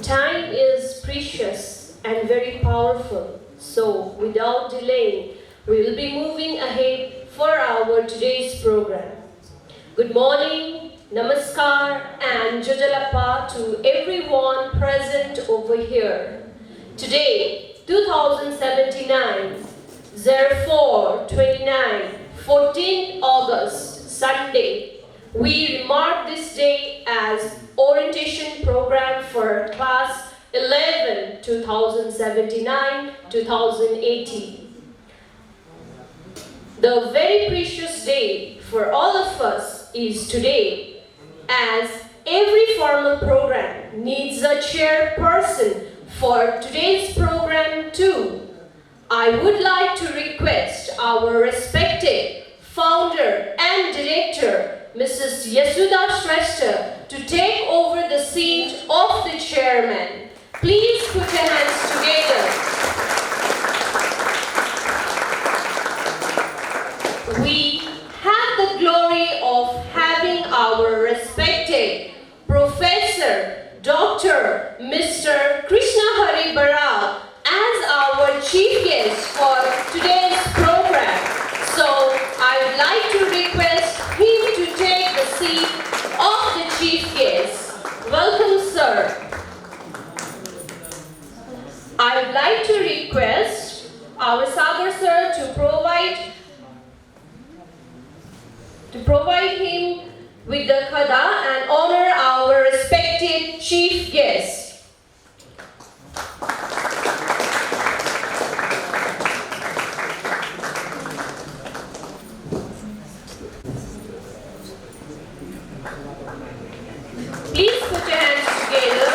Time is precious and very powerful. So, without delaying, we will be moving ahead for our today's program. Good morning, namaskar and jojalapa to everyone present over here. Today, 2079, 04/29, 14th August, Sunday, we remark this day as orientation program for class 11, 2079-2080. The very precious day for all of us is today, as every formal program needs a chairperson for today's program too. I would like to request our respected founder and director, Mrs. Yasuda Shrestha, to take over the seat of the chairman. Please put your hands together. We have the glory of having our respected Professor Dr. Mr. Krishna Hari Baral as our chief guest for today's program. So I would like to request him to take the seat of the chief guest. Welcome, sir. I would like to request our Sagar sir to provide him with the khada and honor our respected chief guest. Please put your hands together.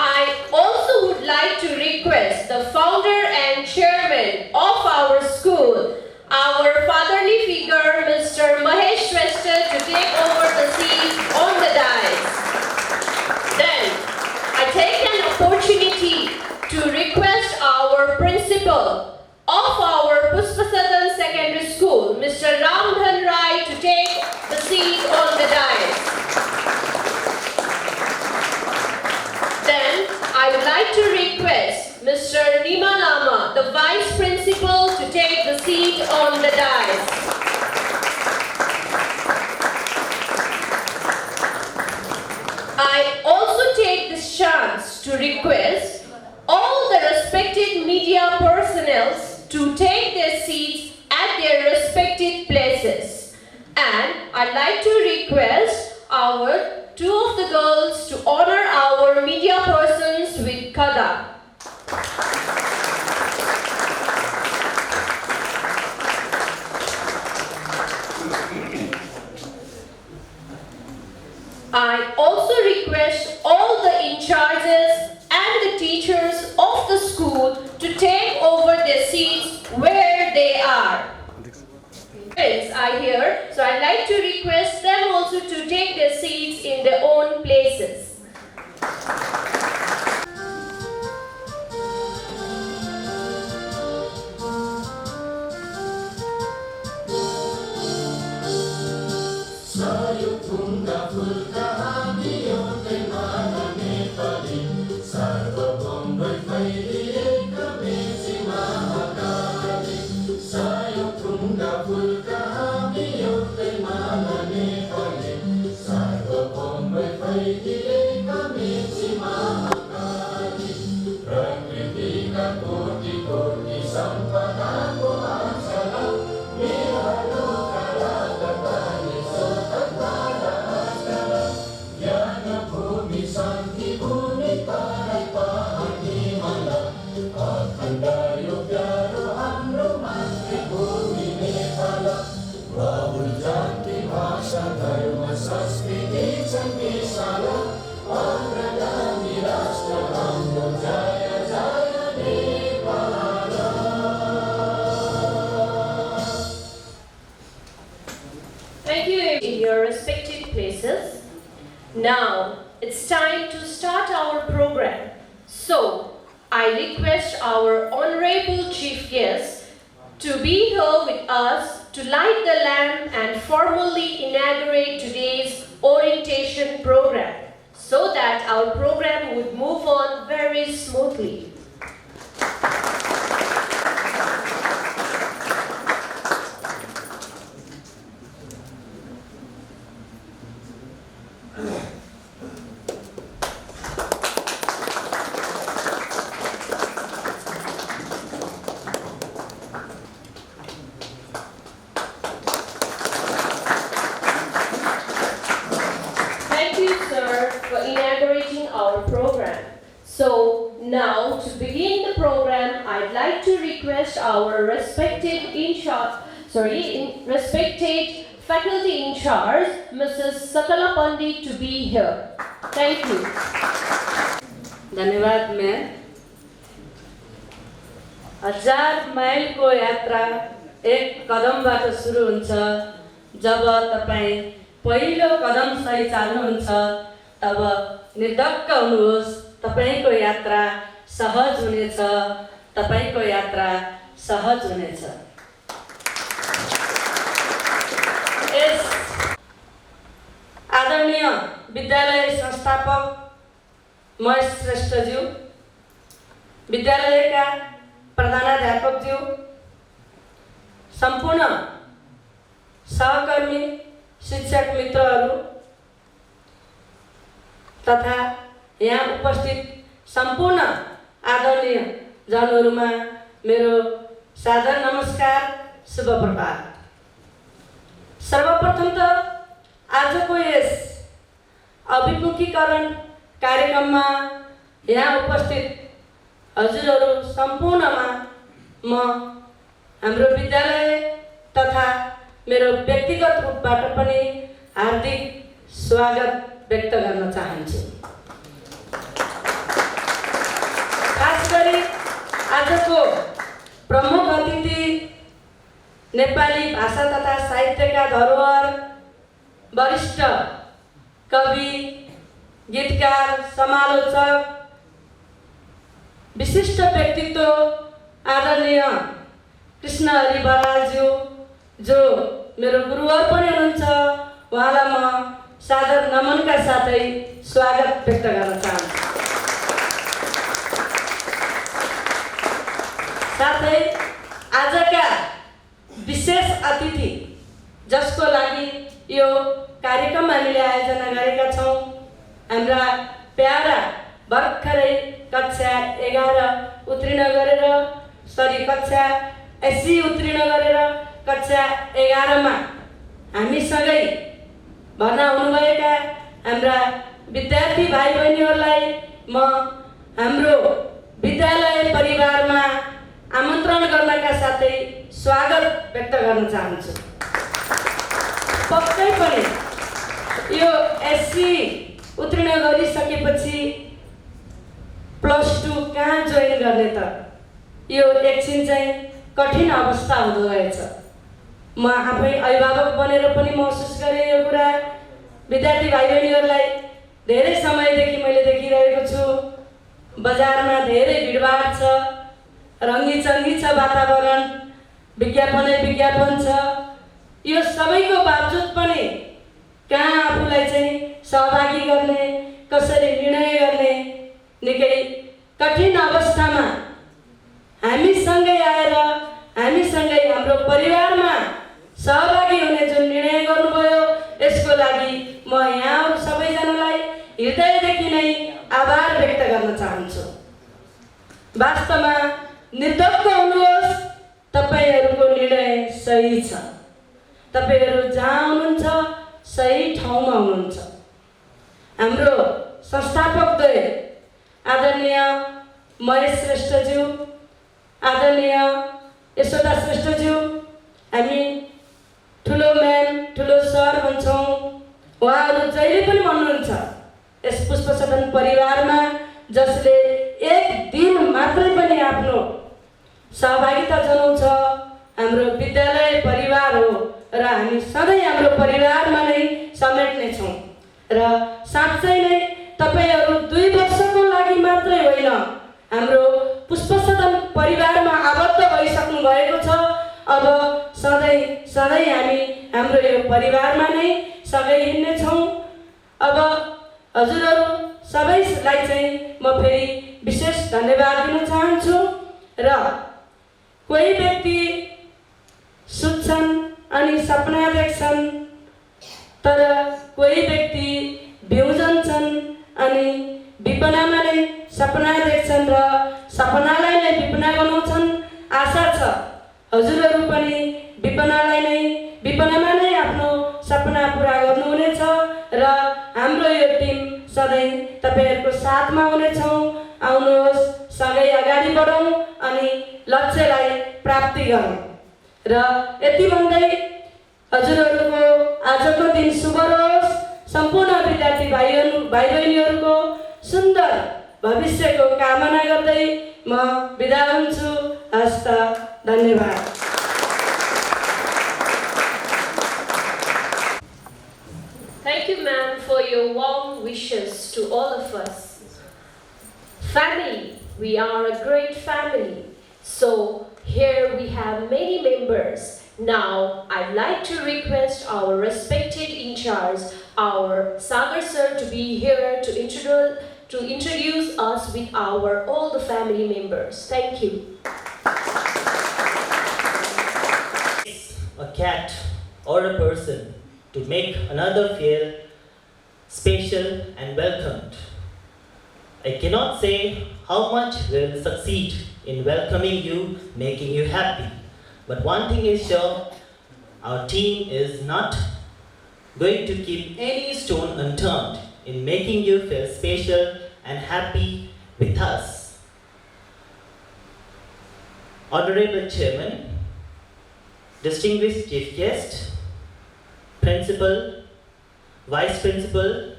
I also would like to request the founder and chairman of our school, our fatherly figure, Mr. Mahesh Shrestha, to take over the seat on the dais. Then, I take an opportunity to request our principal of our Pushpasadan Secondary School, Mr. Ramdhan Rai, to take the seat on the dais. Then, I would like to request Mr. Nima Lama, the Vice Principal, to take the seat on the dais. I also take this chance to request all the respected media personnel to take their seats at their respected places. And I'd like to request our two of the girls to honor our media persons with khada. I also request all the in charges and the teachers of the school to take over their seats where they are. Friends are here, so I'd like to request them also to take their seats in their own places. Thank you in your respective places. Now, it's time to start our program. So, I request our honorable chief guest to be here with us to light the lamp and formally inaugurate today's orientation program so that our program would move on very smoothly. For inaugurating our program. So now to begin the program, I'd like to request our respected faculty in charge, Mrs. Sakala Pandit, to be here. Thank you. धन्यवाद ma'am. 1000 mile को यात्रा एक कदमबाट सुरु हुन्छ। जब तपाई पहिलो कदम सही चाल्नुहुन्छ तब निर्धक्क हुनुहोस्, तपाईको यात्रा सहज हुनेछ, तपाईको यात्रा सहज हुनेछ। यस आदरणीय विद्यालय संस्थापक महेश श्रेष्ठज्यू, विद्यालयका प्रधानाध्यापकज्यू, सम्पूर्ण सहकर्मी, शिक्षक मित्रहरू तथा यहाँ उपस्थित सम्पूर्ण आदरणीय जनहरूमा मेरो सादर नमस्कार, शुभ प्रभात। सर्वप्रथम त आजको यस अभिमुखीकरण कार्यक्रममा यहाँ उपस्थित हजुरहरू सम्पूर्णमा म हाम्रो विद्यालय तथा मेरो व्यक्तिगत रूपबाट पनि हार्दिक स्वागत व्यक्त गर्न चाहन्छु। खास गरी आजको प्रमुख अतिथि नेपाली भाषा तथा साहित्यका धरोहर, वरिष्ठ कवि, गीतकार, समालोचक, विशिष्ट व्यक्तित्व आदरणीय कृष्णहरि बरालज्यू, जो मेरो गुरुवर पनि हुनुहुन्छ, उहाँलाई म सादर नमनका साथै स्वागत व्यक्त गर्न चाहन्छु। साथै आजका विशेष अतिथि जसको लागि यो कार्यक्रम हामीले आयोजना गरेका छौं, हाम्रा प्यारा भर्खरै कक्षा 11 उत्तीर्ण गरेर कक्षा 80 उत्तीर्ण गरेर कक्षा 11 मा हामीसँगै भर्ना हुनुभएका हाम्रा विद्यार्थी भाइ बहिनीहरूलाई म हाम्रो विद्यालय परिवारमा आमन्त्रण गर्नका साथै स्वागत व्यक्त गर्न चाहन्छु। पक्कै पनि यो एससी उत्तीर्ण गरिसकेपछि +2 कहाँ जोइन गर्ने त, यो एकछिन चाहिँ कठिन अवस्था हुँदो रहेछ। म आफै अभिभावक बनेर पनि महसुस गरेँ यो कुरा। विद्यार्थी भाइ बहिनीहरूलाई धेरै समयदेखि मैले देखिरहेको छु, बजारमा धेरै भिडभाड छ, रङ्गीचङ्गी छ वातावरण, विज्ञापनै विज्ञापन छ। यो सबैको बावजुद पनि कहाँ आफूलाई चाहिँ सहभागी गर्ने, कसरी निर्णय गर्ने, निकै कठिन अवस्थामा हामीसँगै आएर हामीसँगै हाम्रो परिवारमा सहभागी हुने जुन निर्णय गर्नुभयो, यसको लागि म यहाँहरू सबैजनालाई हृदयदेखि नै आभार व्यक्त गर्न चाहन्छु। वास्तवमा निर्धक्क हुनुहोस्, तपाईहरूको निर्णय सही छ। तपाईहरू जहाँ हुनुहुन्छ सही ठाउँमा हुनुहुन्छ। हाम्रो संस्थापकद्वय आदरणीय महेश श्रेष्ठज्यू, आदरणीय यशोदा श्रेष्ठज्यू, हामी ठुलो म्याम, ठुलो सर भन्छौँ, उहाँहरू जहिले पनि भन्नुहुन्छ यस पुष्पसदन परिवारमा जसले एक दिन मात्रै पनि आफ्नो सहभागिता जनाउँछ, हाम्रो विद्यालय परिवार हो र हामी सधैँ हाम्रो परिवारमा नै समेट्नेछौँ। र साँच्चै नै तपाईहरू 2 वर्षको लागि मात्रै होइन, हाम्रो पुष्पसदन परिवारमा आबद्ध भइसक्नु भएको छ अब सधैँ सधैँ हामी हाम्रो यो परिवारमा नै सँगै हिँड्नेछौँ। अब हजुरहरू सबैलाई चाहिँ म फेरि विशेष धन्यवाद दिन चाहन्छु। र कोही व्यक्ति सुत्छन् अनि सपना देख्छन्, तर कोही व्यक्ति बिउजन्छन् अनि विपनामा नै सपना देख्छन् र सपनालाई नै विपना बनाउँछन्। आशा छ हजुरहरू पनि विपनामा नै आफ्नो सपना पुरा गर्नुहुनेछ र हाम्रो यो टिम सधैँ तपाईँहरूको साथमा हुनेछौँ। आउनुहोस्, सँगै अगाडि बढौँ अनि लक्ष्यलाई प्राप्ति गरौँ। र यति भन्दै हजुरहरूको आजको दिन शुभ रहोस्। सम्पूर्ण विद्यार्थी भाइ बहिनीहरूको सुन्दर भविष्यको कामना गर्दै म बिदा हुन्छु। हस्त, धन्यवाद। Thank you, ma'am, for your warm wishes to all of us. Family, we are a great family. So here we have many members. Now I'd like to request our respected in charge, our Sagar sir, to be here to introduce us with all the family members. Thank you. A cat or a person to make another feel special and welcomed. I cannot say how much we will succeed in welcoming you, making you happy. But one thing is sure, our team is not going to keep any stone unturned in making you feel special and happy with us. Honorable Chairman, distinguished Chief Guest, Principal, Vice Principal,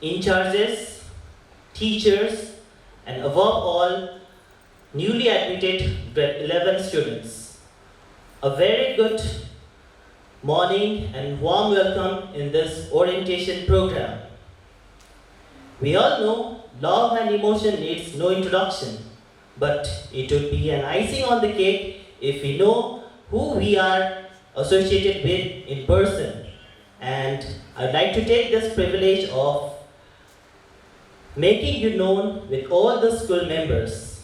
in charges, teachers, and above all, newly admitted Grade-11 students. A very good morning and warm welcome in this orientation program. We all know love and emotion needs no introduction, but it would be an icing on the cake if we know who we are associated with in person. And I'd like to take this privilege of making you known with all the school members.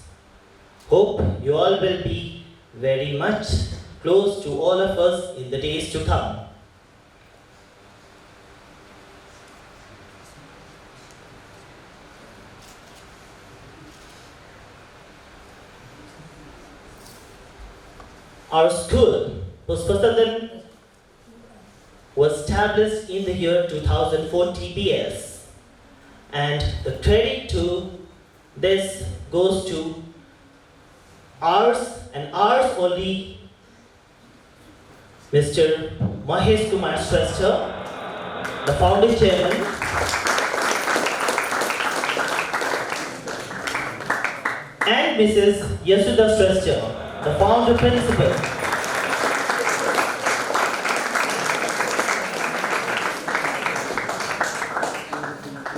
Hope you all will be very much close to all of us in the days to come. Our school, Pushpasadan, was established in the year 2004 TPS, and the credit to this goes to ours and ours only, Mr. Mahesh Kumar Shrestha, the founder chairman, and Mrs. Yasuda Shrestha, the founder principal.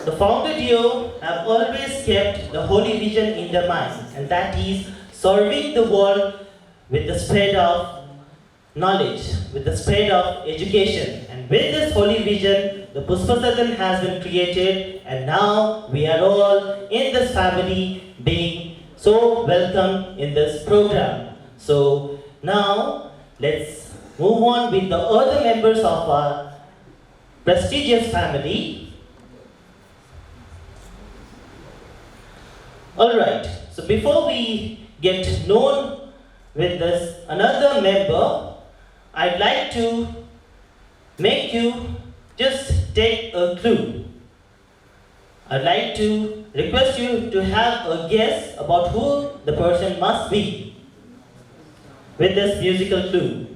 The founder duo have always kept the holy vision in their mind, and that is serving the world with the spread of knowledge, with the spread of education. And with this holy vision, the Pushpasadan has been created, and now we are all in this family being so welcome in this program. So now let's move on with the other members of our prestigious family. Alright, so before we get known with this another member, I'd like to make you just take a clue. I'd like to request you to have a guess about who the person must be with this musical clue.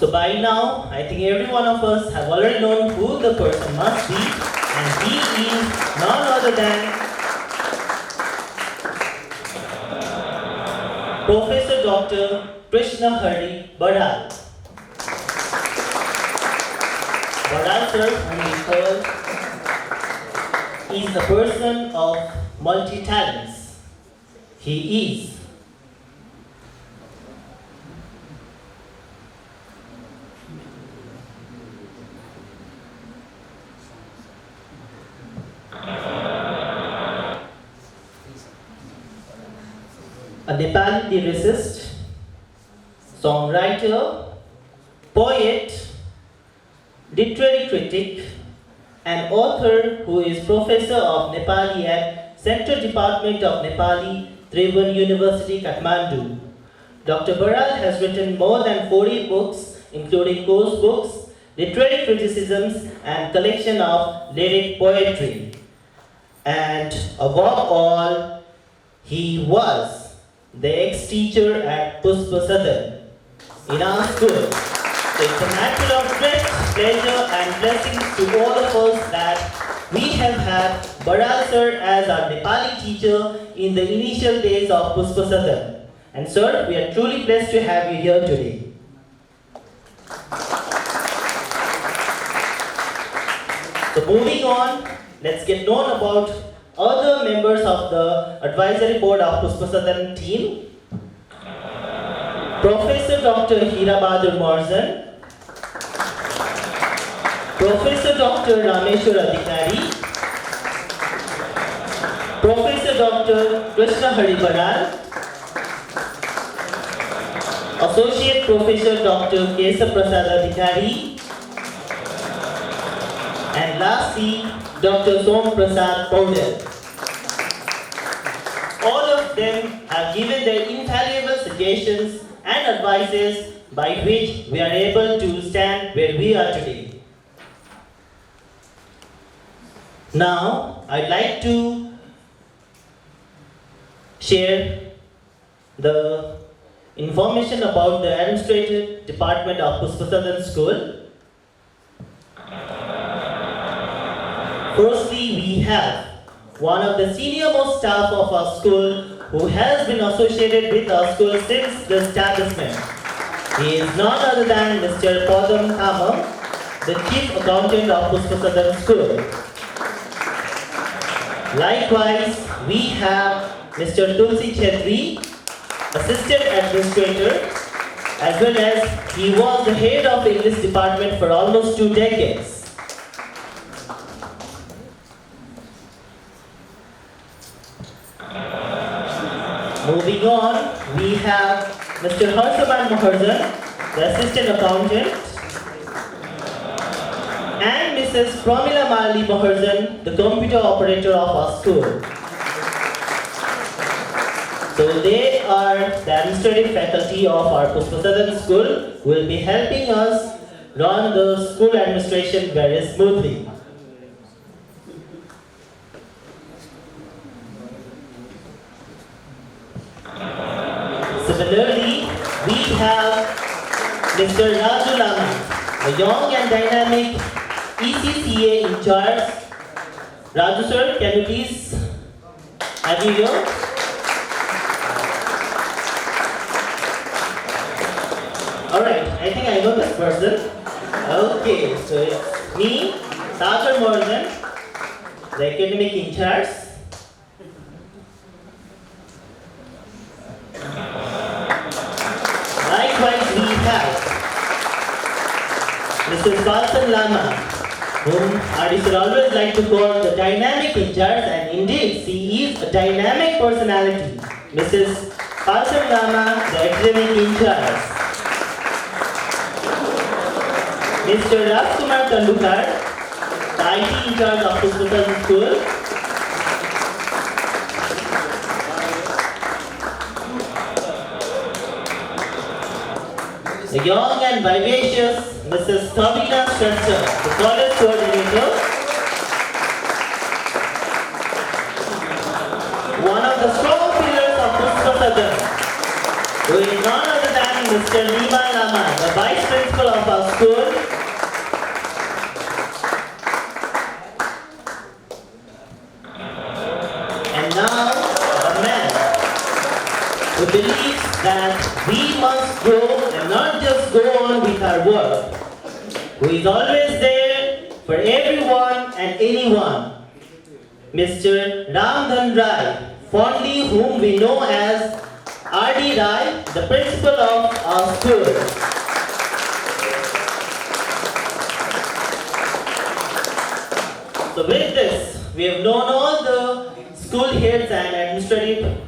So by now, I think every one of us have already known who the person must be, and he is none other than Professor Dr. Krishna Hari Baral. Baral sir, whom we call, is a person of multi-talents. He is a Nepali lyricist, songwriter, poet, literary critic, and author who is Professor of Nepali at Central Department of Nepali, Tribhuvan University, Kathmandu. Dr. Baral has written more than 40 books, including course books, literary criticisms, and collection of lyric poetry. And above all, he was the ex-teacher at Pushpasadan in our school. So it's a matter of great pleasure and blessings to all of us that we have had Baral sir as our Nepali teacher in the initial days of Pushpasadan. And sir, we are truly blessed to have you here today. So moving on, let's get known about other members of the advisory board of Pushpasadan team. Professor Dr. Hirabadur Morzan, Professor Dr. Rameshwar Adhikari, Professor Dr. Krishna Hari Baral, Associate Professor Dr. Kirtipur Adhikari, and lastly, Dr. Som Prasad Paudel. All of them have given their invaluable suggestions and advices by which we are able to stand where we are today. Now, I'd like to share the information about the administrative department of Pushpasadan School. Firstly, we have one of the senior most staff of our school who has been associated with our school since the establishment. He is none other than Mr. Padam Thamam, the Chief Accountant of Pushpasadan School. Likewise, we have Mr. Tulsi Chetri, Assistant Administrator, as well as he was the head of the English department for almost 2 decades. Moving on, we have Mr. Harshaman Maharjan, the Assistant Accountant, and Mrs. Pramila Mali Maharjan, the Computer Operator of our school. So they are the administrative faculty of our Pushpasadan school who will be helping us run the school administration very smoothly. Similarly, we have Mr. Raju Lama, a young and dynamic ECCA in charge. Raju sir, can you please have you here? Alright, I think I know this person. Okay, so it's me, Sagar Morgan, the academic in charge. Likewise, we have Mr. Falsan Lama, whom I should always like to call the dynamic in charge, and indeed, she is a dynamic personality. Mrs. Falsan Lama, the academic in charge. Mr. Rajkumar Tandukar, the IT in charge of Pushpasadan School. the young and vivacious Mrs. Tabina Spencer, the college coordinator, one of the strong pillars of Pushpasadan, who is none other than Mr. Nima Lama, the vice principal of our school. And now, a man who believes that we must grow and not just go on with our work, who is always there for everyone and anyone, Mr. Ramdhan Rai, fondly whom we know as R.D. Rai, the principal of our school. So with this, we have known all the school heads and administrative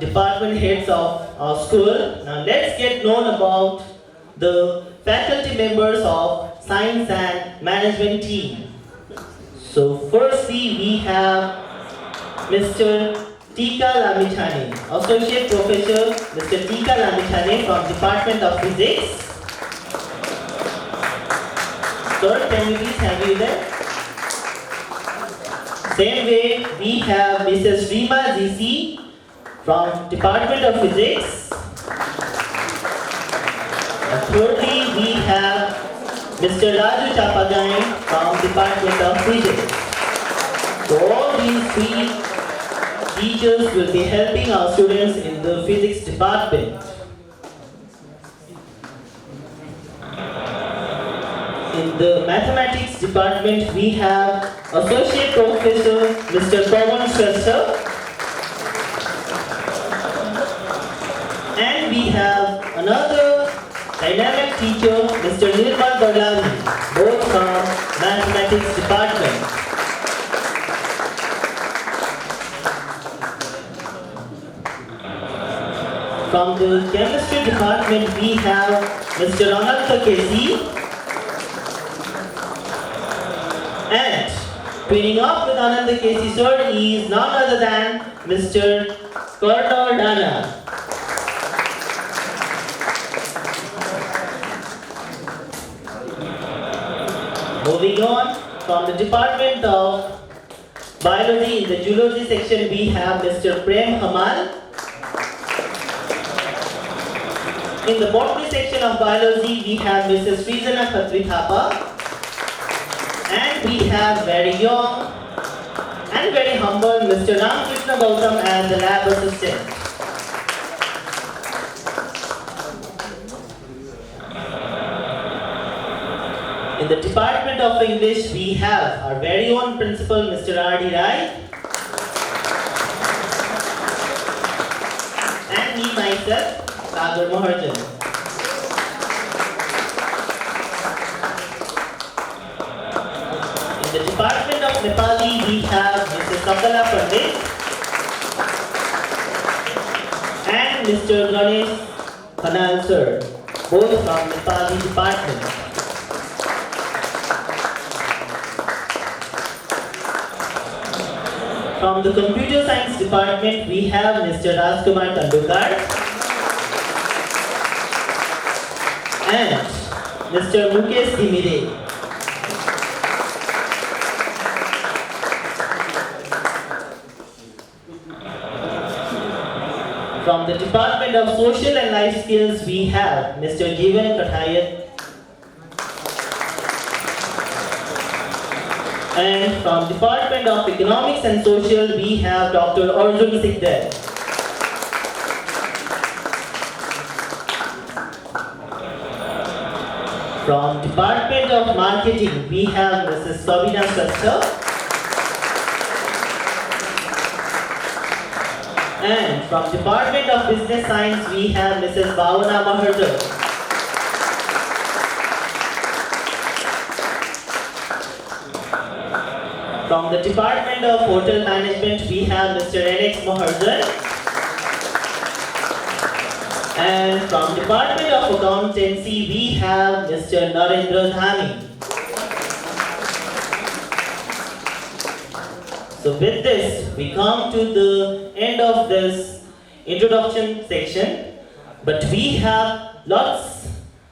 department heads of our school. Now let's get known about the faculty members of science and management team. So firstly, we have Mr. Tika Lamithane, Associate Professor Mr. Tika Lamithane from Department of Physics. Sir, can we please have you there? Same way, we have Mrs. Rima ZC from Department of Physics. And thirdly, we have Mr. Raju Chapagain from Department of Physics. So all these three teachers will be helping our students in the physics department. In the mathematics department, we have Associate Professor Mr. Pawan Shrestha, and we have another dynamic teacher, Mr. Nirmal Barlani, both from mathematics department. From the chemistry department, we have Mr. Ananta Kesi, and twinning up with Ananda Kesi sir is none other than Mr. Karnar Dana. Moving on, from the Department of Biology, in the Zoology section, we have Mr. Prem Hamal. In the Botany section of Biology, we have Mrs. Srijana Khatri Thapa. And we have very young and very humble Mr. Ramakrishna Gautam as the lab assistant. In the Department of English, we have our very own principal, Mr. R.D. Rai, and me myself, Sagar Maharjan. In the Department of Nepali, we have Mrs. Sakala Pandit and Mr. Ganesh Khanal sir, both from Nepali department. From the Computer Science department, we have Mr. Rajkumar Tandukar and Mr. Mukesh Dhimire. From the Department of Social and Life Skills, we have Mr. Jeevan Kathayat. And from Department of Economics and Social, we have Dr. Arjun Sikdar. From Department of Marketing, we have Mrs. Sabina Shrestha. And from Department of Business Science, we have Mrs. Bhavana Maharda. From the Department of Hotel Management, we have Mr. Alex Maharda. And from Department of Accountancy, we have Mr. Narendra Dhani. So with this, we come to the end of this introduction section, but we have lots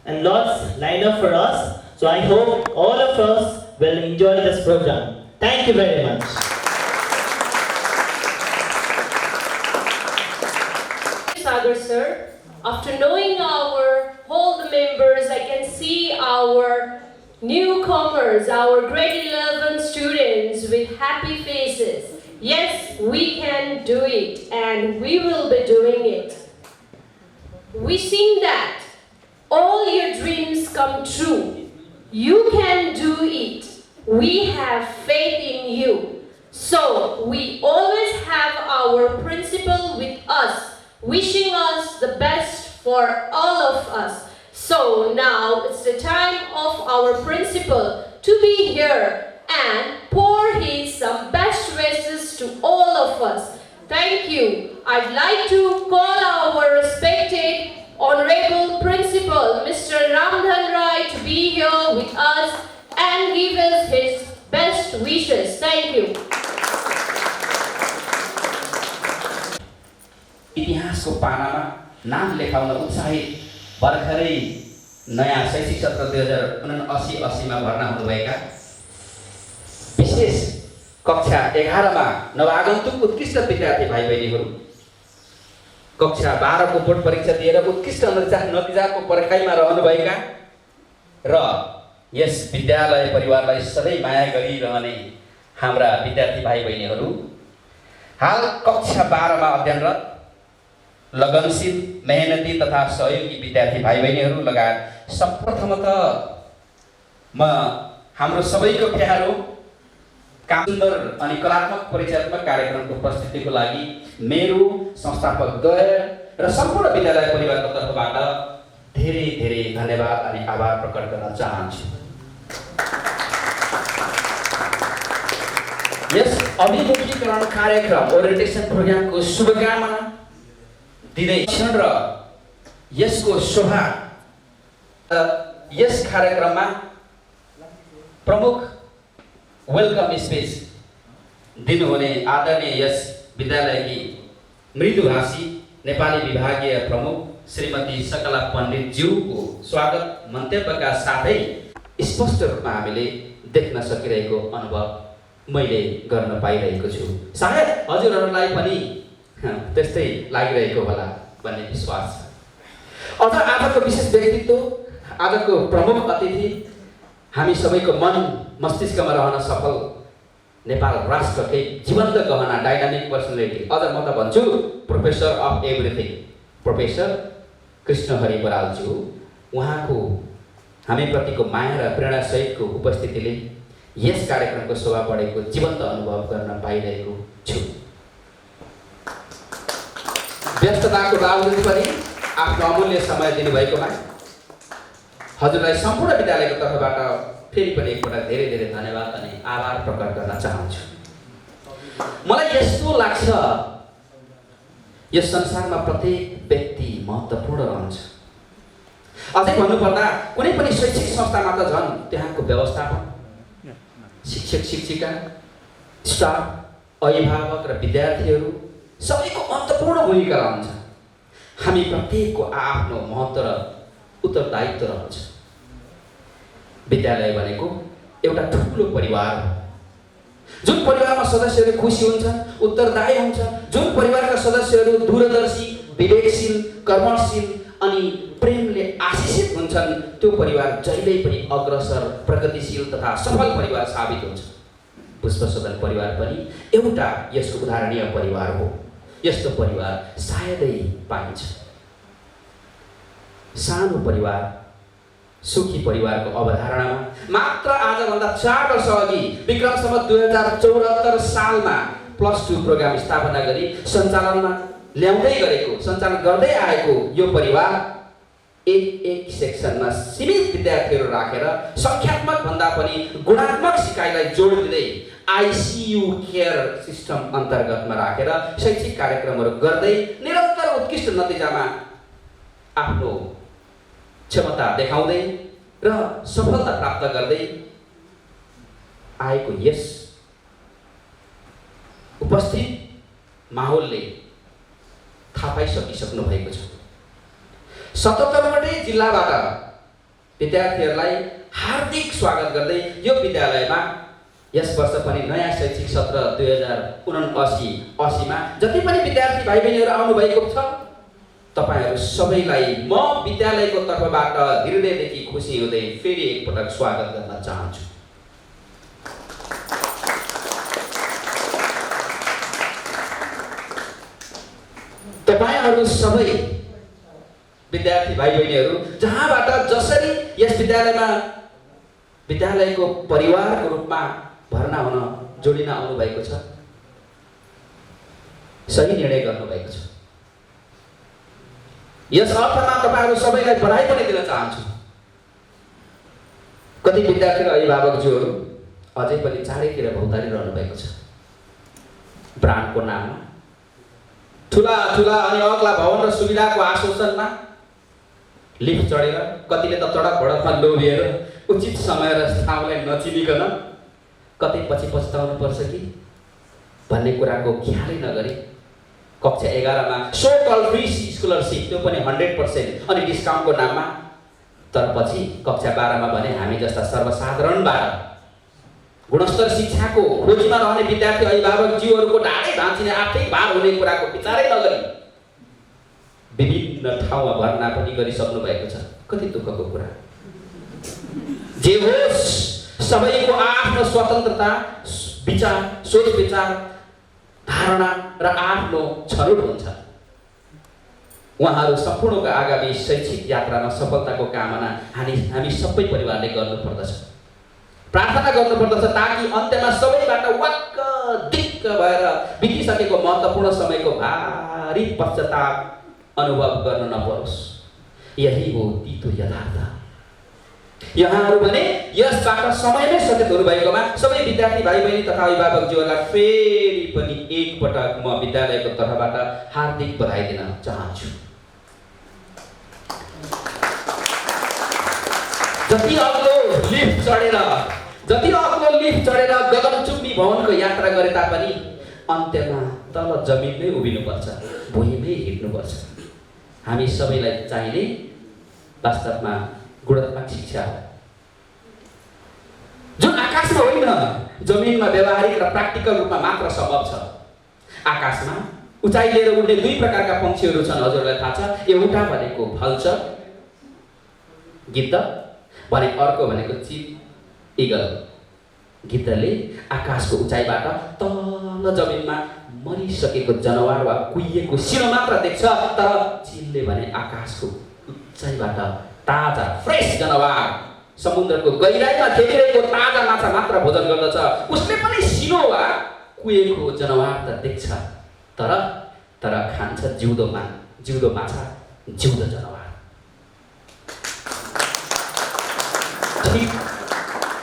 and lots lined up for us. So I hope all of us will enjoy this program. Thank you very much. Sagar sir, after knowing all the members, I can see our newcomers, our grade 11 students with happy faces. Yes, we can do it, and we will be doing it. Wishing that all your dreams come true. You can do it. We have faith in you. So we always have our principal with us, wishing us the best for all of us. So now it's the time of our principal to be here and pour his some best wishes to all of us. Thank you. I'd like to call our respected Honorable Principal, Mr. Ramdhan Rai, to be here with us and give us his best wishes. Thank you. इतिहासको पानामा नाम लेखाउन उत्साहित भर्खरै नयाँ शैक्षिक सत्र 2079-80 मा भर्ना हुनुभएका विशेष कक्षा 11 मा नवागन्तुक उत्कृष्ट विद्यार्थी भाइ बहिनीहरू, कक्षा 12 को बोर्ड परीक्षा दिएर उत्कृष्ट नतिजाको पर्खाइमा रहनुभएका र यस विद्यालय परिवारलाई सधैँ माया गरिरहने हाम्रा विद्यार्थी भाइ बहिनीहरू, हाल कक्षा 12 मा अध्ययनरत लगनशील, मेहनती तथा सहयोगी विद्यार्थी भाइ बहिनीहरू लगायत सर्वप्रथमतः म हाम्रो सबैको प्यारो सुन्दर अनि कलात्मक परिचयात्मक कार्यक्रमको प्रस्तुतिको लागि मेरो संस्थापक द्वय र सम्पूर्ण विद्यालय परिवारको तर्फबाट धेरै धेरै धन्यवाद अनि आभार प्रकट गर्न चाहन्छु। यस अभिमुखीकरण कार्यक्रम ओरिएन्टेसन प्रोग्रामको शुभकामना दिँदै र यसको शोभा यस कार्यक्रममा प्रमुख वेलकम स्पीच दिनुहुने आदरणीय यस विद्यालयकी मृदुभाषी नेपाली विभागीय प्रमुख श्रीमती सकला पण्डित ज्यूको स्वागत मन्तव्यका साथै स्पष्ट रूपमा हामीले देख्न सकिरहेको अनुभव मैले गर्न पाइरहेको छु। सायद हजुरहरूलाई पनि त्यस्तै लागिरहेको होला भन्ने विश्वास छ। अझ आजको विशेष व्यक्तित्व, आजको प्रमुख अतिथि, हामी सबैको मन मस्तिष्कमा रहन सफल नेपाल राष्ट्रकै जीवन्त गहना डाइनामिक पर्सनालिटी, अझ म त भन्छु professor of everything, professor Krishnahari बरालज्यू, उहाँको हामीप्रतिको माया र प्रेरणा सहितको उपस्थितिले यस कार्यक्रमको शोभा बढेको जीवन्त अनुभव गर्न पाइरहेको छु। व्यस्तताको बावजुद पनि आफ्नो अमूल्य समय दिनुभएकोमा हजुरलाई सम्पूर्ण विद्यालयको तर्फबाट फेरि पनि एकपटक धेरै धेरै धन्यवाद अनि आभार प्रकट गर्न चाहन्छु। मलाई यस्तो लाग्छ यस संसारमा प्रत्येक व्यक्ति महत्त्वपूर्ण रहन्छ। अझै भन्नुपर्दा कुनै पनि शैक्षिक संस्थामा त झन् त्यहाँको व्यवस्थापन, शिक्षक शिक्षिका, स्टाफ, अभिभावक र विद्यार्थीहरू सबैको महत्त्वपूर्ण भूमिका रहन्छ। हामी प्रत्येकको आफ्नो महत्त्व र उत्तरदायित्व रहन्छ। विद्यालय भनेको एउटा ठुलो परिवार हो। जुन परिवारमा सदस्यहरू खुसी हुन्छन्, उत्तरदायी हुन्छन्, जुन परिवारका सदस्यहरू दूरदर्शी, विवेकशील, कर्मशील अनि प्रेमले आशिषित हुन्छन्, त्यो परिवार जहिल्यै पनि अग्रसर, प्रगतिशील तथा सफल परिवार साबित हुन्छ। पुष्पसदन परिवार पनि एउटा यसको उदाहरणीय परिवार हो। यस्तो परिवार सायदै पाइन्छ। सानो परिवार, सुखी परिवारको अवधारणामा मात्र आजभन्दा 4 वर्ष अघि विक्रम सम्वत 2074 सालमा +2 प्रोग्राम स्थापना गरी सञ्चालन गर्दै आएको यो परिवार एक सेक्सनमा सीमित विद्यार्थीहरू राखेर संख्यात्मक भन्दा पनि गुणात्मक सिकाइलाई जोड दिँदै आईसीयू केयर सिस्टम अन्तर्गतमा राखेर शैक्षिक कार्यक्रमहरू गर्दै निरन्तर उत्कृष्ट नतिजामा आफ्नो क्षमता देखाउँदै र सफलता प्राप्त गर्दै आएको यस उपस्थित माहौलले थाहा पाइसकिसक्नु भएको छ। 77वटै जिल्लाबाट विद्यार्थीहरूलाई हार्दिक स्वागत गर्दै यो विद्यालयमा यस वर्ष पनि नयाँ शैक्षिक सत्र 2079-80 मा जति पनि विद्यार्थी भाइ बहिनीहरू आउनु भएको छ तपाईहरु सबैलाई म विद्यालयको तर्फबाट हृदयदेखि खुसी हुँदै फेरि एकपटक स्वागत गर्न चाहन्छु। तपाईहरु सबै विद्यार्थी भाइ बहिनीहरू जहाँबाट जसरी यस विद्यालयमा विद्यालयको परिवारको रूपमा भर्ना हुन जोडिन आउनु भएको छ सही निर्णय गर्नु भएको छ। यस अर्थमा तपाईहरु सबैलाई बधाई पनि दिन चाहन्छु। कति विद्यार्थी र अभिभावकज्यूहरू अझै पनि चारैतिर भौतारिरहनु भएको छ। ब्रान्डको नाममा ठुला ठुला अनि अग्ला भवन र सुविधाको आश्वासनमा लिफ्ट चढेर कतिले त चढक भडकमा लोभिएर उचित समय र ठाउँलाई नचिनिकन कतै पछि पछुताउनु पर्छ कि भन्ने कुराको ख्यालै नगरी कक्षा 11 मा सो कल फ्री स्कलरशिप त्यो पनि 100% अनि डिस्काउन्टको नाममा तर पछि कक्षा 12 मा भने हामी जस्ता सर्वसाधारणबाट गुणस्तर शिक्षाको खोजीमा रहने विद्यार्थी अभिभावकज्यूहरूको ढाडै भाँचिने आफै भार हुने कुराको विचारै नगरी विभिन्न ठाउँमा भर्ना पनि गरिसक्नु भएको छ। कति दुःखको कुरा। जे होस् सबैको आफ्नो स्वतन्त्रता विचार सोच विचार धारणा र आफ्नो छनौट हुन्छ। उहाँहरू सम्पूर्णको आगामी शैक्षिक यात्रामा सफलताको कामना हामी सबै परिवारले गर्नुपर्दछ, प्रार्थना गर्नुपर्दछ ताकि अन्त्यमा सबैबाट वाक्क दिक्क भएर बितिसकेको महत्त्वपूर्ण समयको भारी पश्चाताप अनुभव गर्न नपरोस्। यही हो तीतो यथार्थ। यहाँहरू भने यसबाट समयमै सचेत हुनुभएकोमा सबै विद्यार्थी भाइ बहिनी तथा अभिभावकज्यूहरूलाई फेरि पनि एकपटक म विद्यालयको तर्फबाट हार्दिक बधाई दिन चाहन्छु। जति अग्लो लिफ्ट चढेर गगनचुम्बी भवनको यात्रा गरे तापनि अन्त्यमा तल जमिनमै उभिनुपर्छ, भुइँमै हिँड्नुपर्छ। हामी सबैलाई चाहिने वास्तवमा गुणात्मक शिक्षा हो जुन आकाशमा होइन जमिनमा व्यवहारिक र प्र्याक्टिकल रूपमा मात्र सम्भव छ। आकाशमा उचाइ लिएर उड्ने दुई प्रकारका पक्षीहरू छन्, हजुरलाई थाहा छ। एउटा भनेको भल्चर गिद्ध भने अर्को भनेको चिल इगल। गिद्धले आकाशको उचाइबाट तल जमिनमा मरिसकेको जनावर वा कुहिएको सिरो मात्र देख्छ, तर चिलले भने आकाशको उचाइबाट ताजा फ्रेश जनावर समुद्रको गहिराईमा खेलिरहेको ताजा माछा मात्र भोजन गर्दछ। उसले पनि सिनो वा कुहिएको जनावर त देख्छ, तर खान्छ जिउँदो माछा जिउँदो जनावर।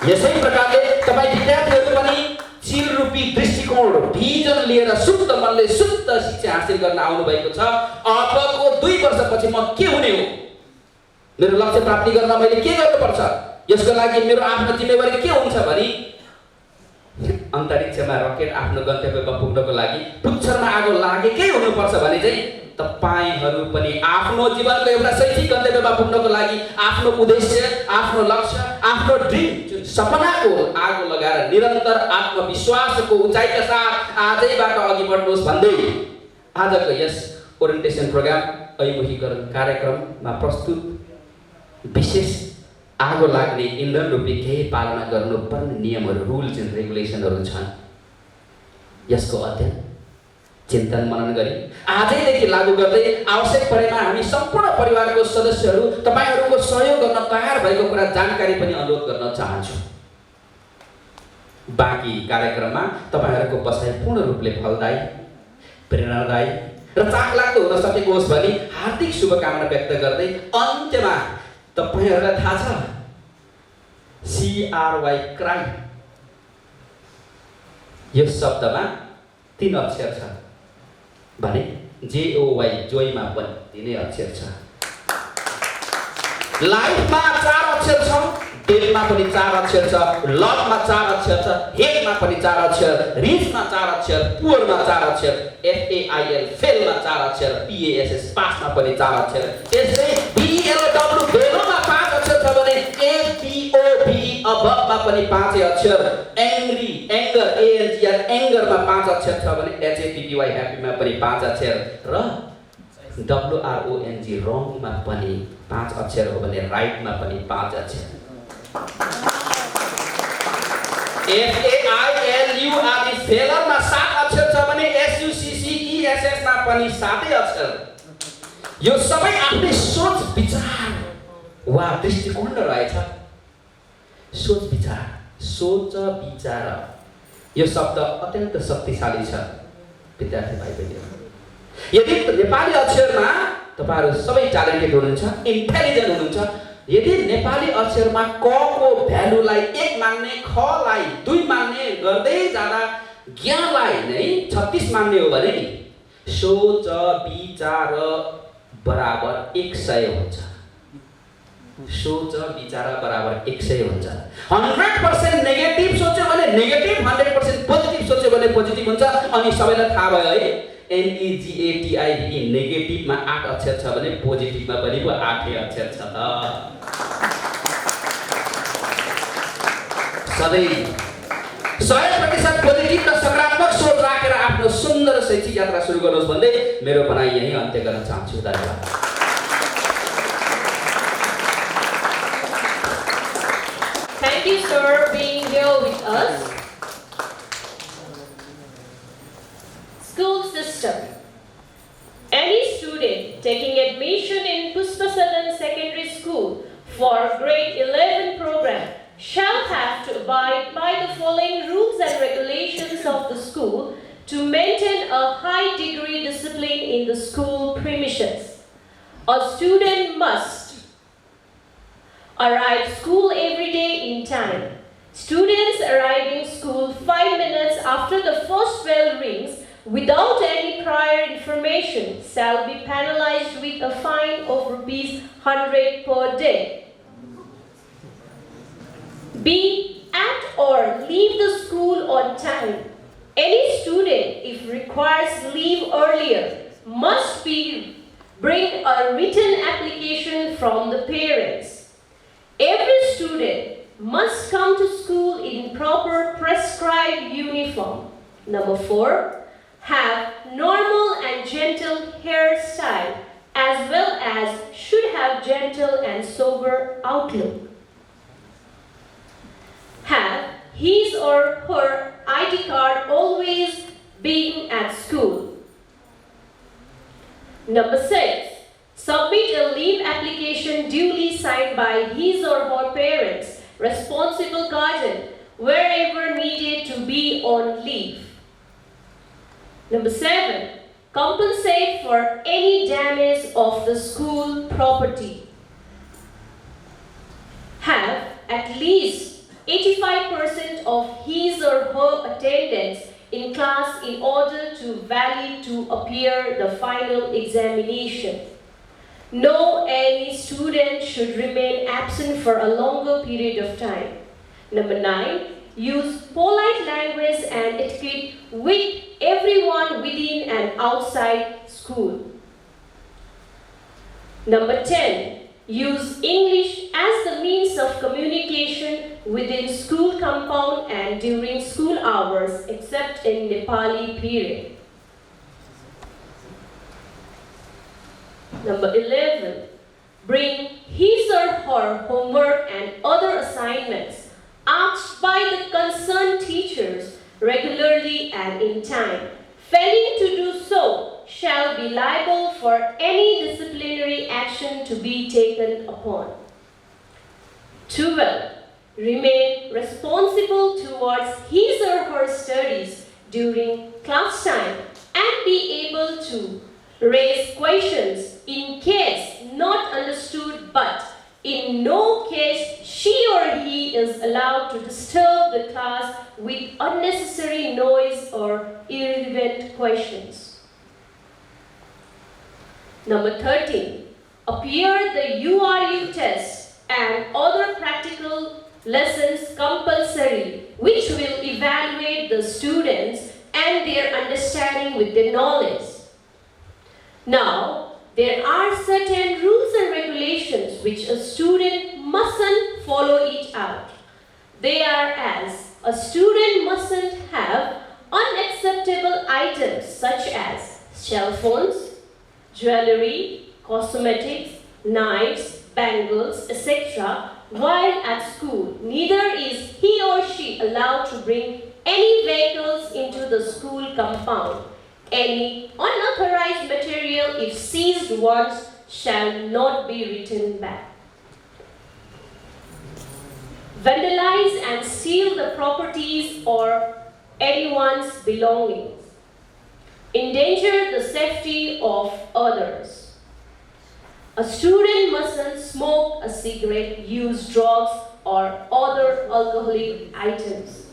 यसै प्रकारले तपाईँ विद्यार्थीहरू पनि चिल रूपी दृष्टिकोण भिजन लिएर शुद्ध मनले शुद्ध शिक्षा हासिल गर्न आउनु भएको छ। अबको 2 वर्षपछि म के हुने हो, मेरो लक्ष्य प्राप्ति गर्न मैले के गर्नुपर्छ, यसको लागि मेरो आफ्नो जिम्मेवारी के हुन्छ भनी अन्तरिक्षमा रकेट आफ्नो गन्तव्यमा पुग्नको लागि पुच्छरमा आगो लागेकै हुनुपर्छ भने चाहिँ तपाईहरु पनि आफ्नो जीवनको एउटा शैक्षिक गन्तव्यमा पुग्नको लागि आफ्नो उद्देश्य, आफ्नो लक्ष्य, आफ्नो ड्रिम सपनाको आगो लगाएर निरन्तर आत्मविश्वासको उचाइका साथ आजैबाट अघि बढ्नुहोस् भन्दै आजको यस ओरिएन्टेसन प्रोग्राम अभिमुखीकरण कार्यक्रममा प्रस्तुत विशेष आगो लाग्ने इन्धन रूपी केही पालना गर्नुपर्ने नियमहरू, रुल्स एन्ड रेगुलेसनहरू छन्। यसको अध्ययन चिन्तन मनन गरी आजैदेखि लागू गर्दै आवश्यक परेमा हामी सम्पूर्ण परिवारको सदस्यहरू तपाईहरुको सहयोग गर्न तयार भएको कुरा जानकारी पनि अनुरोध गर्न चाहन्छु। बाँकी कार्यक्रममा तपाईहरुको बसाइ पूर्ण रूपले फलदायी, प्रेरणादायी र चाखलाग्दो हुन सकेको होस् भनी हार्दिक शुभकामना व्यक्त गर्दै अन्त्यमा तपाईहरुलाई थाहा छ CRY क्राई यो शब्दमा 3 अक्षर छ भने JOY जोइमा पनि 3 अक्षर छ। लाइफमा 4 अक्षर छ, डेलमा पनि 4 अक्षर छ, लभमा 4 अक्षर छ, हेडमा पनि 4 अक्षर, रिचमा 4 अक्षर, पुअरमा 4 अक्षर, FAIL फेलमा 4 अक्षर, PASS पासमा पनि 4 अक्षर, त्यसै BELW भेलोमा 5 अक्षर छ भने अभबमा पनि 5 अक्षर, एङ्ग्री, एङ्गर, ANGR, एङ्गरमा 5 अक्षर छ भने HAPPY ह्याप्पीमा पनि 5 अक्षर र WRONG रङमा पनि 5 अक्षर हो भने राइटमा पनि 5 अक्षर। FAILU आदि फेलरमा 7 अक्षर छ भने SUCCESS मा पनि 7 अक्षर। यो सबै आफ्नै सोच विचार वा दृष्टिकोण रहेछ। सोच विचार यो शब्द अत्यन्त शक्तिशाली छ विद्यार्थी भाइ बहिनीहरु। यदि नेपाली अक्षरमा तपाईहरु सबै ट्यालेन्टेड हुनुहुन्छ, इन्टेलिजेन्ट हुनुहुन्छ, यदि नेपाली अक्षरमा क को भ्यालुलाई 1 मान्ने, ख लाई 2 मान्ने गर्दै जाँदा ज्ञलाई नै 36 मान्ने हो भने सोच विचार बराबर 100 हुन्छ। सोच विचार बराबर 100 हुन्छ। 100% नेगेटिभ सोच्यो भने नेगेटिभ, 100% पोजिटिभ सोच्यो भने पोजिटिभ हुन्छ। अनि सबैलाई थाहा भयो है, NEGATIVE नेगेटिभमा 8 अक्षर छ भने पोजिटिभमा पनि 8 अक्षर छ त। सधैँ 100% पोजिटिभ र सकारात्मक सोच राखेर आफ्नो सुन्दर शैक्षिक यात्रा सुरु गर्नुहोस् भन्दै मेरो भनाइ यही अन्त्य गर्न चाहन्छु। धन्यवाद। Thank you, sir, being here with us. School system. Any student taking admission in Pushpasadan Secondary School for Grade-11 program shall have to abide by the following rules and regulations of the school to maintain a high degree discipline in the school premises. A student must arrive school every day in time. Students arriving school 5 minutes after the first bell rings without any prior information shall be penalized with a fine of ₹100 per day. Be at or leave the school on time. Any student, if requires leave earlier, must bring a written application from the parents. Every student must come to school in proper prescribed uniform. Number 4, have normal and gentle hairstyle as well as should have gentle and sober outlook. Have his or her ID card always being at school. Number 6, submit a leave application duly signed by his or her parents, responsible guardian, wherever needed to be on leave. Number 7, compensate for any damage of the school property. Have at least 85% of his or her attendance in class in order to valid to appear the final examination. No any student should remain absent for a longer period of time. Number 9, use polite language and etiquette with everyone within and outside school. Number 10, use English as the means of communication within school compound and during school hours except in Nepali period. Number 11, bring his or her homework and other assignments asked by the concerned teachers regularly and in time. Failing to do so shall be liable for any disciplinary action to be taken upon. 12, remain responsible towards his or her studies during class time and be able to raise questions in case not understood, but in no case she or he is allowed to disturb the class with unnecessary noise or irrelevant questions. Number 13, appear the URU test and other practical lessons compulsory, which will evaluate the students and their understanding with their knowledge. Now, there are certain rules and regulations which a student mustn't follow it out. They are as a student mustn't have unacceptable items such as cell phones, jewelry, cosmetics, knives, bangles, etc. while at school. Neither is he or she allowed to bring any vehicles into the school compound. Any unauthorized material, if seized once, shall not be returned back. Vandalize and steal the properties or anyone's belongings. Endanger the safety of others. A student mustn't smoke a cigarette, use drugs, or other alcoholic items.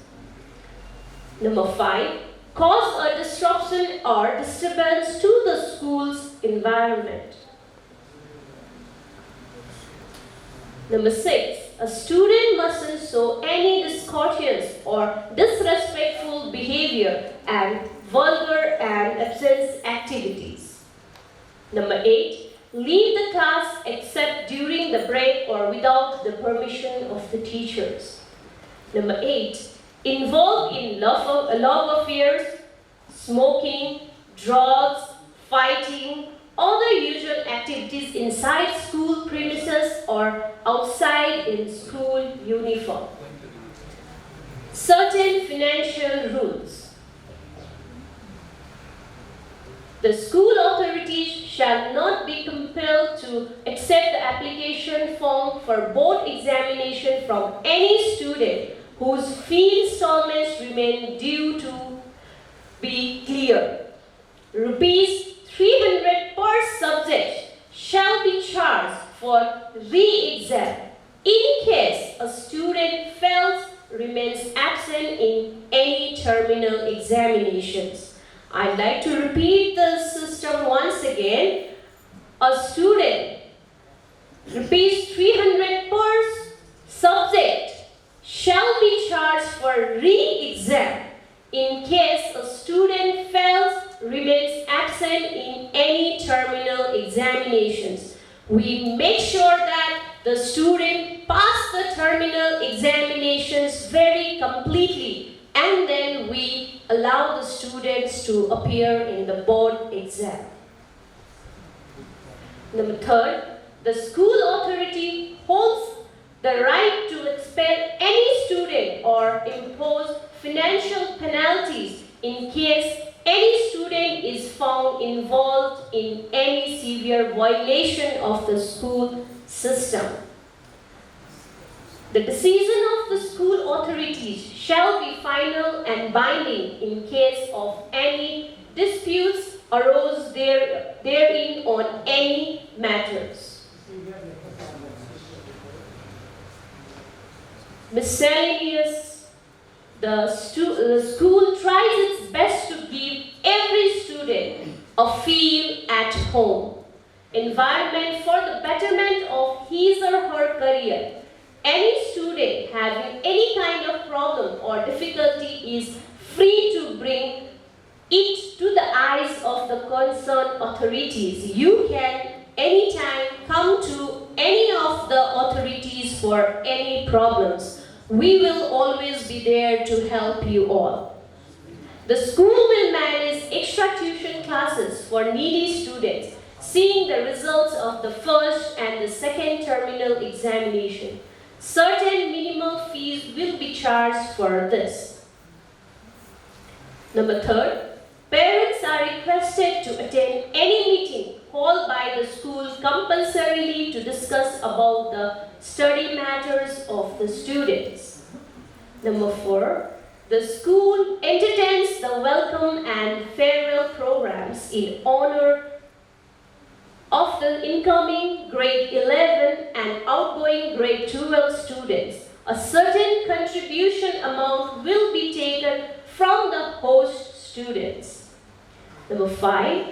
Number 5. Cause a disruption or disturbance to the school's environment. Number 6. A student mustn't show any discourteous or disrespectful behavior and vulgar and absence activities. Number 8. Leave the class except during the break or without the permission of the teachers. Number 8. Involved in love affairs, smoking, drugs, fighting, other usual activities inside school premises or outside in school uniform. Certain financial rules. The school authorities shall not be compelled to accept the application form for board examination from any student whose fee installments remain due to be clear. Rupees 300 per subject shall be charged for re-exam in case a student fails, remains absent in any terminal examinations. I'd like to repeat the system once again. A student, rupees 300 per subject shall be charged for re-exam in case a student fails, remains absent in any terminal examinations. We make sure that the student pass the terminal examinations very completely, and then we allow the students to appear in the board exam. Number 3, the school authority holds the right to expel any student or impose financial penalties in case any student is found involved in any severe violation of the school system. The decision of the school authorities shall be final and binding in case of any disputes arose therein on any matters. Miscellaneous. The school tries its best to give every student a feel at home environment for the betterment of his or her career. Any student having any kind of problem or difficulty is free to bring it to the eyes of the concerned authorities. You can anytime come to any of the authorities for any problems. We will always be there to help you all. The school will manage extra tuition classes for needy students, seeing the results of the first and the second terminal examination. Certain minimal fees will be charged for this. Number 3, parents are requested to attend any meeting called by the school compulsorily to discuss about the study matters of the students. Number 4, the school entertains the welcome and farewell programs in honor of the incoming grade 11 and outgoing grade 12 students. A certain contribution amount will be taken from the host students. Number 5,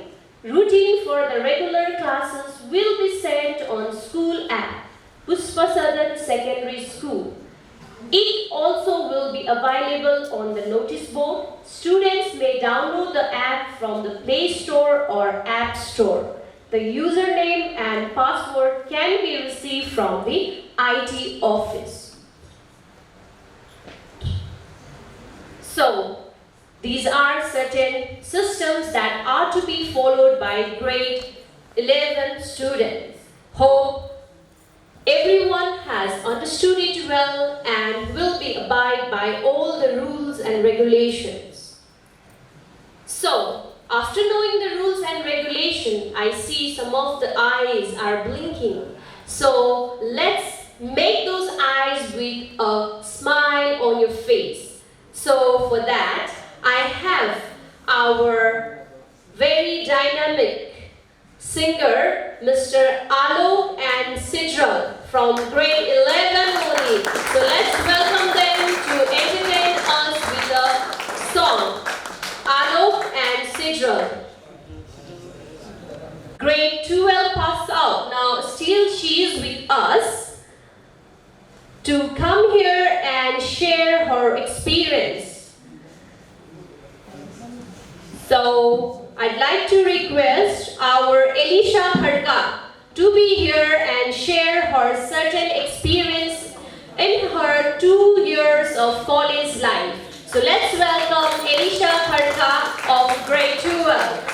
routine for the regular classes will be sent on school app, Pushpasadan Secondary School. It also will be available on the notice board. Students may download the app from the Play Store or App Store. The username and password can be received from the IT office. So, these are certain systems that are to be followed by grade 11 students. Hope everyone has understood it well and will be abide by all the rules and regulations. So, after knowing the rules and regulation, I see some of the eyes are blinking. So, let's make those eyes with a smile on your face. So, for that, I have our very dynamic singer, Mr. Alo and Sidral from grade 11 only. So let's welcome them to entertain us with a song. Alo and Sidral. Grade 12 passed out. Now still she is with us to come here and share her experience. So, I'd like to request our Elisha Khadka to be here and share her certain experience in her 2 years of college life. So, let's welcome Elisha Khadka of grade 12.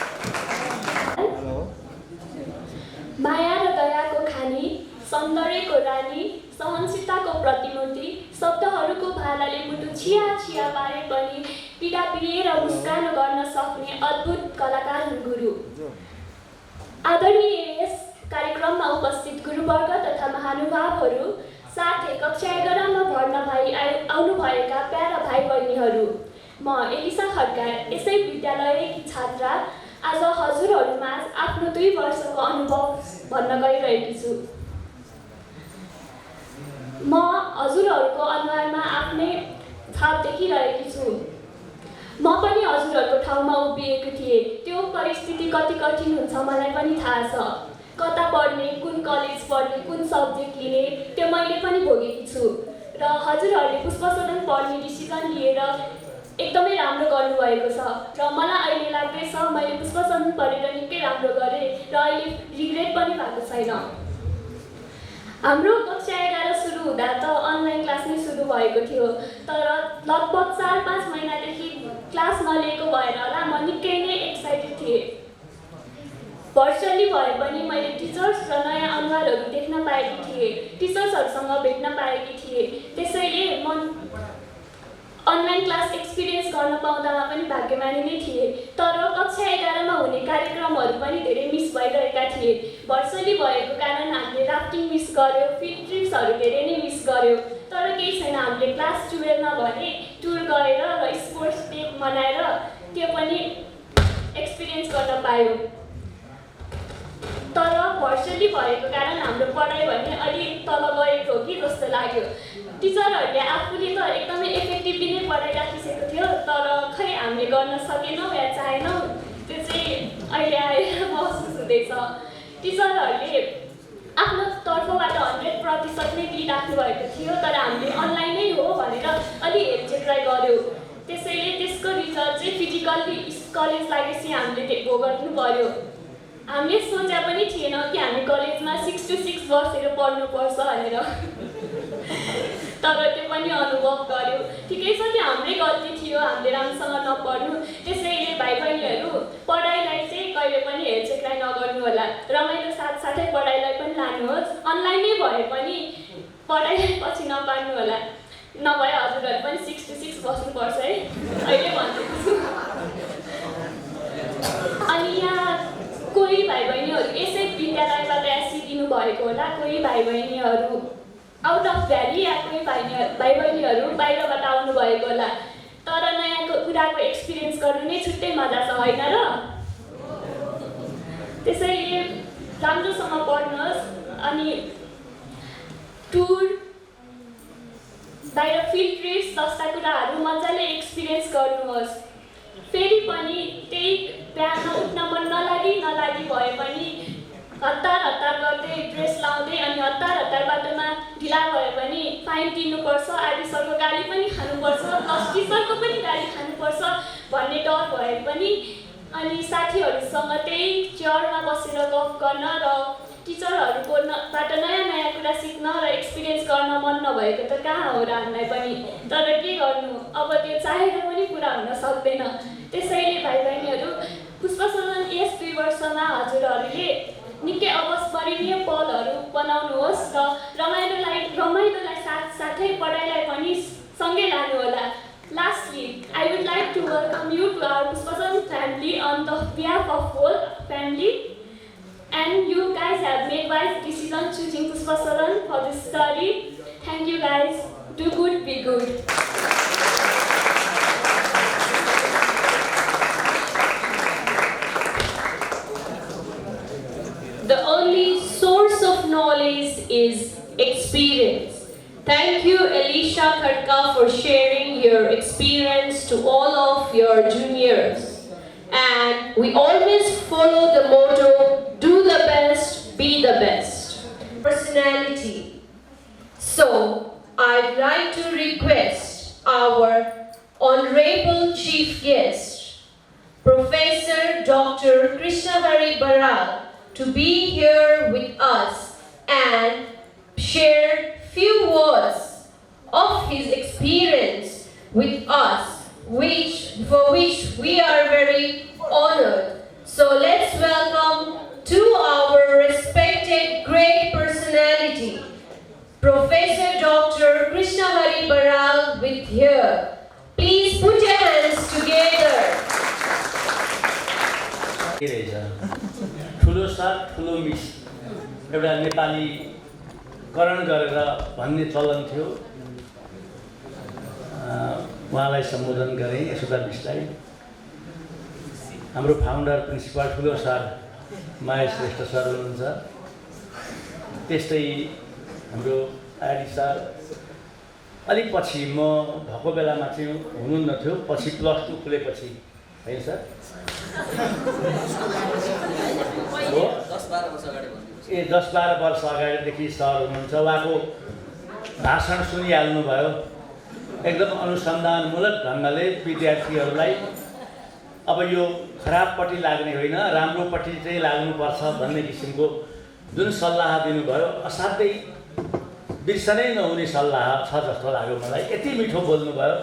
माया र दयाको खानी, सौन्दर्यको रानी, सहनशीलताको प्रतिमूर्ति, शब्दहरूको भालाले मुटु छिया छिया पारे पनि पीडा पिएर मुस्कान गर्न सक्ने अद्भुत कलाकार गुरु। आदरणीय यस कार्यक्रममा उपस्थित गुरुवर्ग तथा महानुभावहरू, साथै कक्षा 11 मा भर्ना भई आउनुभएका प्यारा भाइ बहिनीहरू, म एलिसा खड्का यसै विद्यालयकी छात्रा आज हजुरहरूमा आफ्नो 2 वर्षको अनुभव भन्न गइरहेकी छु। म हजुरहरूको अनुहारमा आफ्नै छाप देखिरहेकी छु। म पनि हजुरहरूको ठाउँमा उभिएको थिएँ। त्यो परिस्थिति कति कठिन हुन्छ मलाई पनि थाहा छ। कता पढ्ने, कुन कलेज पढ्ने, कुन सब्जेक्ट लिने, त्यो मैले पनि भोगेकी छु। र हजुरहरूले पुष्पसदन पढ्ने डिसिजन लिएर एकदमै राम्रो गर्नुभएको छ र मलाई अहिले लाग्दैछ मैले पुष्पसदन पढेर निकै राम्रो गरेँ र अहिले रिग्रेट पनि भएको छैन। हाम्रो कक्षा 11 सुरु हुँदा त अनलाइन क्लास नै सुरु भएको थियो, तर लगभग 4-5 महिनादेखि क्लास नलिएको भएर होला म निकै नै एक्साइटेड थिएँ। भर्चुअली भए पनि मैले टिचर्स र नयाँ अनुहारहरू देख्न पाएकी थिएँ, टिचर्सहरूसँग भेट्न पाएकी थिएँ। त्यसैले म अनलाइन क्लास एक्सपिरियन्स गर्न पाउँदामा पनि भाग्यमानी नै थिएँ। तर कक्षा 11 मा हुने कार्यक्रमहरू पनि धेरै मिस भइरहेका थिए। भर्चुअली भएको कारण हामीले राफ्टिङ मिस गर्यो, फिल्ड ट्रिप्सहरू धेरै नै मिस गर्यो। तर केही छैन, हामीले क्लास 12 मा भने टुर गएर र स्पोर्ट्स डे मनाएर त्यो पनि एक्सपिरियन्स गर्न पायौँ। तर भर्चुअली भएको कारण हाम्रो पढाइ भने अलि तल गएको हो कि जस्तो लाग्यो। टिचरहरूले आफूले त एकदमै इफेक्टिभली नै पढाइराखिसकेको थियो, तर खै हामीले गर्न सकेनौँ या चाहेनौँ, त्यो चाहिँ अहिले आएर महसुस हुँदैछ। टिचरहरूले आफ्नो तर्फबाट 100% नै दिइराख्नु भएको थियो, तर हामीले अनलाइनै हो भनेर अलि हेरचेक्राइ गऱ्यौँ। त्यसैले त्यसको रिजल्ट चाहिँ फिजिकल्ली कलेज लागेपछि हामीले भोग्नु पर्यो। हामीले सोचे पनि थिएन कि हामी कलेजमा 6 to 6 बसेर पढ्नुपर्छ भनेर, तर त्यो पनि अनुभव गर्यो। ठिकै छ, त्यो हाम्रै गल्ती थियो, हामीले राम्रोसँग नपढ्नु। त्यसैले भाइ बहिनीहरू पढाइलाई चाहिँ कहिले पनि हेरचेक्राइ नगर्नु होला, रमाइलो साथसाथै पढाइलाई पनि लानुहोस्। अनलाइनै भए पनि पढाइलाई पछि नपार्नु होला, नभए हजुरहरू पनि 6 to 6 बस्नुपर्छ है, अहिले भन्दैछु छु। अनि यहाँ कोही भाइ बहिनीहरू यसै विद्यालयबाट एससी दिनुभएको होला, कोही भाइ बहिनीहरू आउट अफ भ्याली या कोही भाइ बहिनीहरू बाहिरबाट आउनुभएको होला। तर नयाँ कुराको एक्सपिरियन्स गर्नु नै छुट्टै मजा छ होइन र? त्यसैले राम्रोसँग पढ्नुहोस् अनि टुर, बाहिर फिल्ड ट्रिप्स जस्ता कुराहरू मजाले एक्सपिरियन्स गर्नुहोस्। फेरि पनि त्यही बिहान उठ्न मन नलागी भए पनि हतार गर्दै ड्रेस लाउँदै अनि हतार बाटोमा ढिला भए पनि फाइन तिर्नुपर्छ, आधी सरको गाडी पनि खानुपर्छ, प्लस टिचरको पनि गाडी खानुपर्छ भन्ने डर भए पनि अनि साथीहरूसँग त्यही चेयरमा बसेर गफ गर्न र टिचरहरूकोबाट नयाँ नयाँ कुरा सिक्न र एक्सपिरियन्स गर्न मन नभएको त कहाँ हो र हामीलाई पनि। तर के गर्नु, अब त्यो चाहेर पनि पुरा हुन सक्दैन। त्यसैले भाइ बहिनीहरू, पुष्पसदन यस 2 वर्षमा हजुरहरूले निकै अविस्मरणीय पलहरू बनाउनुहोस् र रमाइलोलाई साथसाथै पढाइलाई पनि सँगै लानुहोला। Lastly, I would like to welcome you to our Pushpasadan family on the behalf of whole family. And you guys have made wise decision choosing Pushpasadan for this study. Thank you guys. Do good, be good. The only source of knowledge is experience. Thank you, Elisha Khatka, for sharing your experience to all of your juniors. And we always follow the motto, do the best, be the best. Personality. So, I'd like to request our Honorable Chief Guest, Professor Dr. Krishnahari Baral, to be here with us and share few words of his experience with us, for which we are very honored. So let's welcome to our respected great personality, Professor Dr. Krishnahari Baral with here. Please put your hands together. ठुलो साथ ठुलो miss एउटा नेपाली करण गरेर भन्ने चलन थियो। उहाँलाई सम्बोधन गरेँ यशोदा मिसलाई। हाम्रो फाउन्डर प्रिन्सिपल ठुलो सर महेश श्रेष्ठ सर हुनुहुन्छ। त्यस्तै हाम्रो आदि सर अलिक पछि म भएको बेलामा चाहिँ हुनुहुन्न थियो, पछि +2 खुलेपछि होइन सर? हो 10-12 वर्ष अगाडिदेखि सर हुनुहुन्छ। उहाँको भाषण सुनिहाल्नुभयो। एकदम अनुसन्धानमूलक ढङ्गले विद्यार्थीहरूलाई अब यो खराबपट्टि लाग्ने होइन, राम्रोपट्टि चाहिँ लाग्नुपर्छ भन्ने किसिमको जुन सल्लाह दिनुभयो, असाध्यै बिर्सनै नहुने सल्लाह छ जस्तो लाग्यो मलाई। यति मिठो बोल्नुभयो,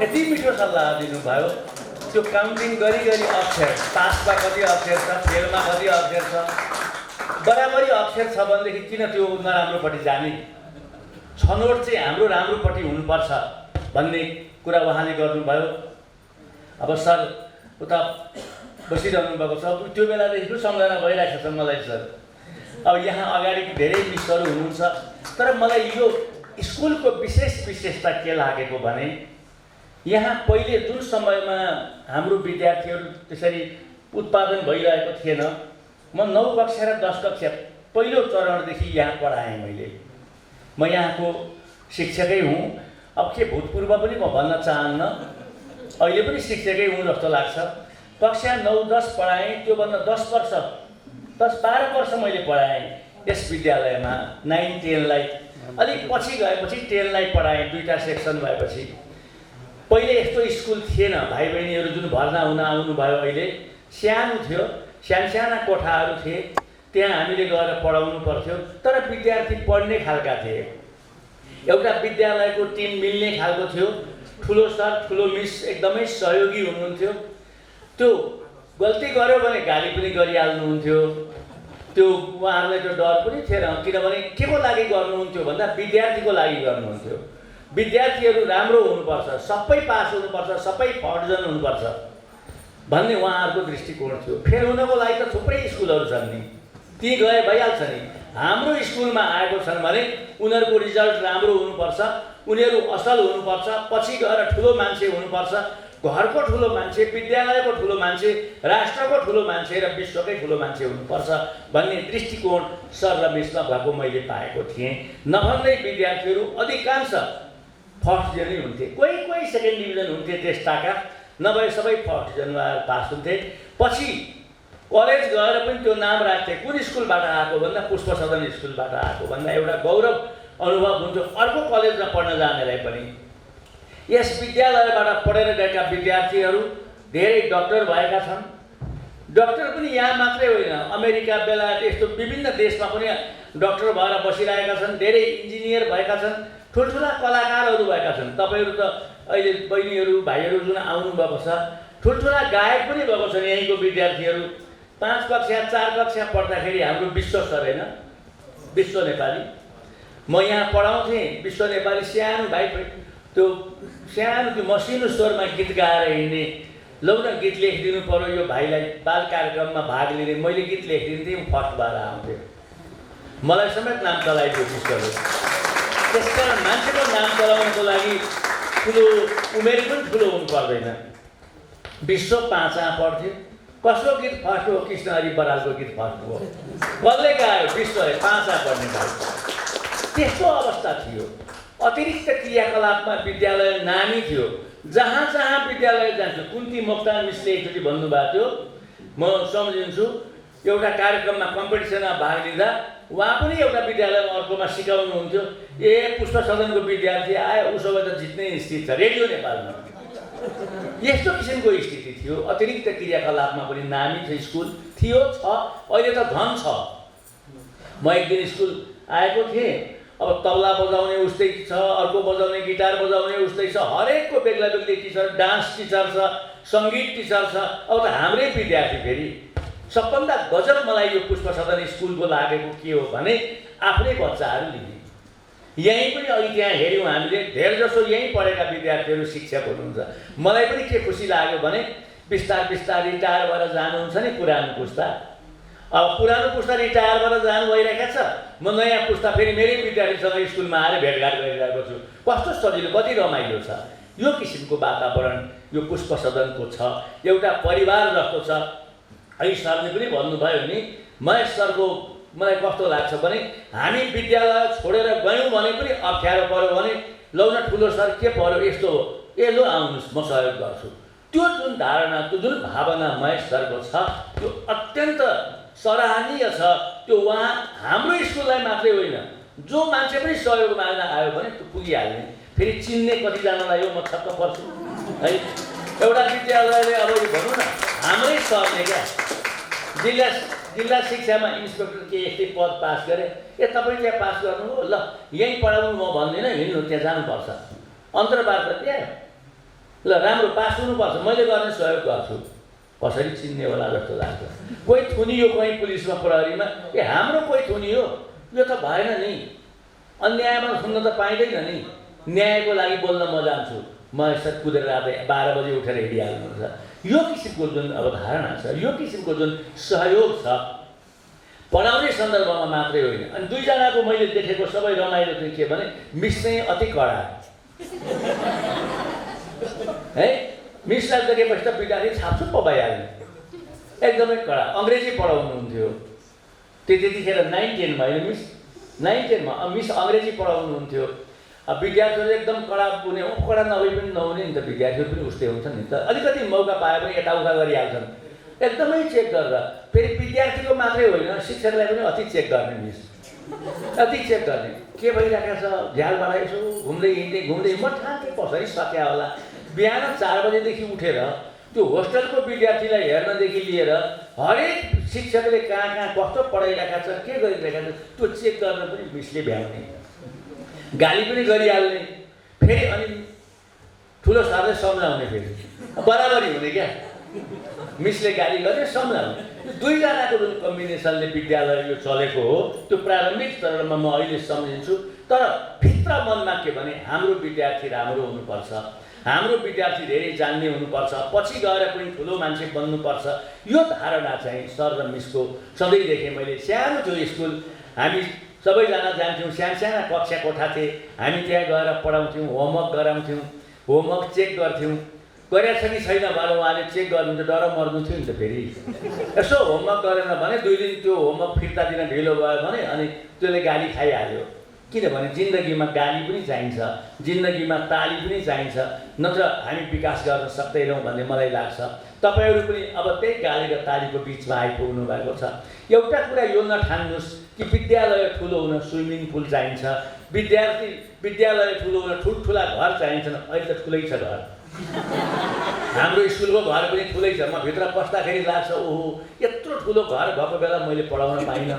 यति मिठो सल्लाह दिनुभयो। त्यो काउन्टिङ गरी अक्षर, पासमा कति अक्षर छ, फेलमा कति अक्षर छ, बराबरी अक्षर छ भनेदेखि किन त्यो नराम्रोपट्टि जाने? छनौट चाहिँ हाम्रो राम्रोपट्टि हुनुपर्छ भन्ने कुरा उहाँले गर्नुभयो। अब सर उता बसिरहनु भएको छ, त्यो बेलादेखिको सम्झना भइरहेको छ मलाई सर। अब यहाँ अगाडि धेरै मिसहरू हुनुहुन्छ, तर मलाई यो स्कुलको विशेषता के लागेको भने यहाँ पहिले जुन समयमा हाम्रो विद्यार्थीहरू त्यसरी उत्पादन भइरहेको थिएन, म 9 कक्षा र 10 कक्षा पहिलो चरणदेखि यहाँ पढाएँ मैले। म यहाँको शिक्षकै हुँ। अब के भूतपूर्व पनि म भन्न चाहन्न, अहिले पनि शिक्षकै हुँ जस्तो लाग्छ। कक्षा 9-10 पढाएँ, त्योभन्दा 10-12 वर्ष मैले पढाएँ यस विद्यालयमा। 9-10लाई अलिक पछि गएपछि 10लाई पढाएँ, 2टा सेक्सन भएपछि। पहिले यस्तो स्कुल थिएन। भाइ बहिनीहरू जुन भर्ना हुन आउनुभयो अहिले, सानो थियो, साना कोठाहरू थिए, त्यहाँ हामीले गएर पढाउनु पर्थ्यो। तर विद्यार्थी पढ्ने खालका थिए। एउटा विद्यालयको टिम मिल्ने खालको थियो। ठुलो सर ठुलो मिस एकदमै सहयोगी हुनुहुन्थ्यो। त्यो गल्ती गर्यो भने गाली पनि गरिहाल्नुहुन्थ्यो। त्यो उहाँहरूलाई त्यो डर पनि थिएन, किनभने के को लागि गर्नुहुन्थ्यो भन्दा विद्यार्थीको लागि गर्नुहुन्थ्यो। विद्यार्थीहरू राम्रो हुनुपर्छ, सबै पास हुनुपर्छ, सबै फर्जन हुनुपर्छ भन्ने उहाँहरूको दृष्टिकोण थियो। फेल हुनको लागि त थुप्रै स्कुलहरू छन् नि, ती गए भइहाल्छ नि। हाम्रो स्कुलमा आएको छन् भने उनीहरूको रिजल्ट राम्रो हुनुपर्छ, उनीहरू असल हुनुपर्छ, पछि गएर ठुलो मान्छे हुनुपर्छ, घरको ठुलो मान्छे, विद्यालयको ठुलो मान्छे, राष्ट्रको ठुलो मान्छे र विश्वकै ठुलो मान्छे हुनुपर्छ भन्ने दृष्टिकोण सर र मिसमा भएको मैले पाएको थिएँ। नभन्दै विद्यार्थीहरू अधिकांश फर्स्ट डिभिजन हुन्थे, कोही सेकेन्ड डिभिजन हुन्थे त्यस्ताका, नभए सबै फर्स्ट डिभिजनमा पास हुन्थे। पछि कलेज गएर पनि त्यो नाम राख्थे, कुन स्कुलबाट आएको भन्दा पुष्पसदन स्कुलबाट आएको भन्दा एउटा गौरव अनुभव हुन्थ्यो अर्को कलेजमा पढ्न जानेलाई पनि। यस विद्यालयबाट पढेर गएका विद्यार्थीहरू धेरै डाक्टर भएका छन्, डक्टर पनि यहाँ मात्रै होइन, अमेरिका, बेलायत यस्तो विभिन्न देशमा पनि डक्टर भएर बसिरहेका छन्, धेरै इन्जिनियर भएका छन्, ठुल्ठुला कलाकारहरू भएका छन्। तपाईँहरू त अहिले बहिनीहरू भाइहरू जुन आउनुभएको छ, ठुल्ठुला गायक पनि भएको छन् यहीँको विद्यार्थीहरू। 5 कक्षा 4 कक्षा पढ्दाखेरि हाम्रो विश्व सर होइन, विश्व नेपाली, म यहाँ पढाउँथेँ। विश्व नेपाली सानो भाइ, त्यो सानो त्यो मसिनो स्वरमा गीत गाएर हिँड्ने, लौ न गीत लेखिदिनु पर्यो यो भाइलाई, बाल कार्यक्रममा भाग लिने, मैले गीत लेखिदिन्थेँ, फर्स्ट भएर आउँथेँ। मलाई समेत नाम चलाइदियो विश्वले। त्यसकारण मान्छेको नाम चलाउनको लागि ठुलो उमेर पनि ठुलो हुनु पर्दैन। विश्व 5 पढ्थ्यो, कसको गीत फर्स्ट हो? कृष्ण हरि बरालको गीत फर्स्ट हो। कसले गायो? विश्वले 5 पढ्ने भाइ। त्यस्तो अवस्था थियो। अतिरिक्त क्रियाकलापमा विद्यालय नामी थियो। जहाँ जहाँ विद्यालय जान्थ्यो, कुन्ती मोक्तान मिसले एकचोटि भन्नुभएको थियो, म सम्झिन्छु, एउटा कार्यक्रममा कम्पिटिसनमा भाग लिँदा उहाँ पनि एउटा विद्यालयमा अर्कोमा सिकाउनुहुन्थ्यो। पुष्पसदनको विद्यार्थी आयो, उसो भए त जित्ने स्थिति छ रेडियो नेपालमा। यस्तो किसिमको स्थिति थियो। अतिरिक्त क्रियाकलापमा पनि नामी छ, स्कुल थियो, छ, अहिले त झन् छ। म एक दिन स्कुल आएको थिएँ, अब तबला बजाउने उस्तै छ, अर्को बजाउने, गिटार बजाउने उस्तै छ, हरेकको बेग्ला बेग्लै टिचर, डान्स टिचर छ, सङ्गीत टिचर छ। अब त हाम्रै विद्यार्थी फेरि। सबभन्दा गजब मलाई यो पुष्पसदन स्कुलको लागेको के हो भने आफ्नै बच्चाहरू लिने। यहीँ पनि अघि त्यहाँ हेऱ्यौँ हामीले, धेर जसो यहीँ पढेका विद्यार्थीहरू शिक्षक हुनुहुन्छ। मलाई पनि के खुसी लाग्यो भने बिस्तार बिस्तार रिटायर भएर जानुहुन्छ नि पुरानो पुस्ता। अब पुरानो पुस्ता रिटायर भएर जानु भइरहेको छ, म नयाँ पुस्ता फेरि मेरै विद्यार्थीसँग स्कुलमा आएर भेटघाट गरिरहेको छु। कस्तो सजिलो, कति रमाइलो छ। यो किसिमको वातावरण यो पुष्पसदनको छ, एउटा परिवार जस्तो छ। अहिले सरले पनि भन्नुभयो नि, महेश सरको मलाई कस्तो लाग्छ भने हामी विद्यालय छोडेर गयौँ भने पनि अप्ठ्यारो पऱ्यो भने लौ न ठुलो सर के पऱ्यो यस्तो हो, ल आउनुहोस् म सहयोग गर्छु। त्यो जुन धारणा, त्यो जुन भावना महेश सरको छ, त्यो अत्यन्त सराहनीय छ। त्यो उहाँ हाम्रो स्कुललाई मात्रै होइन, जो मान्छे पनि सहयोग माग्न आयो भने त्यो पुगिहाल्ने। फेरि चिन्ने कतिजनालाई हो, म छक्क पर्छु है। एउटा विद्यालयले अब भनौँ न हाम्रै सरले क्या जिल्ला शिक्षामा इन्सपेक्टर के यस्तै पद पास गरे, तपाईँ त्यहाँ पास गर्नु हो, ल यहीँ पढाउनु म भन्दिनँ, हिँड्नु त्यहाँ जानुपर्छ, अन्तर्वार्ता त्यहाँ, ल राम्रो पास हुनुपर्छ, मैले गर्ने सहयोग गर्छु। कसरी चिन्ने होला जस्तो लाग्छ। कोही थुनियो कोही पुलिसमा प्रहरीमा, हाम्रो कोही थुनियो, यो त भएन नि। अन्यायमा सुन्न त पाइँदैन नि। न्यायको लागि बोल्न म जान्छु, म यसरी कुदेर रात 12 बजे उठेर हिँडिहाल्नुहुन्छ। यो किसिमको जुन अब धारणा छ, यो किसिमको जुन सहयोग छ, पढाउने सन्दर्भमा मात्रै होइन। अनि 2 जनाको मैले देखेको सबै रमाइलो चाहिँ के भने मिस चाहिँ अति कडा है। मिसलाई देखेपछि त विद्यार्थी छापछुप भइहाल्ने, एकदमै कडा। अङ्ग्रेजी पढाउनुहुन्थ्यो त्यतिखेर 9-10 होइन मिस, 9-10मा मिस अङ्ग्रेजी पढाउनुहुन्थ्यो। अब विद्यार्थीहरू एकदम कडा पुग्ने, कडा नभए पनि नहुने नि त, विद्यार्थीहरू पनि उस्तै हुन्छन् नि त। अलिकति मौका पाए पनि यताउता गरिहाल्छन्, एकदमै चेक गरेर। फेरि विद्यार्थीको मात्रै होइन, शिक्षकलाई पनि अति चेक गर्ने मिस, अति चेक गर्ने। के भइरहेको छ, झ्यालबाट यसो घुम्दै हिँड्दै म ठान्थेँ कसरी सक्या होला। बिहान 4 बजेदेखि उठेर त्यो होस्टेलको विद्यार्थीलाई हेर्नदेखि लिएर हरेक शिक्षकले कहाँ कस्तो पढाइरहेका छ, के गरिरहेका छ, त्यो चेक गर्न पनि मिसले भ्याउने, गाली पनि गरिहाल्ने। फेरि अनि ठुलो सरले सम्झाउने, फेरि बराबरी हुने क्या। मिसले गाली गर्ने, सम्झाउने। 2 जनाको जुन कम्बिनेसनले विद्यालय यो चलेको हो, त्यो प्रारम्भिक चरणमा म अहिले सम्झिन्छु। तर भित्र मनमा के भने हाम्रो विद्यार्थी राम्रो हुनुपर्छ, हाम्रो विद्यार्थी धेरै जान्ने हुनुपर्छ, पछि गएर पनि ठुलो मान्छे बन्नुपर्छ। यो धारणा चाहिँ सर र मिसको सधैँ देखेँ मैले। सानो थियो स्कुल, हामी सबैजना जान्थ्यौँ, साना कक्षा कोठा थिए, हामी त्यहाँ गएर पढाउँथ्यौँ, होमवर्क गराउँथ्यौँ, होमवर्क चेक गर्थ्यौँ। गरेको छ कि छैन भनेर उहाँले चेक गर्नुहुन्छ, डर मर्नु थियो नि त। फेरि यसो होमवर्क गरेन भने 2 दिन त्यो होमवर्क फिर्ता दिन ढिलो भयो भने अनि त्यसले गाली खाइहाल्यो। किनभने जिन्दगीमा गाली पनि चाहिन्छ, जिन्दगीमा ताली पनि चाहिन्छ, नत्र हामी विकास गर्न सक्दैनौँ भन्ने मलाई लाग्छ। तपाईँहरू पनि अब त्यही गाली र तालीको बिचमा आइपुग्नु भएको छ। एउटा कुरा यो नठान्नुहोस् कि विद्यालय ठुलो हुन स्विमिङ पुल चाहिन्छ, विद्यालय ठुलो हुन ठुल्ठुला घर चाहिन्छन्। अहिले त ठुलै छ घर, हाम्रो स्कुलको घर पनि ठुलै छ। म भित्र पस्दाखेरि लाग्छ ओहो यत्रो ठुलो घर भएको बेला मैले पढाउन पाइनँ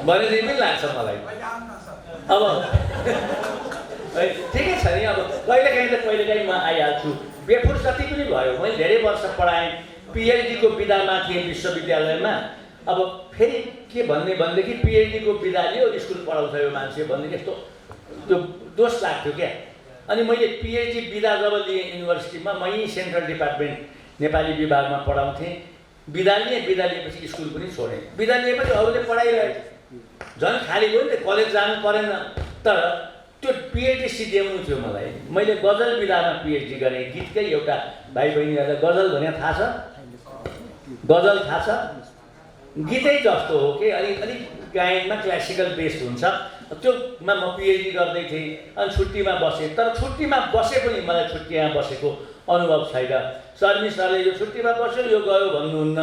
भनेदेखि पनि लाग्छ मलाई। अब ठिकै छ नि, अब कहिलेकाहीँ म आइहाल्छु। बेफुर्सती पनि भयो, मैले धेरै वर्ष पढाएँ, पिएचडीको बिदामा थिएँ विश्वविद्यालयमा। अब फेरि के भन्ने भनेदेखि पिएचडीको बिदा लियो स्कुल पढाउँछ यो मान्छे भन्ने यस्तो त्यो दोष लाग्थ्यो क्या। अनि मैले पिएचडी बिदा जब लिएँ युनिभर्सिटीमा, मै सेन्ट्रल डिपार्टमेन्ट नेपाली विभागमा पढाउँथेँ। बिदा लिएपछि स्कुल पनि छोडेँ। बिदा लिएपछि अरूले पढाइरहे, झन् खाली भयो नि त, कलेज जानु परेन। तर त्यो पिएचडी सिद्ध्याउनु थियो मलाई। मैले गजल विधामा पिएचडी गरेँ। गीतकै एउटा भाइ बहिनीहरूलाई गजल भने थाहा छ? गजल थाहा छ? गीतै जस्तो हो कि अलिक गायनमा क्लासिकल बेस हुन्छ। त्योमा म पिएचडी गर्दै थिएँ। अनि छुट्टीमा बसेँ, तर छुट्टीमा बसे पनि मलाई छुट्टीमा बसेको अनुभव छैन। शर्मी सरले यो छुट्टीमा बस्यो यो गयो भन्नुहुन्न।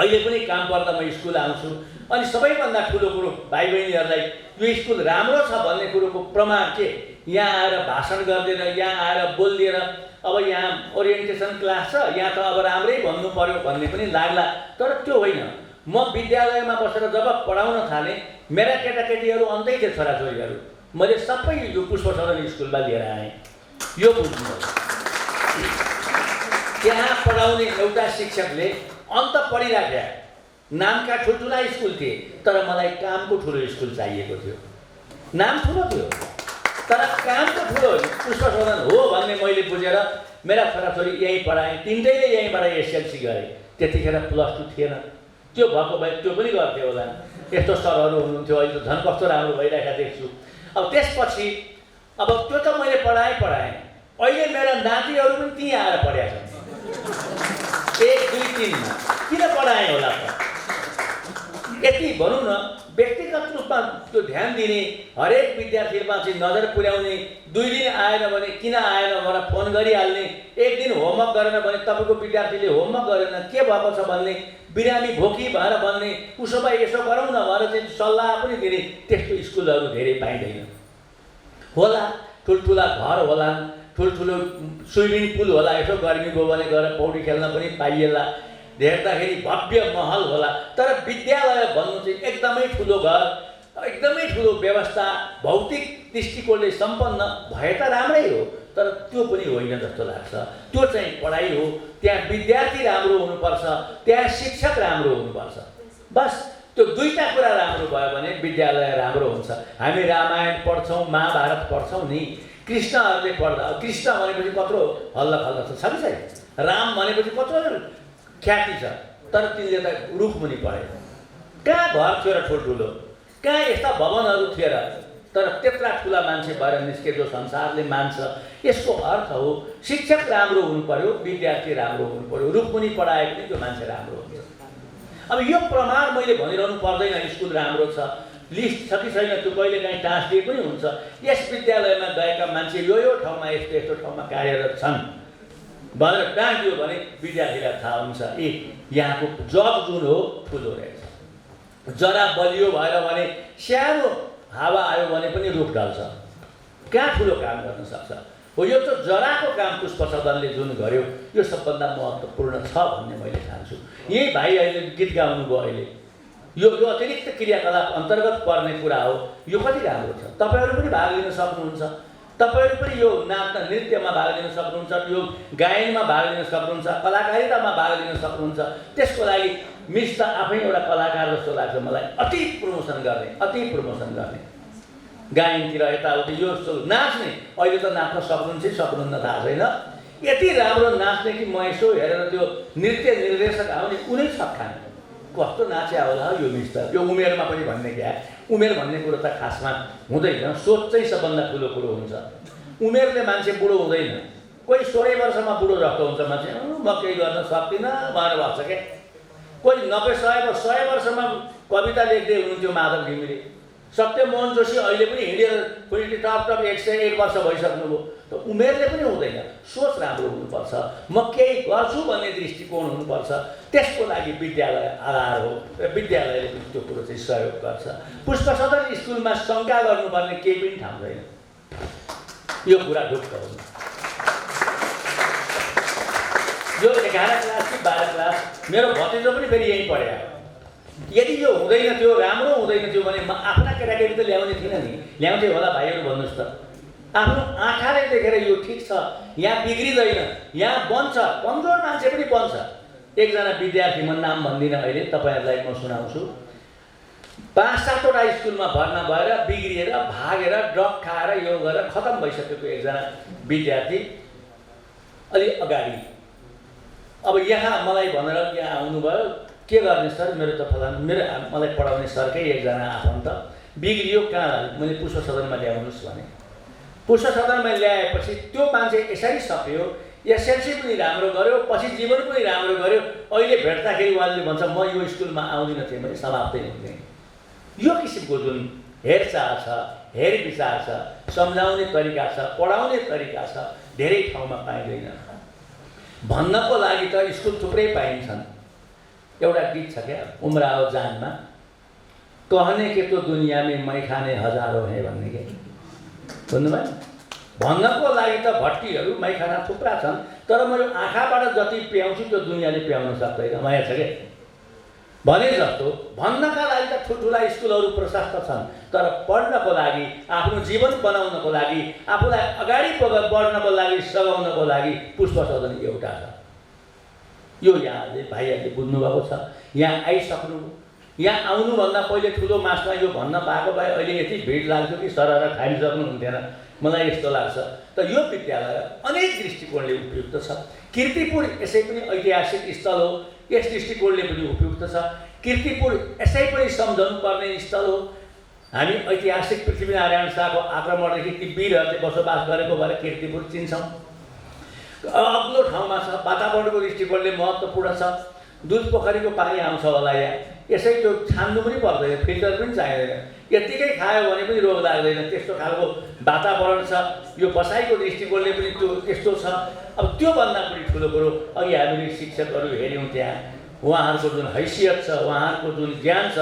अहिले पनि काम पर्दा म स्कुल आउँछु। अनि सबैभन्दा ठुलो कुरो भाइ बहिनीहरूलाई यो स्कुल राम्रो छ भन्ने कुरोको प्रमाण के, यहाँ आएर भाषण गरिदिएर, यहाँ आएर बोलिदिएर, अब यहाँ ओरिएन्टेसन क्लास छ यहाँ त अब राम्रै भन्नु पर्यो भन्ने पनि लाग्ला। तर त्यो होइन। म विद्यालयमा बसेर जब पढाउन थालेँ, मेरा केटाकेटीहरू अन्तै थिए, छोराछोरीहरू। मैले सबै यो पुष्पसदन स्कुलमा लिएर आएँ। यो बुझ्नुहोस्, त्यहाँ पढाउने एउटा शिक्षकले अन्त पढिराख्या नामका ठुल्ठुला स्कुल थिए, तर मलाई कामको ठुलो स्कुल चाहिएको थियो। नाम ठुलो थियो तर कामको ठुलो पुष्पसदन हो भन्ने मैले बुझेर मेरा छोराछोरी यहीँ पढाएँ। तिनटैले यहीँबाट एसएलसी गरेँ। त्यतिखेर +2 थिएन। त्यो भएको भए त्यो पनि गर्थ्यो होला। यस्तो सरहरू हुनुहुन्थ्यो, अहिले त झन् कस्तो राम्रो भइरहेको देख्छु। अब त्यसपछि अब त्यो त मैले पढाएँ। अहिले मेरा नातिहरू पनि त्यहीँ आएर पढेका छन्। 1, 2, 3मा किन पढाएँ होला त? यति भनौँ न, व्यक्तिगत रूपमा त्यो ध्यान दिने, हरेक विद्यार्थीमा चाहिँ नजर पुर्याउने। 2 दिन आएन भने किन आएन भनेर फोन गरिहाल्ने। 1 दिन होमवर्क गरेन भने तपाईँको विद्यार्थीले होमवर्क गरेन के भएको छ भन्ने, बिरामी भोकी भएर भन्ने, उसो भए यसो गरौँ न भनेर चाहिँ सल्लाह पनि दिने। त्यस्तो स्कुलहरू धेरै पाइँदैन होला। ठुल्ठुला घर होला, ठुल्ठुलो स्विमिङ पुल होला, यसो गर्मी गयो भने गएर पौडी खेल्न पनि पाइएला। हेर्दाखेरि भव्य महल होला। तर विद्यालय भन्नु चाहिँ एकदमै ठुलो घर, एकदमै ठुलो व्यवस्था, भौतिक दृष्टिकोणले सम्पन्न भए त राम्रै हो, तर त्यो पनि होइन जस्तो लाग्छ। त्यो चाहिँ पढाइ हो। त्यहाँ विद्यार्थी राम्रो हुनुपर्छ, त्यहाँ शिक्षक राम्रो हुनुपर्छ। बस त्यो दुईटा कुरा राम्रो भयो भने विद्यालय राम्रो हुन्छ। हामी रामायण पढ्छौँ, महाभारत पढ्छौँ नि, कृष्णहरूले पढ्दा कृष्ण भनेपछि कत्रो हल्लाखल्ला छ कि छैन? राम भनेपछि कत्रो ख्याति छ, तर तिनले त रुख पनि पढे। कहाँ घर थियो र ठुल्ठुलो, कहाँ यस्ता भवनहरू थिए र, तर त्यत्रा ठुला मान्छे भएर निस्के जो संसारले मान्छ। यसको अर्थ हो शिक्षक राम्रो हुनु पर्यो, विद्यार्थी राम्रो हुनु पर्यो, रुख पनि पढाए पनि त्यो मान्छे राम्रो हुन्छ। अब यो प्रमाण मैले भनिरहनु पर्दैन स्कुल राम्रो छ, लिस्ट छ कि छैन त्यो कहिलेकाहीँ टाँसिए पनि हुन्छ। यस विद्यालयमा गएका मान्छे यो ठाउँमा यस्तो ठाउँमा कार्यरत छन् भनेर टाँसियो भने विद्यार्थीलाई थाहा हुन्छ ए यहाँको जग जुन हो ठुलो रहेछ। जरा बलियो भएर भने सानो हावा आयो भने पनि रुख ढल्छ, कहाँ ठुलो काम गर्न सक्छ। हो यो त जराको काम पुष्पसदनले जुन गर्यो यो सबभन्दा महत्त्वपूर्ण छ भन्ने मैले ठान्छु। यही भाइ अहिले गीत गाउनु भयो, अहिले यो अतिरिक्त क्रियाकलाप अन्तर्गत पर्ने कुरा हो। यो कति राम्रो छ। तपाईँहरू पनि भाग लिन सक्नुहुन्छ, तपाईँहरू पनि यो नाच नृत्यमा भाग लिन सक्नुहुन्छ, यो गायनमा भाग लिन सक्नुहुन्छ, कलाकारितामा भाग लिन सक्नुहुन्छ। त्यसको लागि मिस त आफै एउटा कलाकार जस्तो लाग्छ मलाई। अति प्रमोसन गर्ने गायनतिर यताउति यो नाच्ने। अहिले त नाच्न सक्नुहुन्छ सक्नुहुन्न थाहा छैन। यति राम्रो नाच्ने कि म यसो हेरेर त्यो नृत्य निर्देशक आउने उनै सक्खान कस्तो नाच्या होला यो मिस त। यो उमेरमा पनि भन्ने क्या, उमेर भन्ने कुरो त खासमा हुँदैन, सोच चाहिँ सबभन्दा ठुलो कुरो हुन्छ। उमेरले मान्छे बुढो हुँदैन। कोही 16 वर्षमा बुढो जस्तो हुन्छ मान्छे, म केही गर्न सक्दिनँ भनेर भन्छ क्या। कोही 90-100 वर्षमा कविता लेख्दै हुनुहुन्थ्यो माधव घिमिरे। सत्यमोहन जोशी अहिले पनि हिँडेर कोही टप 101 वर्ष भइसक्नुभयो। त उमेरले पनि हुँदैन, सोच राम्रो हुनुपर्छ, म केही गर्छु भन्ने दृष्टिकोण हुनुपर्छ। त्यसको लागि विद्यालय आधार हो र विद्यालयले पनि त्यो कुरो चाहिँ सहयोग गर्छ। पुष्पसदन स्कुलमा शङ्का गर्नुपर्ने केही पनि ठाउँ छैन। यो कुरा ढुक्क हो। यो 11 क्लास कि 12 क्लास मेरो भतिजो पनि फेरि यहीँ पढ्यो। यदि यो हुँदैन थियो, राम्रो हुँदैन थियो भने म आफ्ना केटाकेटी त ल्याउने थिइनँ नि। ल्याउँथे होला भाइहरू भन्नुहोस् त। आफ्नो आँखाले देखेर यो ठिक छ, यहाँ बिग्रिँदैन, यहाँ बन्छ, कमजोर मान्छे पनि बन्छ। एकजना विद्यार्थी, म नाम भन्दिनँ अहिले, तपाईँहरूलाई म सुनाउँछु। 5-7वटा स्कुलमा भर्ना भएर बिग्रिएर भागेर ड्रग खाएर यो गरेर खतम भइसकेको एकजना विद्यार्थी अलि अगाडि। अब यहाँ मलाई भनेर यहाँ आउनुभयो, के गर्ने सर, मेरो त फलाना मलाई पढाउने सरकै एकजना आफन्त बिग्रियो, कहाँ मैले पुष्पसदनमा ल्याउनुहोस् भने। पुष्पसदनमा ल्याएपछि त्यो मान्छे यसरी सक्यो, एसएलसी पनि राम्रो गर्यो, पछि जीवन पनि राम्रो गर्यो। अहिले भेट्दाखेरि उहाँले भन्छ म यो स्कुलमा आउँदिनँ थिएँ, मैले समाप्तै हुँदैन। यो किसिमको जुन हेरचाह छ, हेरविचार छ, सम्झाउने तरिका छ, पढाउने तरिका छ, धेरै ठाउँमा पाइँदैन। भन्नको लागि त स्कुल थुप्रै पाइन्छन्। एउटा गीत छ क्या, उम्राओ जानमा, कहने के तो दुनियाँ में मै खाने हजारों है भन्ने के सुन्नुभयो। भन्नको लागि त भट्टीहरू मैखाना थुप्रा छन्, तर म यो आँखाबाट जति प्याउँछु त्यो दुनियाँले प्याउन सक्दैन। माया छ के भने जस्तो भन्नका लागि त ठुल्ठुला स्कुलहरू प्रशस्त छन्, तर पढ्नको लागि, आफ्नो जीवन बनाउनको लागि, आफूलाई अगाडि बढ्नको लागि, सघाउनको लागि पुष्पसदन एउटा छ। यो यहाँले भाइहरूले बुझ्नुभएको छ। यहाँ आइसक्नु, यहाँ आउनुभन्दा पहिले ठुलो मासमा यो भन्न पाएको भए अहिले यति भिड लाग्थ्यो कि सरर खाइसक्नुहुन्थेन, मलाई यस्तो लाग्छ। त यो विद्यालय अनेक दृष्टिकोणले उपयुक्त छ। किर्तिपुर यसै पनि ऐतिहासिक स्थल हो, यस दृष्टिकोणले पनि उपयुक्त छ। किर्तिपुर यसै पनि सम्झनु पर्ने स्थल हो। हामी ऐतिहासिक पृथ्वीनारायण शाहको आक्रमणदेखि ती वीरहरूले बसोबास गरेको भएर किर्तिपुर चिन्छौँ। अग्लो ठाउँमा छ, वातावरणको दृष्टिकोणले महत्त्वपूर्ण छ। दुध पोखरीको पानी आउँछ होला यहाँ, यसै त्यो छान्नु पनि पर्दैन, फिल्टर पनि चाहिँदैन, यत्तिकै खायो भने पनि रोग लाग्दैन, त्यस्तो खालको वातावरण छ। यो बसाइको दृष्टिकोणले पनि त्यो त्यस्तो छ। अब त्योभन्दा पनि ठुलो कुरो, अघि हामीले शिक्षकहरू हेऱ्यौँ, त्यहाँ उहाँहरूको जुन हैसियत छ, उहाँहरूको जुन ज्ञान छ,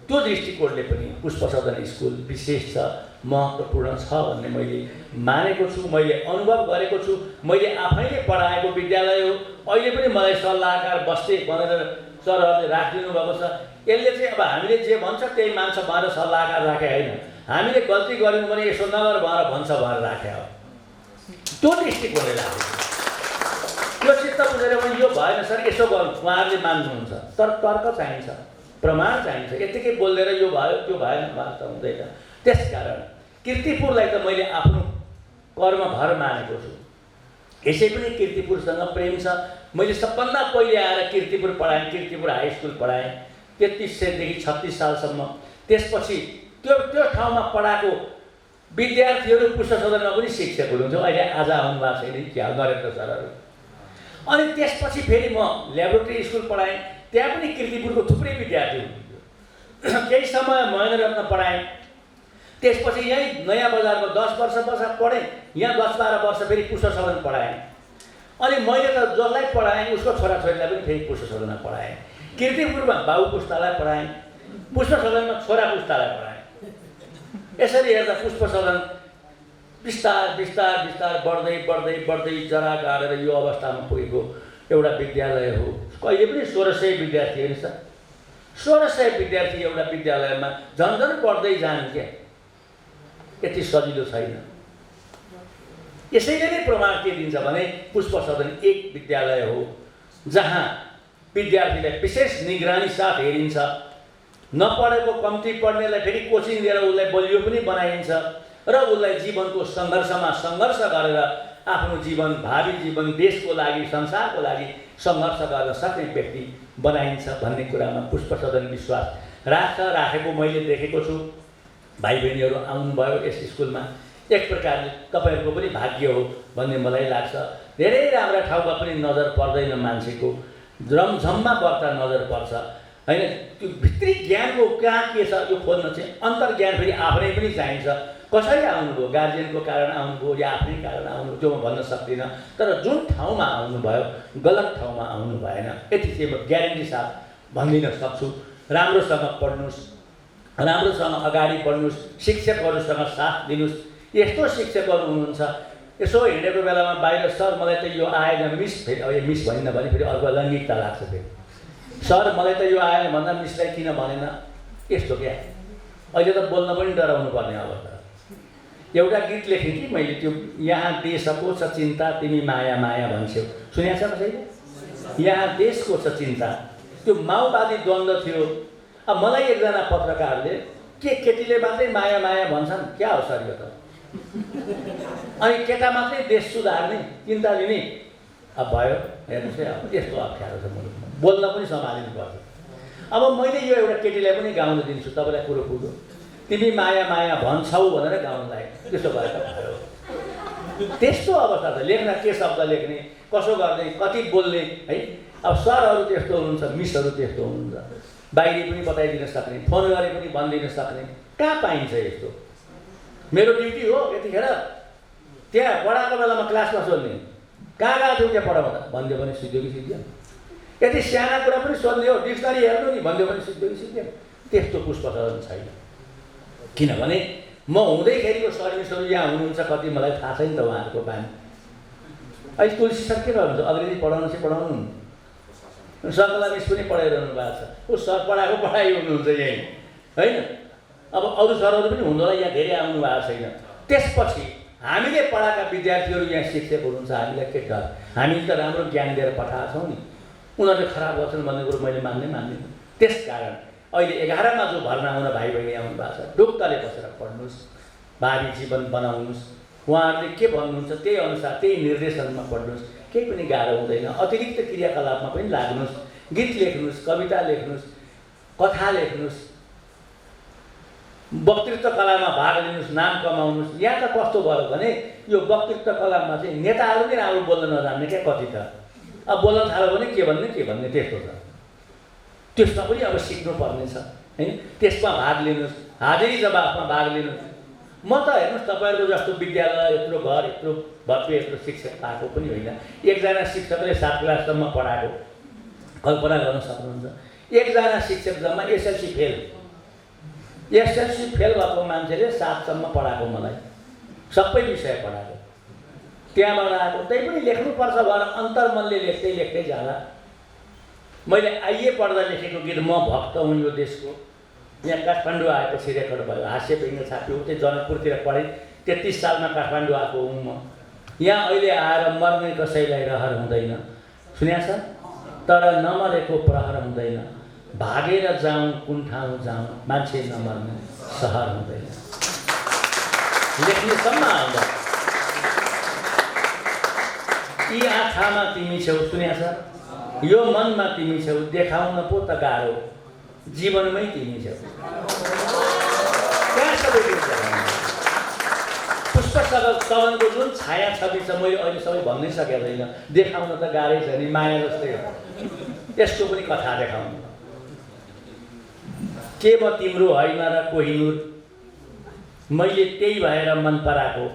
त्यो दृष्टिकोणले पनि पुष्पसदन स्कुल विशेष छ, महत्त्वपूर्ण छ भन्ने मैले मानेको छु, मैले अनुभव गरेको छु। मैले आफैले पढाएको विद्यालय हो। अहिले पनि मलाई सल्लाहकार बस्दै भनेर सरहरूले राखिदिनु भएको छ। यसले चाहिँ अब हामीले जे भन्छ त्यही मान्छ भनेर सल्लाहकार राखे होइन, हामीले गल्ती गऱ्यौँ भने यसो नगर भनेर भन्छ भनेर राखे हो। त्यो दृष्टिकोणले राखेको त्यो चित्त बुझेर पनि यो भएन सर, यसो गर्नु, उहाँहरूले मान्नुहुन्छ, तर तर्क चाहिन्छ, प्रमाण चाहिन्छ। यत्तिकै बोलेर यो भयो त्यो भएन वास्तव हुँदैन। त्यसकारण किर्तिपुरलाई त मैले आफ्नो कर्मभर मानेको छु। यसै पनि किर्तिपुरसँग प्रेम छ। मैले सबभन्दा पहिले आएर किर्तिपुर पढाएँ, किर्तिपुर हाई स्कुल पढाएँ 33 देखि 36 सालसम्म। त्यसपछि त्यो ठाउँमा पढाएको विद्यार्थीहरू पुष्पसदनमा पनि शिक्षक हुनुहुन्छ। अहिले आज आउनुभएको छैन क्या नरेन्द्र सरहरू। अनि त्यसपछि फेरि म ल्याबोरेटरी स्कुल पढाएँ, त्यहाँ पनि किर्तिपुरको थुप्रै विद्यार्थी हुनुहुन्थ्यो। केही समय महेन्द्ररत्न पढाएँ। त्यसपछि यहीँ नयाँ बजारको 10 वर्ष पढेँ, यहाँ 10-12 वर्ष फेरि पुष्पसदन पढाएँ। अनि मैले त जसलाई पढाएँ उसको छोराछोरीलाई पनि फेरि पुष्पसदनमा पढाएँ। किर्तिपुरमा बाबु पुस्तालाई पढाएँ, पुष्पसदनमा छोरा पुस्तालाई पढाएँ। यसरी हेर्दा पुष्पसदन बिस्तार बिस्तार बिस्तार बढ्दै बढ्दै बढ्दै जरा गाडेर यो अवस्थामा पुगेको एउटा विद्यालय हो। कहिले पनि 1600 विद्यार्थी हेर्नुहोस् त, 1600 विद्यार्थी एउटा विद्यालयमा झन्झन बढ्दै जानु क्या, यति सजिलो छैन। यसैले नै प्रमाण के दिन्छ भने पुष्पसदन एक विद्यालय हो जहाँ विद्यार्थीलाई विशेष निगरानी साथ हेरिन्छ। नपढेको कम्ती पढ्नेलाई फेरि कोचिङ दिएर उसलाई बलियो पनि बनाइन्छ र उसलाई जीवनको सङ्घर्षमा सङ्घर्ष गरेर आफ्नो जीवन, भावी जीवन, देशको लागि, संसारको लागि सङ्घर्ष गर्न सक्ने व्यक्ति बनाइन्छ भन्ने कुरामा पुष्पसदन विश्वास राखेको मैले देखेको छु। भाइ बहिनीहरू आउनुभयो यस स्कुलमा, एक प्रकारले तपाईँहरूको पनि भाग्य हो भन्ने मलाई लाग्छ। धेरै राम्रा ठाउँमा पनि नजर पर्दैन मान्छेको, झमझममा बढ्दा नजर पर्छ होइन। त्यो भित्री ज्ञानको कहाँ के छ यो खोज्न चाहिँ अन्तर्ज्ञान फेरि आफ्नै पनि चाहिन्छ। कसरी आउनुभयो, गार्जियनको कारण आउनुभयो या आफ्नै कारण आउनुभयो त्यो म भन्न सक्दिनँ, तर जुन ठाउँमा आउनुभयो गलत ठाउँमा आउनु भएन, यति चाहिँ म ग्यारेन्टी साथ भनिदिन सक्छु। राम्रोसँग पढ्नुहोस्, राम्रोसँग अगाडि बढ्नुहोस्, शिक्षकहरूसँग साथ दिनुहोस्। यस्तो शिक्षकहरू हुनुहुन्छ यसो हिँडेको बेलामा बाहिर सर मलाई त यो आएन मिस, फेरि अब यो मिस भनिन भने फेरि अर्को लैङ्गिकता लाग्छ। फेरि सर मलाई त यो आएन भन्दा मिसलाई किन भनेन, यस्तो क्या। अहिले त बोल्न पनि डराउनु पर्ने अवस्था। एउटा गीत लेखेँ कि मैले, त्यो यहाँ देशको छ चिन्ता तिमी माया माया भन्छौ, सुनेको छ कसैले? यहाँ देशको छ चिन्ता, त्यो माओवादी द्वन्द्व थियो। अब मलाई एकजना पत्रकारले के केटीले मात्रै माया माया भन्छन्, क्या हो सर यो त? अनि केटा मात्रै देश सुधार्ने चिन्ता लिने, अब भयो हेर्नुहोस् है। अब यस्तो अप्ठ्यारो छ मुलुकमा, बोल्न पनि सम्हालिनुपर्छ। अब मैले यो एउटा केटीलाई पनि गाउन दिन्छु, तपाईँलाई कुरो पुग्यो, तिमी माया माया भन्छौ भनेर गाउन लाग्यो, त्यसो भएर भयो। त्यस्तो अवस्था छ। लेख्न के शब्द लेख्ने, कसो गर्ने, कति बोल्ने है। अब सरहरू त्यस्तो हुनुहुन्छ, मिसहरू त्यस्तो हुनुहुन्छ, बाहिरी पनि बताइदिन सक्ने, फोन गरे पनि भनिदिन सक्ने। कहाँ पाइन्छ यस्तो? मेरो ड्युटी हो यतिखेर त्यहाँ पढाएको बेलामा क्लासमा सोध्ने, कहाँ गएको थियौ त्यहाँ पढाउँदा भनिदियो भने सिद्धो कि सिद्धो। यति साना कुरा पनि सोध्ने हो, डिक्सनरी हेर्नु नि भनिदियो भने सिद्धो कि सिद्धो। त्यस्तो पुष्पसदन छैन। किनभने म हुँदैखेरिको सर्भिसहरू यहाँ हुनुहुन्छ, कति मलाई थाहा छैन त उहाँहरूको बानी। अहिले तुलसी सर के गर्नुहुन्छ, अङ्ग्रेजी पढाउनु चाहिँ पढाउनु, सरकला मिस पनि पढाइरहनु भएको छ, ऊ सर पढाएको पढाइ हुनुहुन्छ यहीँ होइन। अब अरू सरहरू पनि हुनु होला, यहाँ धेरै आउनु भएको छैन। त्यसपछि हामीले पढाएका विद्यार्थीहरू यहाँ शिक्षक हुनुहुन्छ, हामीलाई के डर? हामीले त राम्रो ज्ञान दिएर पठाएको छौँ नि, उनीहरूले खराब गर्छन् भन्ने कुरो मैले मान्दिनँ। त्यस कारण अहिले 11मा जो भर्ना हुन भाइ बहिनी आउनु भएको छ, ढुक्कले बसेर पढ्नुहोस्, भावी जीवन बनाउनुहोस्। उहाँहरूले के भन्नुहुन्छ त्यही अनुसार त्यही निर्देशनमा पढ्नुहोस्, केही पनि गाह्रो हुँदैन। अतिरिक्त क्रियाकलापमा पनि लाग्नुहोस्, गीत लेख्नुहोस्, कविता लेख्नुहोस्, कथा लेख्नुहोस्, वक्तृत्व कलामा भाग लिनुहोस्, नाम कमाउनुहोस्। यहाँ त कस्तो भयो भने यो वक्तृत्व कलामा चाहिँ नेताहरू नै राम्रो बोल्न नजान्ने क्या कति त। अब बोल्न थाल्यो भने के भन्ने त्यस्तो छ। त्यसमा पनि अब सिक्नुपर्ने छ होइन। त्यसमा भाग लिनुहोस्, हाजिरी जवाफमा भाग लिनुहोस्। म त हेर्नुहोस् तपाईँहरूको जस्तो विद्यालय यत्रो घर यत्रो भव्य यत्रो शिक्षक पाएको पनि होइन। एकजना शिक्षकले 7 क्लाससम्म पढाएको, कल्पना गर्न सक्नुहुन्छ। एकजना शिक्षक जम्मा एसएलसी फेल भएको मान्छेले 7सम्म पढाएको, मलाई सबै विषय पढाएको, त्यहाँबाट आएको। त्यही पनि लेख्नुपर्छ भनेर अन्तर्मनले लेख्दै लेख्दै जाँदा मैले आइए पढ्दा लेखेको गीत म भक्त हुँ यो देशको, यहाँ काठमाडौँ आएपछि रेकर्ड भयो, हास्य व्यङ्ग्य छाप्यो। उतै जनकपुरतिर पढेँ, 33 सालमा काठमाडौँ आएको हुँ म। यहाँ अहिले आएर मर्ने कसैलाई रहर हुँदैन, सुन्या छ? तर नमरेको प्रहर हुँदैन, भागेर जाउँ कुन ठाउँ जाउँ, मान्छे नमर्ने सहर हुँदैन। लेख्नेसम्म आउँदा यी आँखामा तिमी छेउ, सुन्या छ? यो मनमा तिमी छेउ, देखाउन पो त गाह्रो, जीवनमै तिमी छेउ। कहाँ सबै पुष्पसदनको जुन छाया छवि छ मैले अहिले सबै भन्नै सकेको छैन। देखाउन त गाह्रै छ नि, माया जस्तै हो। यसको पनि कथा देखाउनु, के म तिम्रो होइन र कोहिनुर, मैले त्यही भएर मन पराएको।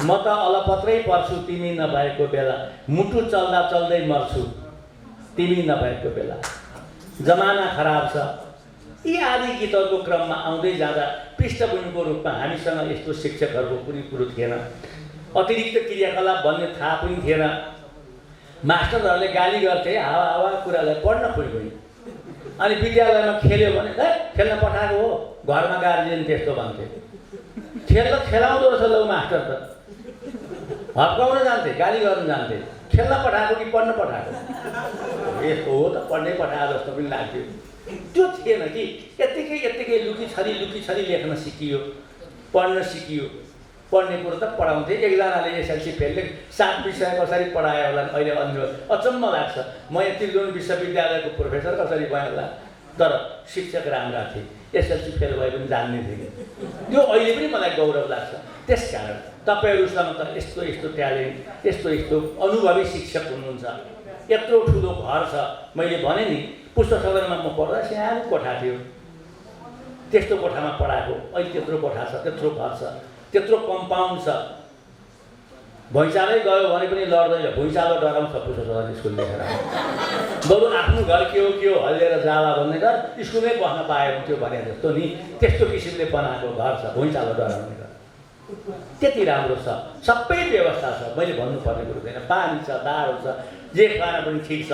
म त अलपत्रै पर्छु तिमी नभएको बेला, मुटु चल्दा चल्दै मर्छु तिमी नभएको बेला, जमाना खराब छ। यी आदि गीतहरूको क्रममा आउँदै जाँदा पृष्ठभूमिको रूपमा हामीसँग यस्तो शिक्षकहरूको कुनै कुरो थिएन, अतिरिक्त क्रियाकलाप भन्ने थाहा पनि थिएन। मास्टरहरूले गाली गर्थे हावा कुरालाई, पढ्न खोइ। अनि विद्यालयमा खेल्यो भने खेल्न पठाएको हो, घरमा गार्जियन त्यस्तो भन्थे। खेलाउँदो रहेछ ल मास्टर त, हप्काउन जान्थे, गाली गर्न जान्थे। खेल्न पठाएको कि पढ्न पठाएको? यस्तो हो त, पढ्नै पठाएको जस्तो पनि लाग्थ्यो। त्यो थिएन कि यत्तिकै लुकी छरी लेख्न सिकियो, पढ्न सिकियो। पढ्ने कुरो त पढाउँथे। एकजनाले एसएलसी फेलले 7 विषय कसरी पढायो होला अहिले अचम्म लाग्छ। म त्रिभुवन विश्वविद्यालयको प्रोफेसर कसरी भएँ होला, तर शिक्षक राम्रा थिए, एसएलसी फेल भए पनि जान्ने थिएँ। त्यो अहिले पनि मलाई गौरव लाग्छ। त्यसकारण तपाईँहरूसँग त यस्तो ट्यालेन्ट, यस्तो अनुभवी शिक्षक हुनुहुन्छ, यत्रो ठुलो घर छ। मैले भने नि पुष्पसदनमा म पढ्दा सानो कोठा थियो, त्यस्तो कोठामा पढाएको। अहिले त्यत्रो कोठा छ, त्यत्रो घर छ, त्यत्रो कम्पाउन्ड छ। भुइँचालै गयो भने पनि लड्दैन, भुइँचालो डराउँछ पुष्पसदन स्कुल देखेर। बरु आफ्नो घर के हो हल्लिएर जाला भन्ने घर स्कुलमै बस्न पाए हुन्थ्यो भने जस्तो नि त्यस्तो किसिमले बनाएको घर छ भुइँचालो डराउने घर। त्यति राम्रो छ, सबै व्यवस्था छ, मैले भन्नुपर्ने कुरो छैन। पानी छ, दाल छ, जे खाना पनि ठिक छ।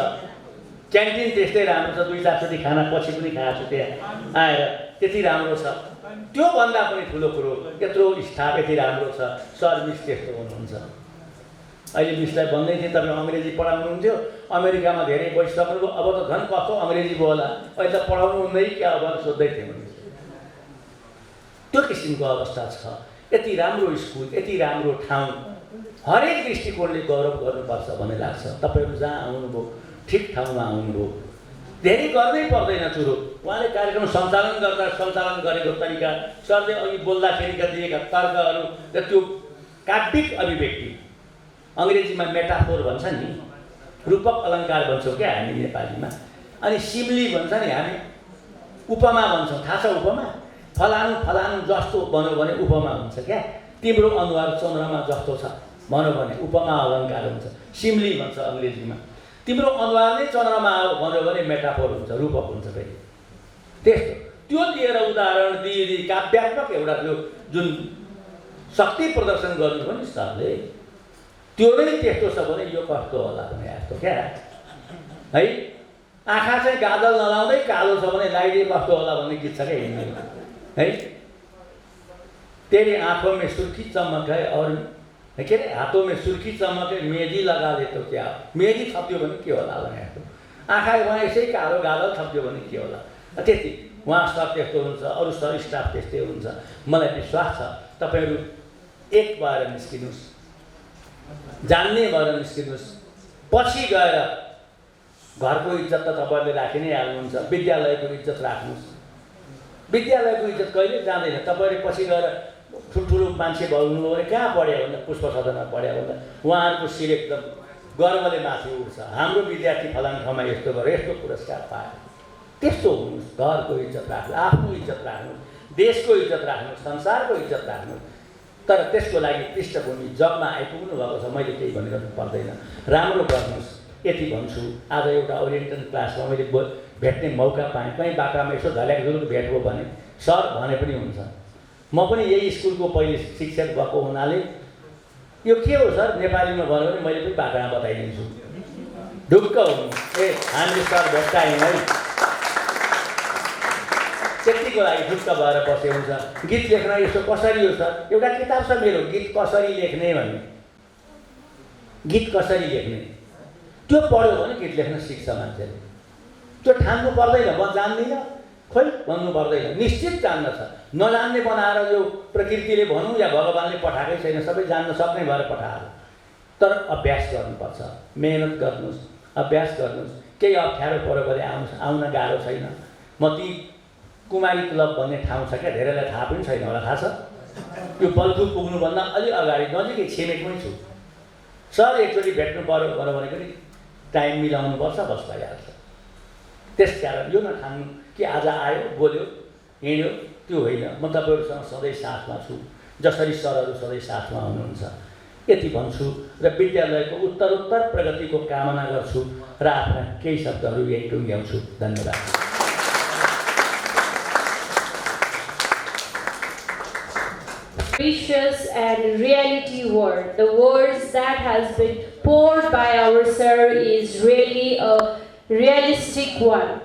क्यान्टिन त्यस्तै राम्रो छ, 2-4 चोटि खाना पछि पनि खाएको छु त्यहाँ आएर, त्यति राम्रो छ। त्योभन्दा पनि ठुलो कुरो यत्रो स्टाफ यति राम्रो छ, सर्भिस त्यस्तो हुनुहुन्छ। अहिले मिसलाई भन्दै थिएँ तपाईँ अङ्ग्रेजी पढाउनुहुन्थ्यो, अमेरिकामा धेरै बसिसक्नुभयो, अब त झन् कस्तो अङ्ग्रेजी बोला, अहिले त पढाउनु हुँदै क्या अब सोध्दै थिएँ मैले। त्यो किसिमको अवस्था छ। यति राम्रो स्कुल, यति राम्रो ठाउँ, हरेक दृष्टिकोणले गौरव गर्नुपर्छ भन्ने लाग्छ। तपाईँहरू जहाँ आउनुभयो ठिक ठाउँमा आउनुभयो, धेरै गर्नै पर्दैन चुरो। उहाँले कार्यक्रम सञ्चालन गर्दा सञ्चालन गरेको तरिका, सरले अघि बोल्दाखेरिका दिएका तर्कहरू र त्यो काव्यिक अभिव्यक्ति, अङ्ग्रेजीमा मेटाफोर भन्छ नि, रूपक अलङ्कार भन्छौँ क्या हामी नेपालीमा, अनि सिमली भन्छ नि हामी, उपमा भन्छौँ। थाहा छ उपमा? फलानु फलानु जस्तो भन्यो भने उपमा हुन्छ क्या। तिम्रो अनुहार चन्द्रमा जस्तो छ भन्यो भने उपमा अलङ्कार हुन्छ, सिमली भन्छ अङ्ग्रेजीमा। तिम्रो अनुहार नै चन्द्रमा भन्यो भने मेटाफोर हुन्छ, रूपक हुन्छ फेरि। त्यस्तो त्यो लिएर उदाहरण दिई काव्यात्मक एउटा त्यो जुन शक्ति प्रदर्शन गर्नुभयो नि सरले, त्यो नै त्यस्तो छ भने यो कस्तो होला भने जस्तो क्या है। आँखा चाहिँ गाजल नलाउँदै कालो छ भने लाइडे कस्तो होला भन्ने गीत छ क्या हिन्दीमा है। तेरे आँखों में सुर्खी चमक है और के अरे हातों में सुर्खी चमक है, मेहंदी लगा ले तो क्या, मेहंदी थप्यो भने के होला भने जस्तो। आँखा उहाँ यसै कालो गाजल थप्यो भने के होला, त्यति। उहाँ सर त्यस्तो हुन्छ, अरू सर स्टाफ त्यस्तै हुन्छ। मलाई विश्वास छ तपाईँहरू एक भएर निस्किनुहोस्, जान्ने भएर निस्किनुहोस्। पछि गएर घरको इज्जत त तपाईँहरूले राखि नै हाल्नुहुन्छ, विद्यालयको इज्जत राख्नुहोस्। विद्यालयको इज्जत कहिले जाँदैन। तपाईँहरूले पछि गएर ठुल्ठुलो मान्छे भन्नुभयो भने कहाँ पढ्यो भन्दा पुष्पसदनमा पढ्यो भन्दा उहाँहरूको शिर एकदम गर्वले माथि उठ्छ। हाम्रो विद्यार्थी फलान ठाउँमा यस्तो गरेर यस्तो पुरस्कार पायो। त्यस्तो हुनुहोस्, घरको इज्जत राख्नु, आफ्नो इज्जत राख्नु, देशको इज्जत राख्नु, संसारको इज्जत राख्नु। तर त्यसको लागि पृष्ठभूमि जगमा आइपुग्नु भएको छ, मैले केही भनिरहनु पर्दैन। राम्रो गर्नुहोस् यति भन्छु। आज एउटा ओरिएन्टल क्लासमा मैले भेट्ने मौका पाएँ, कहीँ बाटामा यसो झल्याक झुलुक भेट्यो भने सर भने पनि हुन्छ। म पनि यही स्कुलको पहिले शिक्षक भएको हुनाले यो के हो सर नेपालीमा भन्यो भने मैले पनि बाटामा बताइदिन्छु। ढुक्क हुनु, ए हामीले सर भेट्टायौँ है, त्यतिको लागि ढुक्क भएर बसे हुन्छ। गीत लेख्न यसो कसरी हो सर, एउटा किताब छ मेरो, गीत कसरी लेख्ने भन्ने। गीत कसरी लेख्ने त्यो पढ्यो भने गीत लेख्न सिक्छ मान्छेले। त्यो ठान्नु पर्दैन, म जान्दिनँ खोइ भन्नु पर्दैन, निश्चित जान्न छ। नजान्ने बनाएर यो प्रकृतिले भनौँ या भगवान्ले पठाएकै छैन, सबै जान्न सक्ने भएर पठाएर। तर अभ्यास गर्नुपर्छ, मेहनत गर्नुहोस्, अभ्यास गर्नुहोस्। केही अप्ठ्यारो पऱ्यो भने आउन गाह्रो छैन। म ती कुमारी क्लब भन्ने ठाउँ छ क्या, धेरैलाई थाहा पनि छैन होला, थाहा छ? यो बल्खु पुग्नुभन्दा अलि अगाडि नजिकै छिमेकमै छु। सर एकचोटि भेट्नु पऱ्यो भने पनि टाइम मिलाउनुपर्छ, बस भइहाल्छ। त्यसकारण यो नठान्नु कि आज आयो बोल्यो हिँड्यो त्यो होइन। म तपाईँहरूसँग सधैँ साथमा छु, जसरी सरहरू सधैँ साथमा हुनुहुन्छ। यति भन्छु र विद्यालयको उत्तरोत्तर प्रगतिको कामना गर्छु र आफ्ना केही शब्दहरू यही टुङ्ग्याउँछु। धन्यवाद। Precious and reality word. The words that has been poured by our sir is really a realistic one.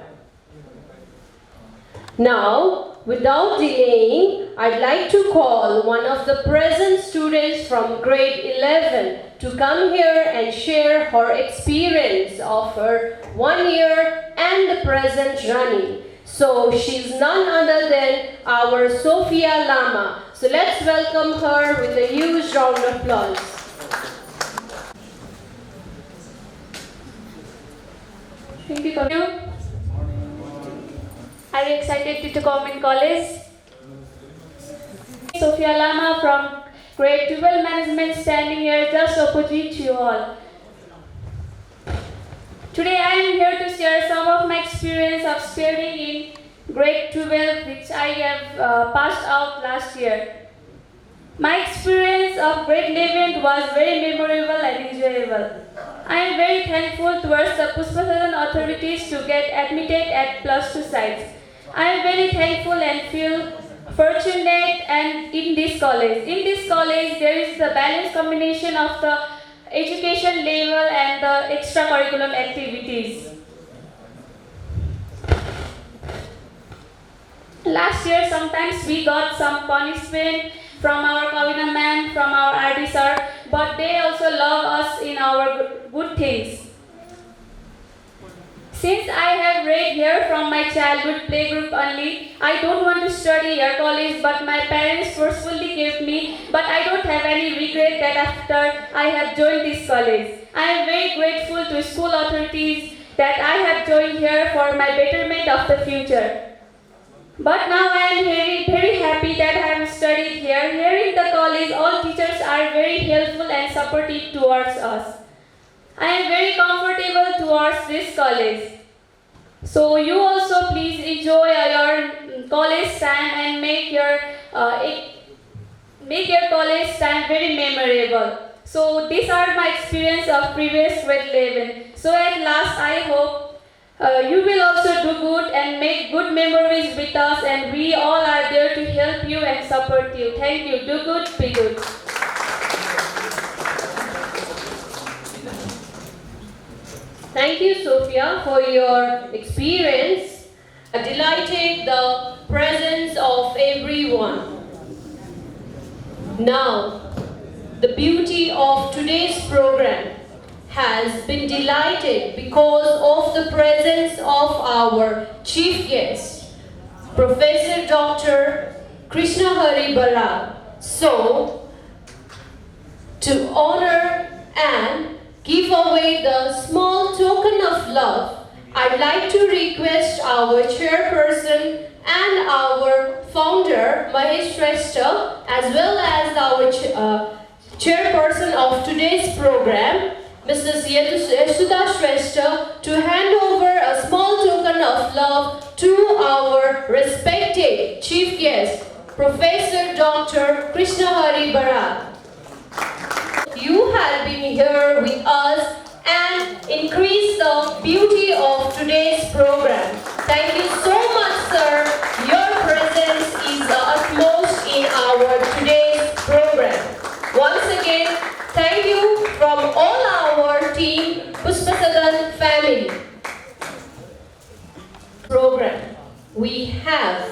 Now, without delaying, I'd like to call one of the present students from grade 11 to come here and share her experience of her 1 year and the present running. So she's none other than our Sophia Lama. So let's welcome her with a huge round of applause. Thank you. Are you excited to come in college? Sophia Lama from grade 12 management standing here just opposite you all. Today I am here to share some of my experience of studying in grade 12 which I have passed out last year. My experience of grade 11 was very memorable and enjoyable. I am very thankful towards the Pushpasadan authorities to get admitted at +2 sites. I am very thankful and feel fortunate and in this college. In this college, there is the balanced combination of the education level and the extracurricular activities. Last year, sometimes we got some punishment from our Kavina ma'am, from our RD sir, but they also love us in our good things. Since I have read here from my childhood playgroup only, I don't want to study here college, but my parents forcefully gave me, but I don't have any regret that after I have joined this college. I am very grateful to school authorities that I have joined here for my betterment of the future. But now I am very happy that I have studied here. Here in the college, all teachers are very helpful and supportive towards us. I am very comfortable towards this college. So you also please enjoy your college time and make your college time very memorable. So these are my experience of previous grade 11. So at last I hope you will also do good and make good memories with us, and we all are there to help you and support you. Thank you. Do good, be good. Thank you, Sophia, for your experience, delighted the presence of everyone. Now, the beauty of today's program has been delighted because of the presence of our chief guest, Professor Dr. Krishna Hari Bara. So, to honor and give away the small token of love, I'd like to request our chairperson and our founder, Mahesh Shrestha, as well as our chairperson of today's program, Mrs. Yasuda Shrestha, to hand over a small token of love to our respected chief guest, Professor Dr. Krishna Hari Bara. You have been here with us and increased the beauty of today's program. Thank you so much, sir. Your presence is the utmost in our today's program. Once again, thank you from all our team, Pushpasadan family. Program. We have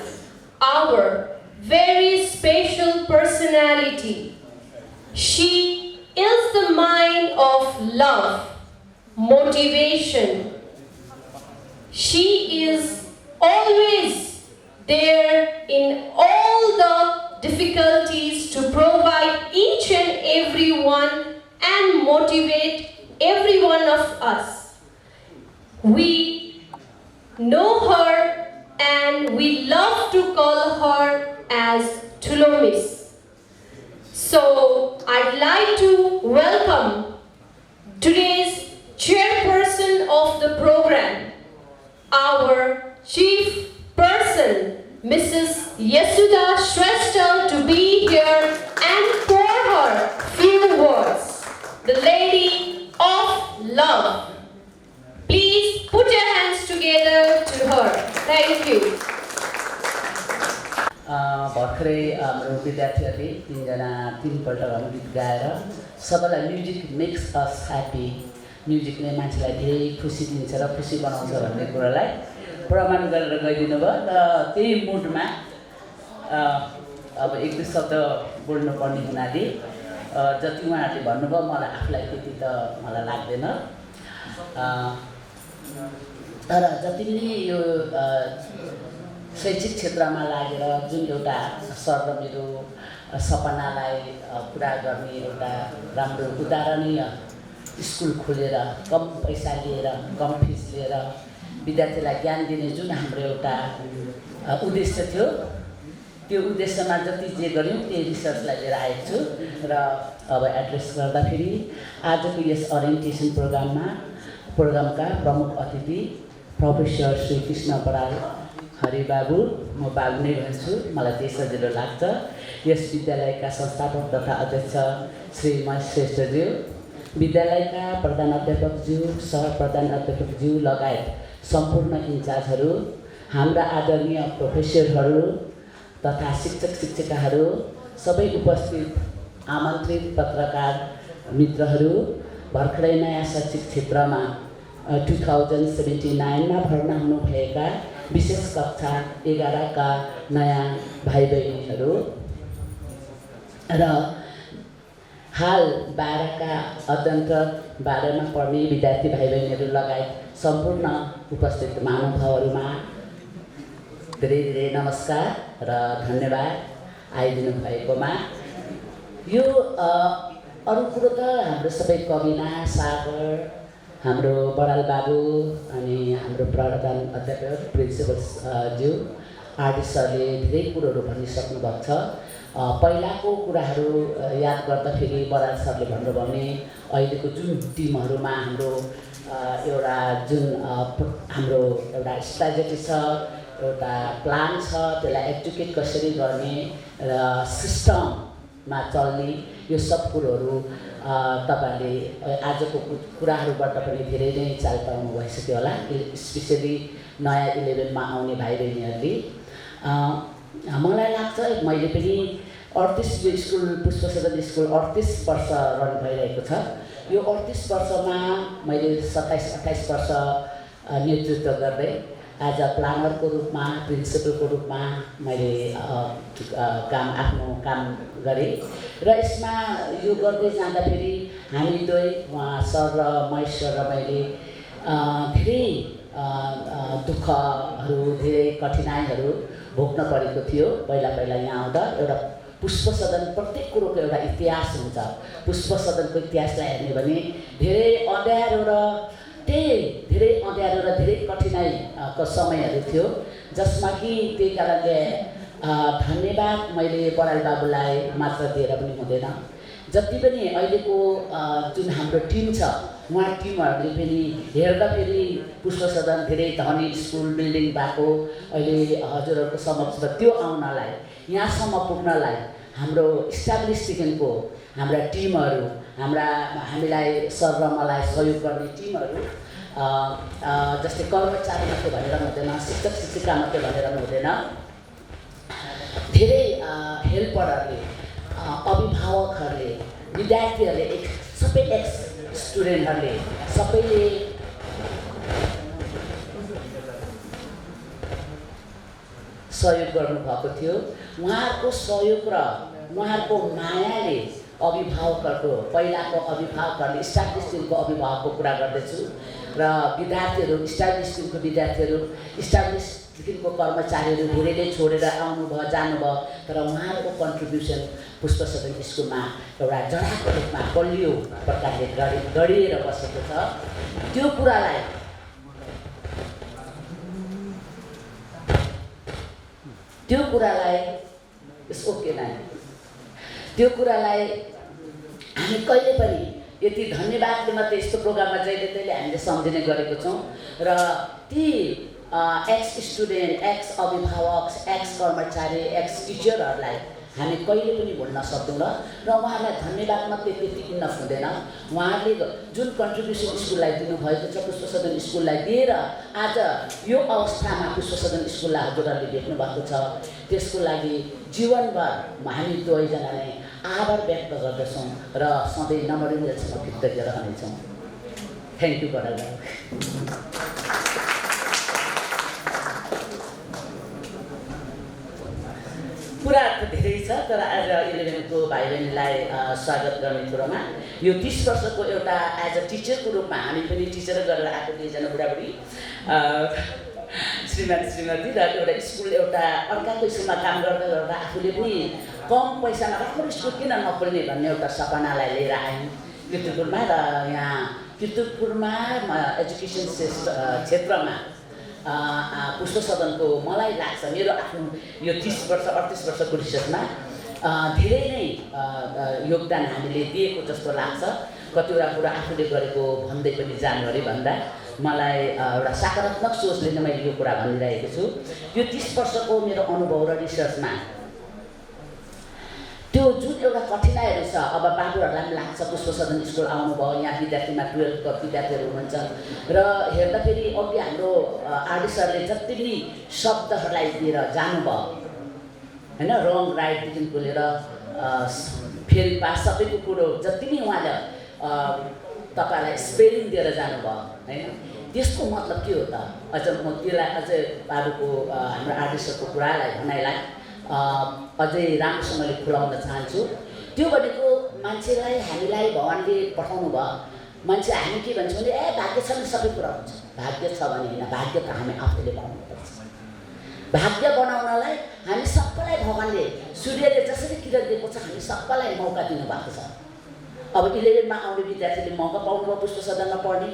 our very special personality. She is the mind of love, motivation. She is always there in all the difficulties to provide each and every one and motivate every one of us. We know her and we love to call her as Tulomis. So I'd like to welcome today's chairperson of the program, our chief person, Mrs. Yasuda Shrestha, to be here and pour her few words. The Lady of Love. Please put your hands together to her. Thank you. भर्खरै हाम्रो विद्यार्थीहरूले तीनपल्ट गीत गाएर सबैलाई music makes us happy, म्युजिकले मान्छेलाई धेरै खुसी दिन्छ र खुसी बनाउँछ भन्ने कुरालाई प्रमाण गरेर गइदिनु भयो। र त्यही मुडमा अब एक दुई शब्द बोल्नुपर्ने हुनाले जति उहाँहरूले भन्नुभयो मलाई आफूलाई त्यति त मलाई लाग्दैन, तर जति पनि यो शैक्षिक क्षेत्रमा लागेर जुन एउटा सर र मेरो सपनालाई पुरा गर्ने एउटा राम्रो उदाहरणीय स्कुल खोलेर कम पैसा लिएर कम फिस लिएर विद्यार्थीलाई ज्ञान दिने जुन हाम्रो एउटा उद्देश्य थियो, त्यो उद्देश्यमा जति जे गऱ्यौँ त्यही रिसर्चलाई लिएर आएको छु। र अब एड्रेस गर्दाखेरि आजको यस ओरिएन्टेसन प्रोग्रामका प्रमुख अतिथि प्रोफेसर श्री कृष्ण बराल हरि बाबु, म बाबु नै भन्छु, मलाई त्यही सजिलो लाग्छ। यस विद्यालयका संस्थापक तथा अध्यक्ष श्री महेश श्रेष्ठज्यू, विद्यालयका प्रधानाध्यापकज्यू, सहप्रधानाध्यापकज्यू लगायत सम्पूर्ण इन्चार्जहरू, हाम्रा आदरणीय प्रोफेसरहरू तथा शिक्षक शिक्षिकाहरू, सबै उपस्थित आमन्त्रित पत्रकार मित्रहरू, भर्खरै नयाँ शैक्षिक क्षेत्रमा 2079 भर्ना हुनुभएका विशेष कक्षा 11 का नयाँ भाइ बहिनीहरू र हाल 12 का अध्ययनरत 12 मा पढ्ने विद्यार्थी भाइ बहिनीहरू लगायत सम्पूर्ण उपस्थित महानुभावहरूमा धेरै धेरै नमस्कार र धन्यवाद आइदिनु भएकोमा। यो अरू कुरो त हाम्रो सबै कविना सागर, हाम्रो बडाल बाबु अनि हाम्रो प्रधान अध्यापक प्रिन्सिपल ज्यू आरडी सरले धेरै कुरोहरू भनिसक्नु भएको छ। पहिलाको कुराहरू याद गर्दाखेरि बडाल सरले भन्नुभयो भने अहिलेको जुन टिमहरूमा हाम्रो एउटा जुन हाम्रो एउटा स्ट्राटेजी छ, एउटा प्लान छ, त्यसलाई एक्जिक्युट कसरी गर्ने र सिस्टममा चल्ने, यो सब कुरोहरू तपाईँहरूले आजको कुराहरूबाट पनि धेरै नै चाल पाउनु भइसक्यो होला, स्पेसली नयाँ 11 मा आउने भाइ बहिनीहरूले। मलाई लाग्छ मैले पनि 38 यो स्कुल पुष्पसदन स्कुल 38 वर्ष रन भइरहेको छ। यो 38 वर्षमा मैले 27-28 वर्ष नेतृत्व गर्दै एज अ प्लानरको रूपमा, प्रिन्सिपलको रूपमा मैले आफ्नो काम गरेँ र यसमा यो गर्दै जाँदाखेरि हामी दुवै सर र महेश सर र मैले धेरै दुःखहरू, धेरै कठिनाइहरू भोग्न परेको थियो। पहिला यहाँ आउँदा एउटा पुष्पसदन प्रत्येक कुरोको एउटा इतिहास हुन्छ। पुष्पसदनको इतिहासलाई हेर्ने भने धेरै अँध्यारो र धेरै कठिनाइको समयहरू थियो, जसमा कि त्यही कारणले धन्यवाद मैले बडाल बाबुलाई मात्र दिएर पनि हुँदैन। जति पनि अहिलेको जुन हाम्रो टिम छ, उहाँ टिमहरूले पनि हेर्दाखेरि पुष्पसदन धेरै धनी स्कुल बिल्डिङ भएको अहिले हजुरहरूको समक्षमा त्यो आउनलाई, यहाँसम्म पुग्नलाई हाम्रो इस्टाब्लिसदेखिको हाम्रा टिमहरू, हामीलाई सर र मलाई सहयोग गर्ने टिमहरू, जस्तै कर्मचारी मात्रै भनेर हुँदैन, शिक्षक शिक्षिका मात्रै भनेर हुँदैन, धेरै हेल्परहरूले, अभिभावकहरूले, विद्यार्थीहरूले, सबै एक्स स्टुडेन्टहरूले सबैले सहयोग गर्नुभएको थियो। उहाँहरूको सहयोग र उहाँहरूको मायाले अभिभावकहरूको, पहिलाको अभिभावकहरूले, इस्टाब्लिस स्कुलको अभिभावकको कुरा गर्दैछु र विद्यार्थीहरू, इस्टाब्लिस स्कुलको विद्यार्थीहरू, इस्टाब्लिसदेखिको कर्मचारीहरू धेरैले छोडेर आउनुभयो, जानुभयो, तर उहाँहरूको कन्ट्रिब्युसन पुष्पसदन स्कुलमा एउटा जडाको रूपमा बलियो प्रकारले गडिएर बसेको छ। त्यो कुरालाई हामी कहिले पनि यति धन्यवादले मात्रै यस्तो प्रोग्राममा जहिले तहिले हामीले सम्झिने गरेको छौँ र ती एक्स स्टुडेन्ट, एक्स अभिभावक, एक्स कर्मचारी, एक्स टिचरहरूलाई हामी कहिले पनि भुल्न सक्दैनौँ र उहाँहरूलाई धन्यवाद मात्रै त्यति किन्न हुँदैन। उहाँहरूले जुन कन्ट्रिब्युसन स्कुललाई दिनुभएको छ, पुष्पसदन स्कुललाई दिएर आज यो अवस्थामा पुष्पसदन स्कुललाई हजुरहरूले भेट्नु भएको छ, त्यसको लागि जीवनभर हामी दुवैजना नै आभार व्यक्त गर्दछौँ र सधैँ नमरिन्जेलसम्म कृतज्ञ रहनेछौँ। थ्याङ्क यू बडाल बाबु। कुरा त धेरै छ, तर आज 11 को भाइ बहिनीलाई स्वागत गर्ने कुरोमा यो 30 वर्षको एउटा एज अ टिचरको रूपमा हामी पनि टिचर गरेर आएको दुईजना बुढाबुढी श्रीमान श्रीमती र एउटा स्कुल, एउटा अर्काको स्कुलमा काम गर्दा गर्दा आफूले पनि कम पैसामा राम्रो स्कुल किन नखोल्ने भन्ने एउटा सपनालाई लिएर आयौँ किर्तिपुरमा। र यहाँ किर्तिपुरमा एजुकेसन क्षेत्रमा पुष्पसदनको मलाई लाग्छ, मेरो आफ्नो यो 30 वर्ष 38 वर्षको रिसर्चमा धेरै नै योगदान हामीले दिएको जस्तो लाग्छ। कतिवटा कुरा आफूले गरेको भन्दै पनि जानु अरे भन्दा मलाई एउटा सकारात्मक सोचले नै मैले यो कुरा भनिरहेको छु। यो 30 वर्षको मेरो अनुभव र रिसर्चमा एउटा कठिनाइहरू छ अब बाबुहरूलाई पनि लाग्छ पुष्पसदन स्कुल आउनुभयो यहाँ विद्यार्थीमा 12 का विद्यार्थीहरू हुनुहुन्छ र हेर्दाखेरि अघि हाम्रो आरडी सरले जति पनि शब्दहरूलाई दिएर जानुभयो हैन रङ राइटदेखिको लिएर फेल पास सबैको कुरो जति पनि उहाँले तपाईँलाई स्पेलिङ दिएर जानुभयो हैन त्यसको मतलब के हो त अझ म त्यसलाई अझै बाबुको हाम्रो आरडी सरको कुरालाई भनाइलाई अझै राम्रोसँगले खुलाउन चाहन्छु त्यो भनेको मान्छेलाई हामीलाई भगवानले पठाउनु भयो मान्छे हामी के भन्छौँ भने भाग्य छ भने सबै कुरा हुन्छ भाग्य छ भने होइन भाग्य त हामी आफूले बनाउनुपर्छ भाग्य बनाउनलाई हामी सबैलाई भगवानले सूर्यले जसरी किरण दिएको छ हामी सबैलाई मौका दिनुभएको छ अब 11 मा आउने विद्यार्थीले मौका पाउनुभयो पुष्पसदनमा पढ्ने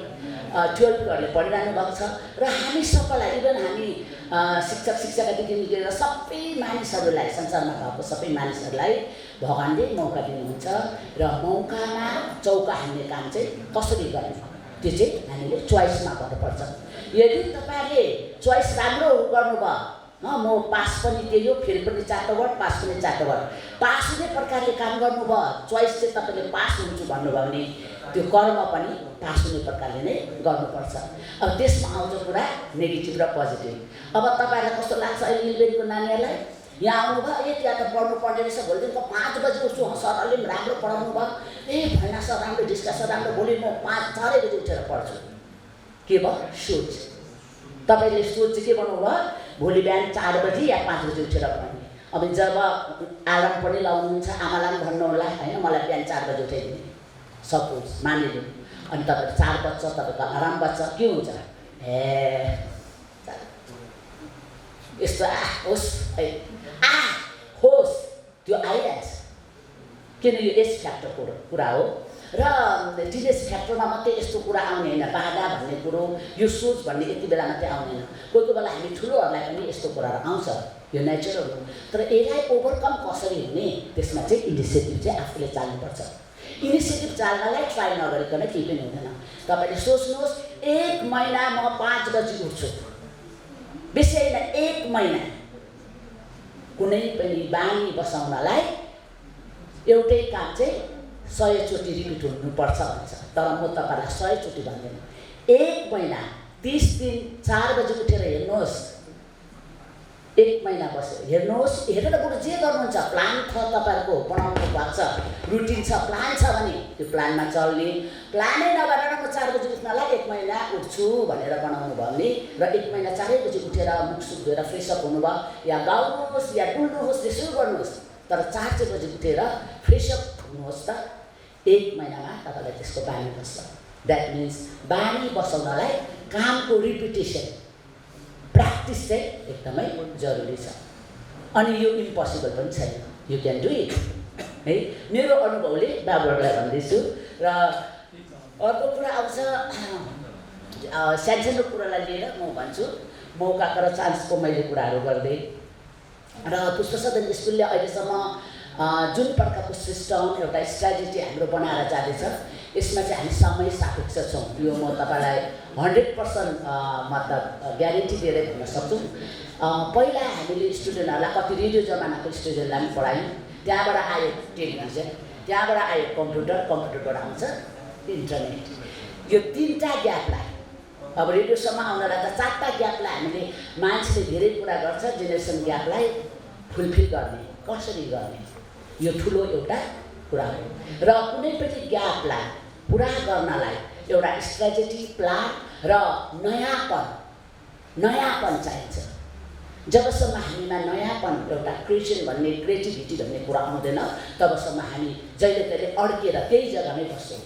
12हरूले पढिरहनु भएको छ र हामी सबैलाई इभन हामी शिक्षक शिक्षिकादेखि लिएर सबै मानिसहरूलाई संसारमा भएको सबै मानिसहरूलाई भगवानले मौका दिनुहुन्छ र मौकामा चौका हान्ने काम चाहिँ कसरी गर्ने त्यो चाहिँ हामीले चोइसमा गर्नुपर्छ यदि तपाईँले चोइस राम्रो गर्नुभयो म पास पनि त्यही हो फेल पनि 4 वर्ड पास पनि 4 वर्ड पास हुने प्रकारले काम गर्नुभयो चोइस चाहिँ तपाईँले पास हुन्छु भन्नुभयो भने त्यो कर्म पनि पास हुने प्रकारले नै गर्नुपर्छ अब त्यसमा आउँछ कुरा नेगेटिभ र पोजिटिभ अब तपाईँलाई कस्तो लाग्छ अहिले 11 को नानीहरूलाई यहाँ आउनुभयो त्यहाँ त पढ्नु पर्ने रहेछ भोलिदेखिको 5 बजी उठ्छु सरहरूले पनि राम्रो पढाउनु भयो भैना सर राम्रो डिस्कस राम्रो भोलि म 4 बजी उठेर पढ्छु के भयो सोच तपाईँले सोच चाहिँ के बनाउनुभयो भोलि बिहान 4 बजी या 5 बजी उठेर पढ्ने अब जब आराम पनि लाउनुहुन्छ आमालाई पनि भन्नुहोला होइन मलाई बिहान 4 बजी उठाइदिने सपोज मानिलिउँ अनि तपाईँ 4 बज्छ तपाईँको आराम बज्छ के हुन्छ यस्तो होस् होस् त्यो आइरहेछ किन यो एज फ्याक्टरको कुरा हो र टिनेज फ्याक्टरमा मात्रै यस्तो कुरा आउने होइन बाधा भन्ने कुरो यो सोच भन्ने यति बेला मात्रै आउँदैन कोही बेला हामी ठुलोहरूलाई पनि यस्तो कुराहरू आउँछ यो नेचुरल हो तर यसलाई ओभरकम कसरी हुने त्यसमा चाहिँ इनिसिएटिभ चाहिँ आफूले चाल्नुपर्छ इनिसिएटिभ चाल्नलाई ट्राई नगरिकन केही पनि हुँदैन तपाईँले सोच्नुहोस् 1 महिना म 5 बजी उठ्छु बेसी होइन 1 महिना कुनै पनि बानी बसाउनलाई एउटै काम चाहिँ 100 चोटि रिपिट हुनुपर्छ भन्छ तर म तपाईँलाई 100 चोटि भन्दैन 1 महिना 30 दिन 4 बजी उठेर हेर्नुहोस् 1 महिना बस्यो हेर्नुहोस् हेरेर बरु जे गर्नुहुन्छ प्लान छ तपाईँहरूको बनाउनु भएको छ रुटिन छ प्लान छ भने त्यो प्लानमा चल्ने प्लानै नगरेर म 4 बजी उठ्नलाई 1 महिना उठ्छु भनेर बनाउनु भयो भने र 1 महिना 4 बजी उठेर मुखसुख धोएर फ्रेसअप हुनुभयो या गाउनुहोस् या डुल्नुहोस् त्यसो गर्नुहोस् तर 4 बजी उठेर फ्रेसअप हुनुहोस् त 1 महिनामा तपाईँलाई त्यसको बानी बस्छ द्याट मिन्स बानी बसाउनलाई कामको रिपिटेसन प्र्याक्टिस चाहिँ एकदमै जरुरी छ अनि यो इम्पोसिबल पनि छैन यु क्यान डु इट है मेरो अनुभवले बाबुहरूलाई भन्दैछु र अर्को कुरा आउँछ सानसानो कुरालाई लिएर म भन्छु मौकाको र चान्सको मैले कुराहरू गर्दै र पुष्पसदन स्कुलले अहिलेसम्म जुन प्रकारको सिस्टम एउटा स्ट्राटेजी हाम्रो बनाएर जाँदैछ यसमा चाहिँ हामी समय सापेक्ष छौँ यो म तपाईँलाई 100% मतलब ग्यारेन्टी दिएर भन्न सक्छु पहिला हामीले स्टुडेन्टहरूलाई कति रेडियो जमानाको स्टुडेन्टलाई पनि पढायौँ त्यहाँबाट आयो टेलिभिजन त्यहाँबाट आयो कम्प्युटरबाट आउँछ इन्टरनेट यो 3टा ग्यापलाई अब रेडियोसम्म आउनलाई त 4टा ग्यापलाई हामीले मान्छेले धेरै कुरा गर्छ जेनेरेसन ग्यापलाई फुलफिल गर्ने कसरी गर्ने यो ठुलो एउटा कुरा हो र कुनै पनि ग्यापलाई पुरा गर्नलाई एउटा स्ट्राटेजी प्लान र नयाँपन चाहिन्छ जबसम्म हामीमा नयाँपन एउटा क्रिएटिभिटी भन्ने कुरा आउँदैन तबसम्म हामी जहिले तहिले अड्केर त्यही जग्गामै बस्छौँ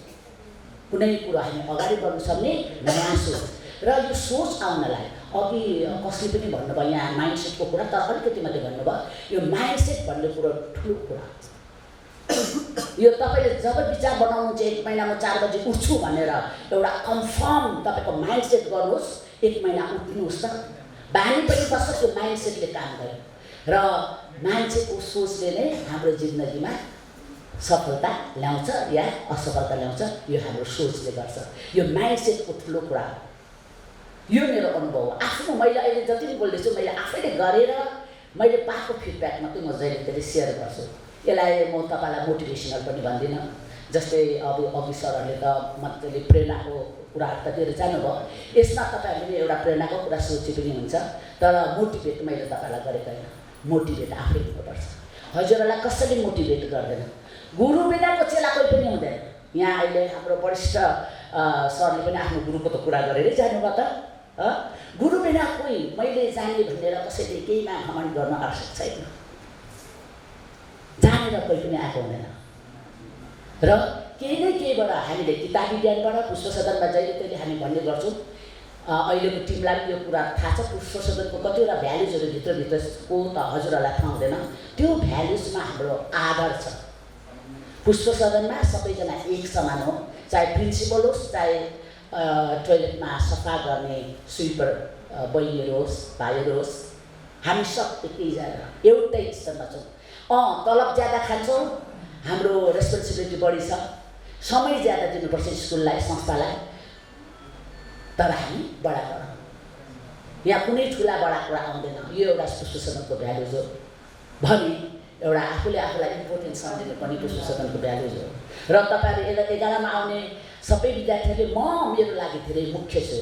कुनै कुरा हामी अगाडि बढ्नु सक्ने नयाँ सोच र यो सोच आउनलाई अघि कसले पनि भन्नुभयो यहाँ माइन्डसेटको कुरा तर अलिकति मात्रै भन्नुभयो यो माइन्डसेट भन्ने कुरो ठुलो कुरा यो तपाईँले जब विचार बनाउनु चाहिँ 1 महिनामा 4 बजी उठ्छु भनेर एउटा कन्फर्म तपाईँको माइन्डसेट गर्नुहोस् 1 महिना उठ्नुहोस् त बानी पनि बस्छ त्यो माइन्डसेटले काम गर्यो र मान्छेको सोचले नै हाम्रो जिन्दगीमा सफलता ल्याउँछ या असफलता ल्याउँछ यो हाम्रो सोचले गर्छ यो माइन्डसेटको ठुलो कुरा हो यो मेरो अनुभव हो आफ्नो मैले अहिले जति पनि बोल्दैछु मैले आफैले गरेर मैले पाएको फिडब्याक मात्रै म जहिले त्यसले सेयर गर्छु यसलाई म तपाईँलाई मोटिभेसनल पनि भन्दिनँ। जस्तै अब अघि सरहरूले त मजाले प्रेरणाको कुराहरू त दिएर जानुभयो। यसमा तपाईँहरूले एउटा प्रेरणाको कुरा सोचे पनि हुन्छ, तर मोटिभेट मैले तपाईँलाई गरेको होइन। मोटिभेट आफै हुनुपर्छ। हजुरहरूलाई कसैले मोटिभेट गर्दैन। गुरु बिनाको चेला कोही पनि हुँदैन। यहाँ अहिले हाम्रो वरिष्ठ सरले पनि आफ्नो गुरुको त कुरा गरेरै जानुभयो त। गुरु बिना कोही मैले जाने भनेर कसैले केहीमा घमण्ड गर्न आवश्यक छैन। जानेर कोही पनि आएको हुँदैन र केही न केहीबाट हामीले किताबी ज्ञानबाट पुष्पसदनमा जहिले तहिले हामी भन्ने गर्छौँ। अहिलेको टिमलाई पनि यो कुरा थाहा छ, पुष्पसदनको कतिवटा भ्याल्युजहरू भित्रभित्रको त हजुरहरूलाई थाहा हुँदैन। त्यो भ्याल्युजमा हाम्रो आधार छ। पुष्पसदनमा सबैजना एक समान हो, चाहे प्रिन्सिपल होस्, चाहे टोइलेटमा सफा गर्ने स्विपर बहिनीहरू होस्, भाइहरू होस्, हामी सब एकैजना एउटै स्तरमा छौँ। तलब ज्यादा खान्छौँ, हाम्रो रेस्पोन्सिबिलिटी बढी छ, समय ज्यादा दिनुपर्छ स्कुललाई, संस्थालाई, तर हामी बडा गरौँ। यहाँ कुनै ठुला बडा कुरा आउँदैन। यो एउटा पुष्पसदनको भ्यालुज हो भने एउटा आफूले आफूलाई इम्पोर्टेन्स सम्झिनु पनि पुष्पसदनको भ्यालुज हो। र तपाईँहरू 11मा आउने सबै विद्यार्थीहरूले म मेरो लागि धेरै मुख्य छु,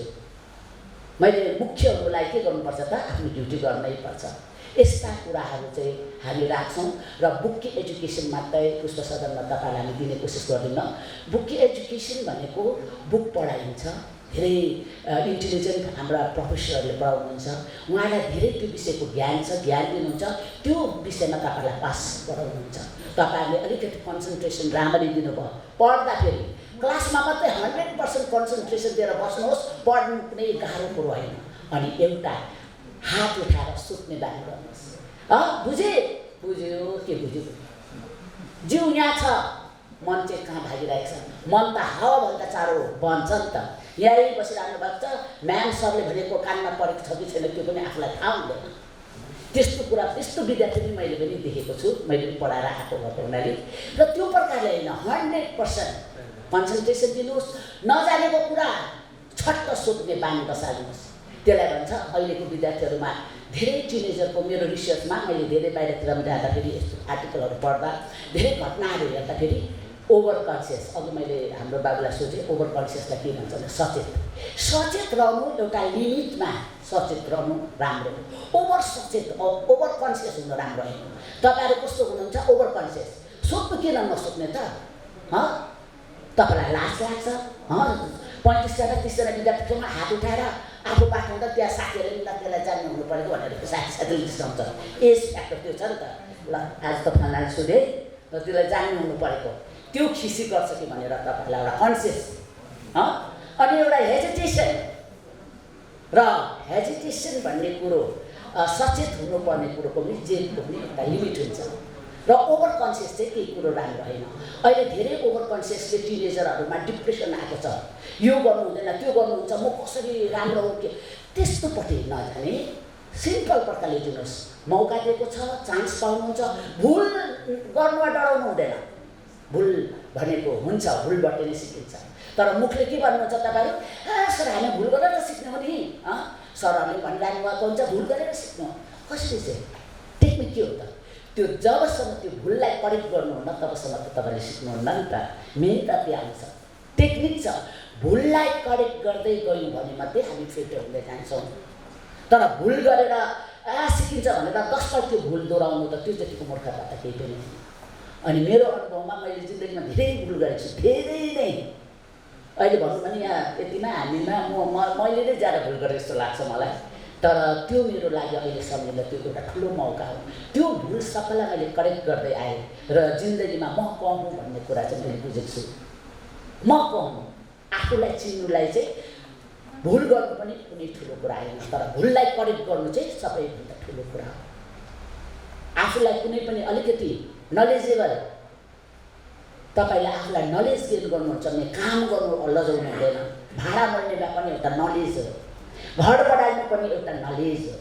मैले मुख्य हुनुलाई के गर्नुपर्छ त आफ्नो ड्युटी गर्नै पर्छ। यस्ता कुराहरू चाहिँ हामी राख्छौँ र बुकी एजुकेसन मात्रै पुष्पसदनमा तपाईँलाई हामी दिने कोसिस गर्दैनौँ। बुकी एजुकेसन भनेको बुक पढाइन्छ, धेरै इन्टेलिजेन्ट हाम्रा प्रोफेसरहरूले पढाउनुहुन्छ, उहाँलाई धेरै त्यो विषयको ज्ञान छ, ज्ञान दिनुहुन्छ, त्यो विषयमा तपाईँलाई पास गराउनुहुन्छ। तपाईँहरूले अलिकति कन्सन्ट्रेसन राम्ररी दिनुभयो, पढ्दाखेरि क्लासमा मात्रै 100% कन्सन्ट्रेसन दिएर बस्नुहोस्, पढ्नु कुनै गाह्रो कुरो होइन। अनि एउटा हात उठाएर सुत्ने बानी गर्नुहोस्। बुझ्यो के बुझ्यो? जिउ यहाँ छ, मन चाहिँ कहाँ भागिरहेको छ? मन त हावाभन्दा चाँडो बन्छ नि त। यहीँ बसिरहनु भएको छ, म्याम सरले भनेको कानमा परेको छ कि छैन त्यो पनि आफूलाई थाहा हुँदैन। त्यस्तो कुरा, त्यस्तो विद्यार्थी पनि मैले पनि देखेको छु, मैले पनि पढाएर आएको भएको हुनाले। र त्यो प्रकारले होइन, 100% कन्सन्ट्रेसन दिनुहोस्। नजानेको कुरा छट्ट सोध्ने बानी बसाल्नुहोस्। त्यसलाई भन्छ अहिलेको विद्यार्थीहरूमा धेरै टिनेजरको, मेरो रिसर्चमा मैले धेरै बाहिरतिर जाँदाखेरि यस्तो आर्टिकलहरू पढ्दा धेरै घटनाहरू हेर्दाखेरि ओभर कन्सियस, अघि मैले हाम्रो बाबुलाई सोचेँ ओभर कन्सियसलाई के भन्छ भने सचेत रहनु, एउटा लिमिटमा सचेत रहनु राम्रो हो। ओभर कन्सियस हुनु राम्रो होइन। तपाईँहरू कस्तो हुनुहुन्छ ओभर कन्सियस? सोध्नु किन नसोध्ने त? तपाईँलाई लाज लाग्छ? 35जना 30जना विद्यार्थीसँग हात उठाएर आफू बाटो हुँदा त्यहाँ साथीहरूले त्यसलाई जान्नु हुनु परेको भनेर साथीले डिस्काउन्ट एज फ्याक्टर त्यो छ नि त। ल आज त फलानाले सोधेँ र त्यसलाई जान्नु हुनु परेको, त्यो खिसी गर्छ कि भनेर तपाईँलाई एउटा कन्सियस। अनि एउटा हेजिटेसन भन्ने कुरो, सचेत हुनुपर्ने कुरोको पनि जेको पनि एउटा लिमिट हुन्छ। र ओभर कन्सियस चाहिँ केही कुरो राम्रो होइन। अहिले धेरै ओभर कन्सियसले टिनेजरहरूमा डिप्रेसन आएको छ। यो गर्नु हुँदैन, त्यो गर्नुहुन्छ, म कसरी राम्रो हो के, त्यस्तोपट्टि नजाने सिम्पल प्रकारले दिनुहोस्। मौका दिएको छ, चान्स पाउनुहुन्छ, भुल गर्नुमा डराउनु हुँदैन। भुल भनेको हुन्छ, भुलबाट नै सिकिन्छ। तर मुखले के भन्नुहुन्छ तपाईँहरू? सर हामी भुल गरेर सिक्ने हो नि। सरहरूले भनिरहनु भएको हुन्छ भुल गरेर सिक्नु। कसरी चाहिँ टेक्निक के हो त? त्यो जबसम्म त्यो भुललाई करेक्ट गर्नुहुन्न तबसम्म त तपाईँले सिक्नुहुन्न नि त। मेहनत आउँछ, टेक्निक छ। भुललाई करेक्ट गर्दै गयौँ भने मात्रै हामी फिट हुँदै जान्छौँ। तर भुल गरेर सिकिन्छ भनेर 10 पल्ट त्यो भुल दोहोऱ्याउनु त त्यो जतिको मूर्खता त केही पनि छैन। अनि मेरो अनुभवमा मैले जिन्दगीमा धेरै भुल गरेको छु, धेरै नै। अहिले भन्नु भने यहाँ यतिमा हामीमा मैले नै ज्यादा भुल गरेँ जस्तो लाग्छ मलाई। तर त्यो मेरो लागि अहिलेसम्म त्यो एउटा ठुलो मौका हो। त्यो भुल सबैलाई मैले करेक्ट गर्दै आएँ र जिन्दगीमा म कम हुँ भन्ने कुरा चाहिँ मैले बुझेको छु। म कम हुँ, आफूलाई चिन्नुलाई चाहिँ भुल गर्नु पनि कुनै ठुलो कुरा होइन, तर भुललाई करेक्ट गर्नु चाहिँ सबैभन्दा ठुलो कुरा हो। आफूलाई कुनै पनि अलिकति नलेजेबल, तपाईँले आफूलाई नलेज गेन गर्नुहुन्छ भने काम गर्नु लजाउनु हुँदैन। भाडा बढ्नेमा पनि एउटा नलेज हो, घर बढाउनु पनि एउटा नलेज हो।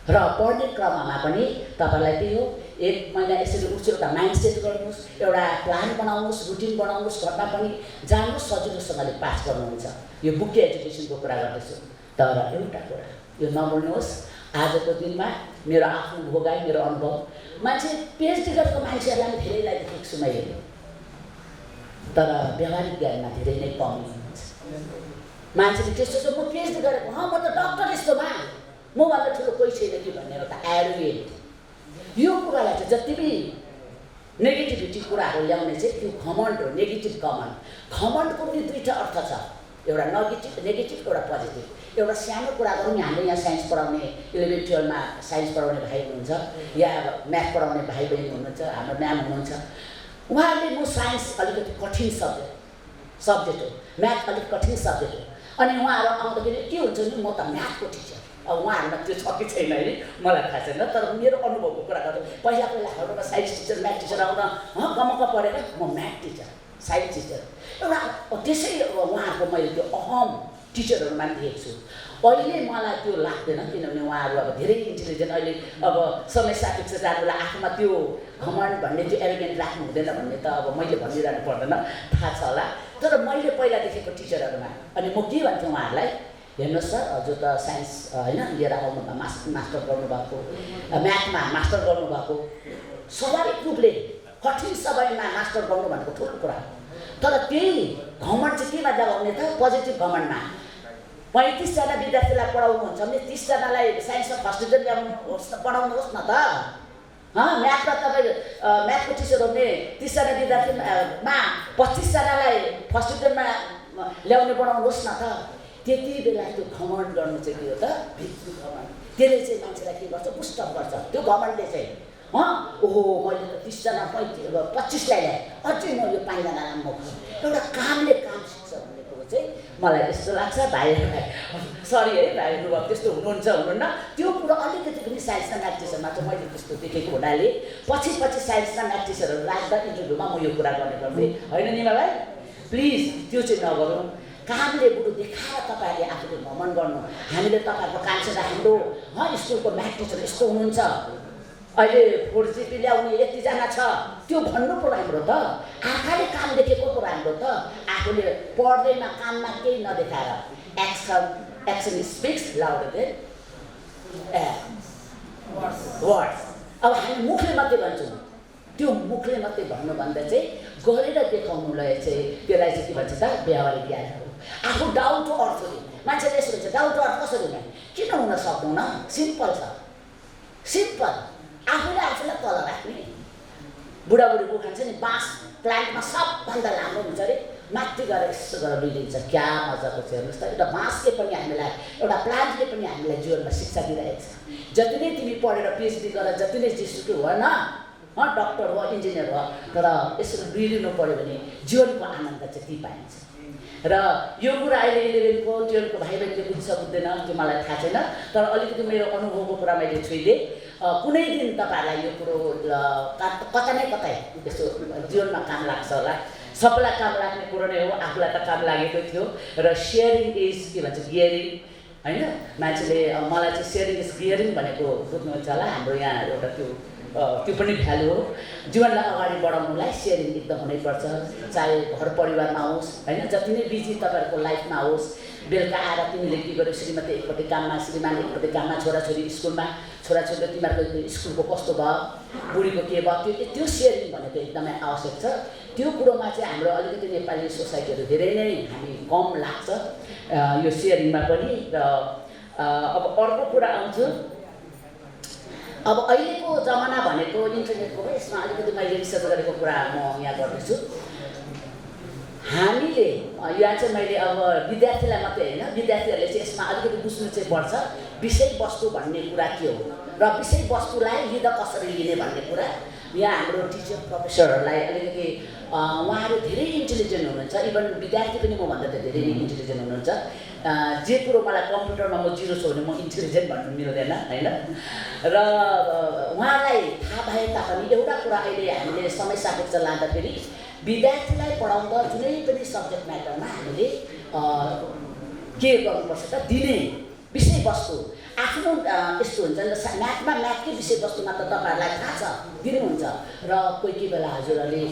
र पढ्ने क्रममा पनि तपाईँलाई त्यही हो, 1 महिना यसरी उठ्छ, एउटा माइन्ड सेट गर्नुहोस्, एउटा प्लान बनाउनुहोस्, रुटिन बनाउनुहोस्, घरमा पनि जानुहोस्, सजिलोसँगले पास गर्नुहुन्छ। यो बुकी एजुकेसनको कुरा गर्दैछु। तर एउटा कुरा यो नभुल्नुहोस्, आजको दिनमा मेरो आफ्नो भोगाइ मेरो अनुभव मान्छे पिएचडी गरेको मान्छेहरूलाई पनि धेरैलाई देखेको छु मैले तर व्यावहारिक ज्ञानमा धेरै नै कमी हुन्छ मान्छेले त्यस्तो छ म पिएचडी गरेको म त डक्टर यस्तो मा मभन्दा ठुलो कोही छैन कि भन्ने एउटा एरोगेन्ट यो कुरालाई चाहिँ जति पनि नेगेटिभिटी कुराहरू ल्याउने चाहिँ त्यो घमण्ड हो नेगेटिभ घमण्डको पनि दुईवटा अर्थ छ एउटा नेगेटिभ एउटा पोजिटिभ एउटा सानो कुरा गरौँ हामीले यहाँ साइन्स पढाउने 11-12मा साइन्स पढाउने भाइ हुनुहुन्छ या म्याथ पढाउने भाइ बहिनी हुनुहुन्छ हाम्रो म्याम हुनुहुन्छ उहाँहरूले म साइन्स अलिकति कठिन सब्जेक्ट हो म्याथ अलिक कठिन सब्जेक्ट हो अनि उहाँहरू आउँदाखेरि के हुन्छ नि म त म्याथको टिचर अब उहाँहरूमा त्यो छ कि छैन है मलाई थाहा छैन तर मेरो अनुभवको कुरा गर्छु पहिला हाम्रोमा साइन्स टिचर म्याथ टिचर आउँदा गमक पढेर म म्याथ टिचर साइन्स टिचर एउटा त्यसै उहाँहरूको मैले त्यो अहम टिचरहरूमा देखेको छु अहिले मलाई त्यो लाग्दैन किनभने उहाँहरू अब धेरै इन्टेलिजेन्ट अहिले अब समय सापेक्ष जानुलाई आफूमा त्यो घमण्ड भन्ने त्यो एरोगेन्ट राख्नु हुँदैन भन्ने त अब मैले भनिरहनु पर्दैन थाहा छ होला तर मैले पहिला देखेको टिचरहरूमा अनि म के भन्थेँ उहाँहरूलाई हेर्नुहोस् सर जो त साइन्स होइन लिएर आउनुभयो मास्टर गर्नुभएको म्याथमा मास्टर गर्नुभएको स्वाभाविक रूपले कठिन समयमा मास्टर गर्नु भनेको ठुलो कुरा हो तर त्यही घमण्ड चाहिँ केमा जगाउने त पोजिटिभ घमण्डमा 35जना विद्यार्थीलाई पढाउनुहुन्छ भने 30जनालाई साइन्समा फर्स्ट डिभिजन पढाउनुहोस् न त म्याथमा तपाईँ म्याथको टिचर हो भने 30जना विद्यार्थीमा 25जनालाई फर्स्ट डिभिजनमा ल्याउने बनाउनुहोस् न त त्यति बेला त्यो घमण्ड गर्नु चाहिँ के हो त भित्री घमण्ड त्यसले चाहिँ मान्छेलाई के गर्छ पुस्टअप गर्छ त्यो घमण्डले चाहिँ ओहो मैले त 30जना 25लाई ल्याएँ अझै म यो 5जनालाई म एउटा कामले काम सिक्छ भन्ने कुरो चाहिँ मलाई यस्तो लाग्छ भाइहरूलाई सरी है भाइहरू अब त्यस्तो हुनुहुन्छ हुनुहुन्न त्यो कुरो अलिकति पनि साइन्स र म्याथ टिचरमा चाहिँ मैले त्यस्तो देखेको हुनाले पछि साइन्स र म्याथ टिचरहरू राख्दा इन्टरभ्यूमा म यो कुरा गर्ने गर्थेँ होइन निमा भाइ प्लिज त्यो चाहिँ नगरौँ कामले बरु देखाएर तपाईँहरूले आफूले भ्रमण गर्नु हामीले तपाईँहरूको कान्छे हाम्रो स्कुलको म्याथ टिचर यस्तो हुनुहुन्छ अहिले 4GP ल्याउने यतिजना छ त्यो भन्नु पो राम्रो त आँखाले काम देखेको पो राम्रो त आफूले पढ्दैमा काममा केही नदेखाएर action speaks louder than words अब हामी मुखले मात्रै भन्छौँ त्यो मुखले मात्रै भन्नुभन्दा चाहिँ गरेर देखाउनुलाई चाहिँ त्यसलाई चाहिँ के भन्छ त व्यावहारिक ज्ञान हो आफू डाउन टु अर्थ हुने मान्छेले यसो भन्छ डाउन टु अर्थ कसरी हुने किन हुन सक्दैन सिम्पल छ सिम्पल आफूले आफूलाई तल राख्ने बुढाबुढीको खान्छ नि बाँस प्लान्टमा सबभन्दा राम्रो हुन्छ अरे माथि गएर यसो गरेर बिलिन्छ क्या मजाको छ हेर्नुहोस् त एउटा बाँसले पनि हामीलाई एउटा प्लान्टले पनि हामीलाई जीवनमा शिक्षा दिइरहेको छ जति नै तिमी पढेर पिएचडी गरेर जति नै जेसुकै होइन डक्टर हो इन्जिनियर हो तर यसरी बिलिनु पऱ्यो भने जीवनको आनन्द चाहिँ ती पाइन्छ र यो कुरा अहिले 11को 12को भाइ बहिनीले बुझ्छ बुझ्दैन त्यो मलाई थाहा छैन तर अलिकति मेरो अनुभवको कुरा मैले छोइदिएँ कुनै दिन तपाईँहरूलाई यो कुरो कता नै कतै त्यस्तो जीवनमा काम लाग्छ होला सबैलाई काम लाग्ने कुरो नै हो आफूलाई त काम लागेको थियो र सेयरिङ इज के भन्छ गियरिङ होइन मान्छेले मलाई चाहिँ सेयरिङ इज गियरिङ भनेको बुझ्नुहुन्छ होला हाम्रो यहाँ एउटा त्यो पनि भ्यालु हो जीवनलाई अगाडि बढाउनुलाई सेयरिङ एकदम हुनैपर्छ चाहे घर परिवारमा होस् होइन जति नै बिजी तपाईँहरूको लाइफमा होस् बेलुका आएर तिमीले के गर्यो श्रीमती एकपट्टि काममा श्रीमान एकपट्टि काममा छोराछोरी स्कुलमा छोराछोरीले तिमीहरूको स्कुलको कस्तो भयो बुढीको के भयो त्यो सेयरिङ भनेको एकदमै आवश्यक छ त्यो कुरोमा चाहिँ हाम्रो अलिकति नेपाली सोसाइटीहरू धेरै नै हामी कम लाग्छ यो सेयरिङमा पनि र अब अर्को कुरा आउँछु अब अहिलेको जमाना भनेको इन्टरनेटको हो यसमा अलिकति मैले रिसर्च गरेको कुरा म यहाँ गर्दैछु हामीले यहाँ चाहिँ मैले अब विद्यार्थीलाई मात्रै होइन विद्यार्थीहरूले चाहिँ यसमा अलिकति बुझ्नु चाहिँ पर्छ विषयवस्तु भन्ने कुरा के हो र विषयवस्तुलाई लिँदा कसरी लिने भन्ने कुरा यहाँ हाम्रो टिचर प्रोफेसरहरूलाई अलिकति उहाँहरू धेरै इन्टेलिजेन्ट हुनुहुन्छ इभन विद्यार्थी पनि मभन्दा त धेरै नै इन्टेलिजेन्ट हुनुहुन्छ जे कुरो मलाई कम्प्युटरमा म 0 छु भने म इन्टेलिजेन्ट भन्नु मिल्दैन होइन र उहाँलाई थाहा भए तापनि एउटा कुरा अहिले हामीले समय सापेक्ष लाँदाखेरि विद्यार्थीलाई पढाउँदा जुनै पनि सब्जेक्ट म्याटरमा हामीले के गर्नुपर्छ त दिने विषयवस्तु आफ्नो यस्तो हुन्छ म्याथमा म्याथकै विषयवस्तुमा त तपाईँहरूलाई थाहा छ दिनुहुन्छ र कोही बेला हजुरहरूले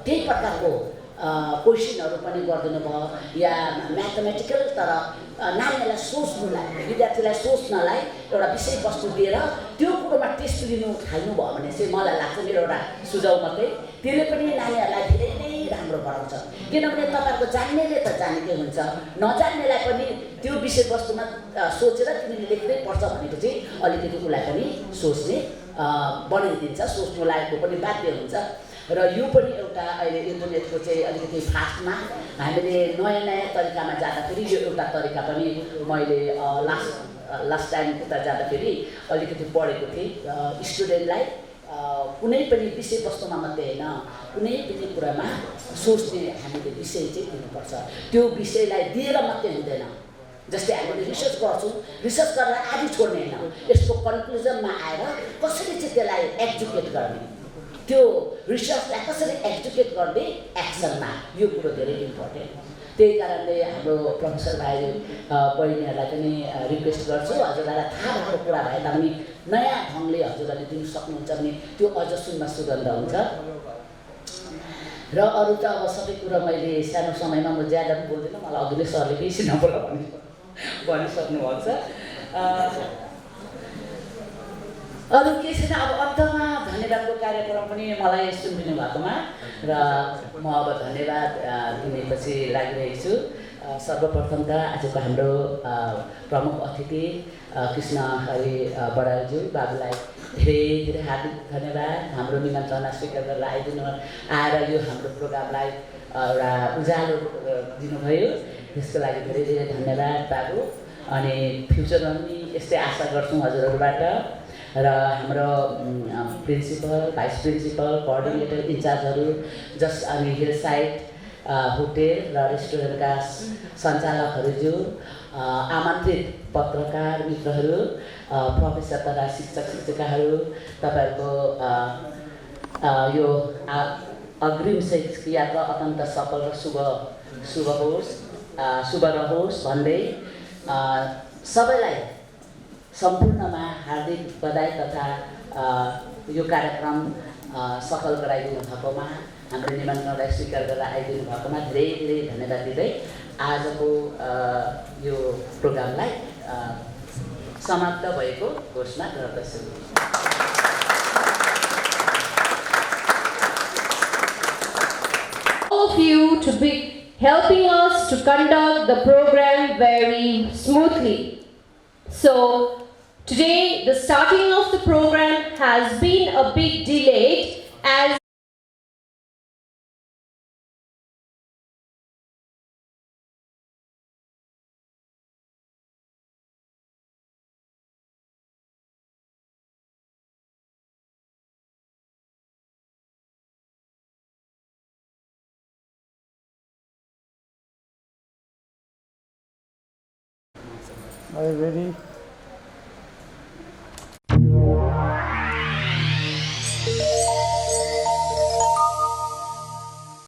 त्यही प्रकारको क्वेसनहरू पनि गरिदिनु भयो या म्याथमेटिकल तर नानीहरूलाई सोच्नुलाई विद्यार्थीलाई सोच्नलाई एउटा विषयवस्तु दिएर त्यो कुरोमा टेस्ट लिनु थाल्नुभयो भने चाहिँ मलाई लाग्छ मेरो एउटा सुझाउ मात्रै त्यसले पनि नानीहरूलाई धेरै नै राम्रो गराउँछ किनभने तपाईँहरूको जान्नेले त जानेकै हुन्छ नजान्नेलाई पनि त्यो विषयवस्तुमा सोचेर तिमीले लेख्नै पर्छ भनेको चाहिँ अलिकति उसलाई पनि सोच्ने बनाइदिन्छ सोच्नु लागेको पनि बाध्य हुन्छ र यो पनि एउटा अहिले इन्टरनेटको चाहिँ अलिकति फास्टमा हामीले नयाँ नयाँ तरिकामा जाँदाखेरि यो एउटा तरिका पनि मैले लास्ट टाइम उता जाँदाखेरि अलिकति पढेको थिएँ स्टुडेन्टलाई कुनै पनि विषयवस्तुमा मात्रै होइन कुनै पनि कुरामा सोच्ने हामीले विषय चाहिँ दिनुपर्छ त्यो विषयलाई दिएर मात्रै हुँदैन जस्तै हामीले रिसर्च गर्छौँ रिसर्च गरेर आदि छोड्ने होइन यसको कन्क्लुजनमा आएर कसरी चाहिँ त्यसलाई एक्जिक्युट गर्ने त्यो रिसर्चलाई कसरी एक्जिक्युट गर्ने एक्सनमा यो कुरो धेरै इम्पोर्टेन्ट त्यही कारणले हाम्रो प्रोफेसर भाइ बहिनीहरूलाई पनि रिक्वेस्ट गर्छु हजुरहरूलाई थाहा भएको कुरा भए तापनि नयाँ ढङ्गले हजुरहरूले दिनु सक्नुहुन्छ भने त्यो अझ सुन्न सुगन्ध हुन्छ र अरू त अब सबै कुरा मैले सानो समयमा म ज्यादा पनि बोल्दिनँ मलाई अघि नै सरले बेसी नबोला भनिसक्नुभएको छ अरू के छैन अब अन्तमा धन्यवादको कार्यक्रम पनि मलाई सुनिदिनु भएकोमा र म अब धन्यवाद दिनेपछि लागिरहेको छु सर्वप्रथम त आजको हाम्रो प्रमुख अतिथि कृष्ण हरि बडालज्यू बाबुलाई धेरै धेरै हार्दिक धन्यवाद हाम्रो निमन्त्रणा स्वीकार गरेर आएर यो हाम्रो प्रोग्रामलाई एउटा उज्यालो दिनुभयो त्यसको लागि धेरै धेरै धन्यवाद बाबु अनि फ्युचरमा पनि यस्तै आशा गर्छौँ हजुरहरूबाट र हाम्रो प्रिन्सिपल भाइस प्रिन्सिपल कोअर्डिनेटर इन्चार्जहरू जस अनि हिल साइड होटेल र रेस्टुरेन्टका सञ्चालकहरू आमन्त्रित पत्रकार मित्रहरू प्रोफेसर तथा शिक्षक शिक्षिकाहरू तपाईँहरूको यो अग्रिम शैक्षिक यात्रा अत्यन्त सफल र शुभ रहोस् भन्दै सबैलाई सम्पूर्णमा हार्दिक बधाई तथा यो कार्यक्रम सफल गराइदिनु भएकोमा हाम्रो निमन्त्रणलाई स्वीकार गरेर आइदिनु भएकोमा धेरै धेरै धन्यवाद दिँदै आजको यो प्रोग्रामलाई समाप्त भएको घोषणा गर्दछु। All of you to be helping us to conduct the program very smoothly. So today the starting of the program has been a bit delayed as Are you ready?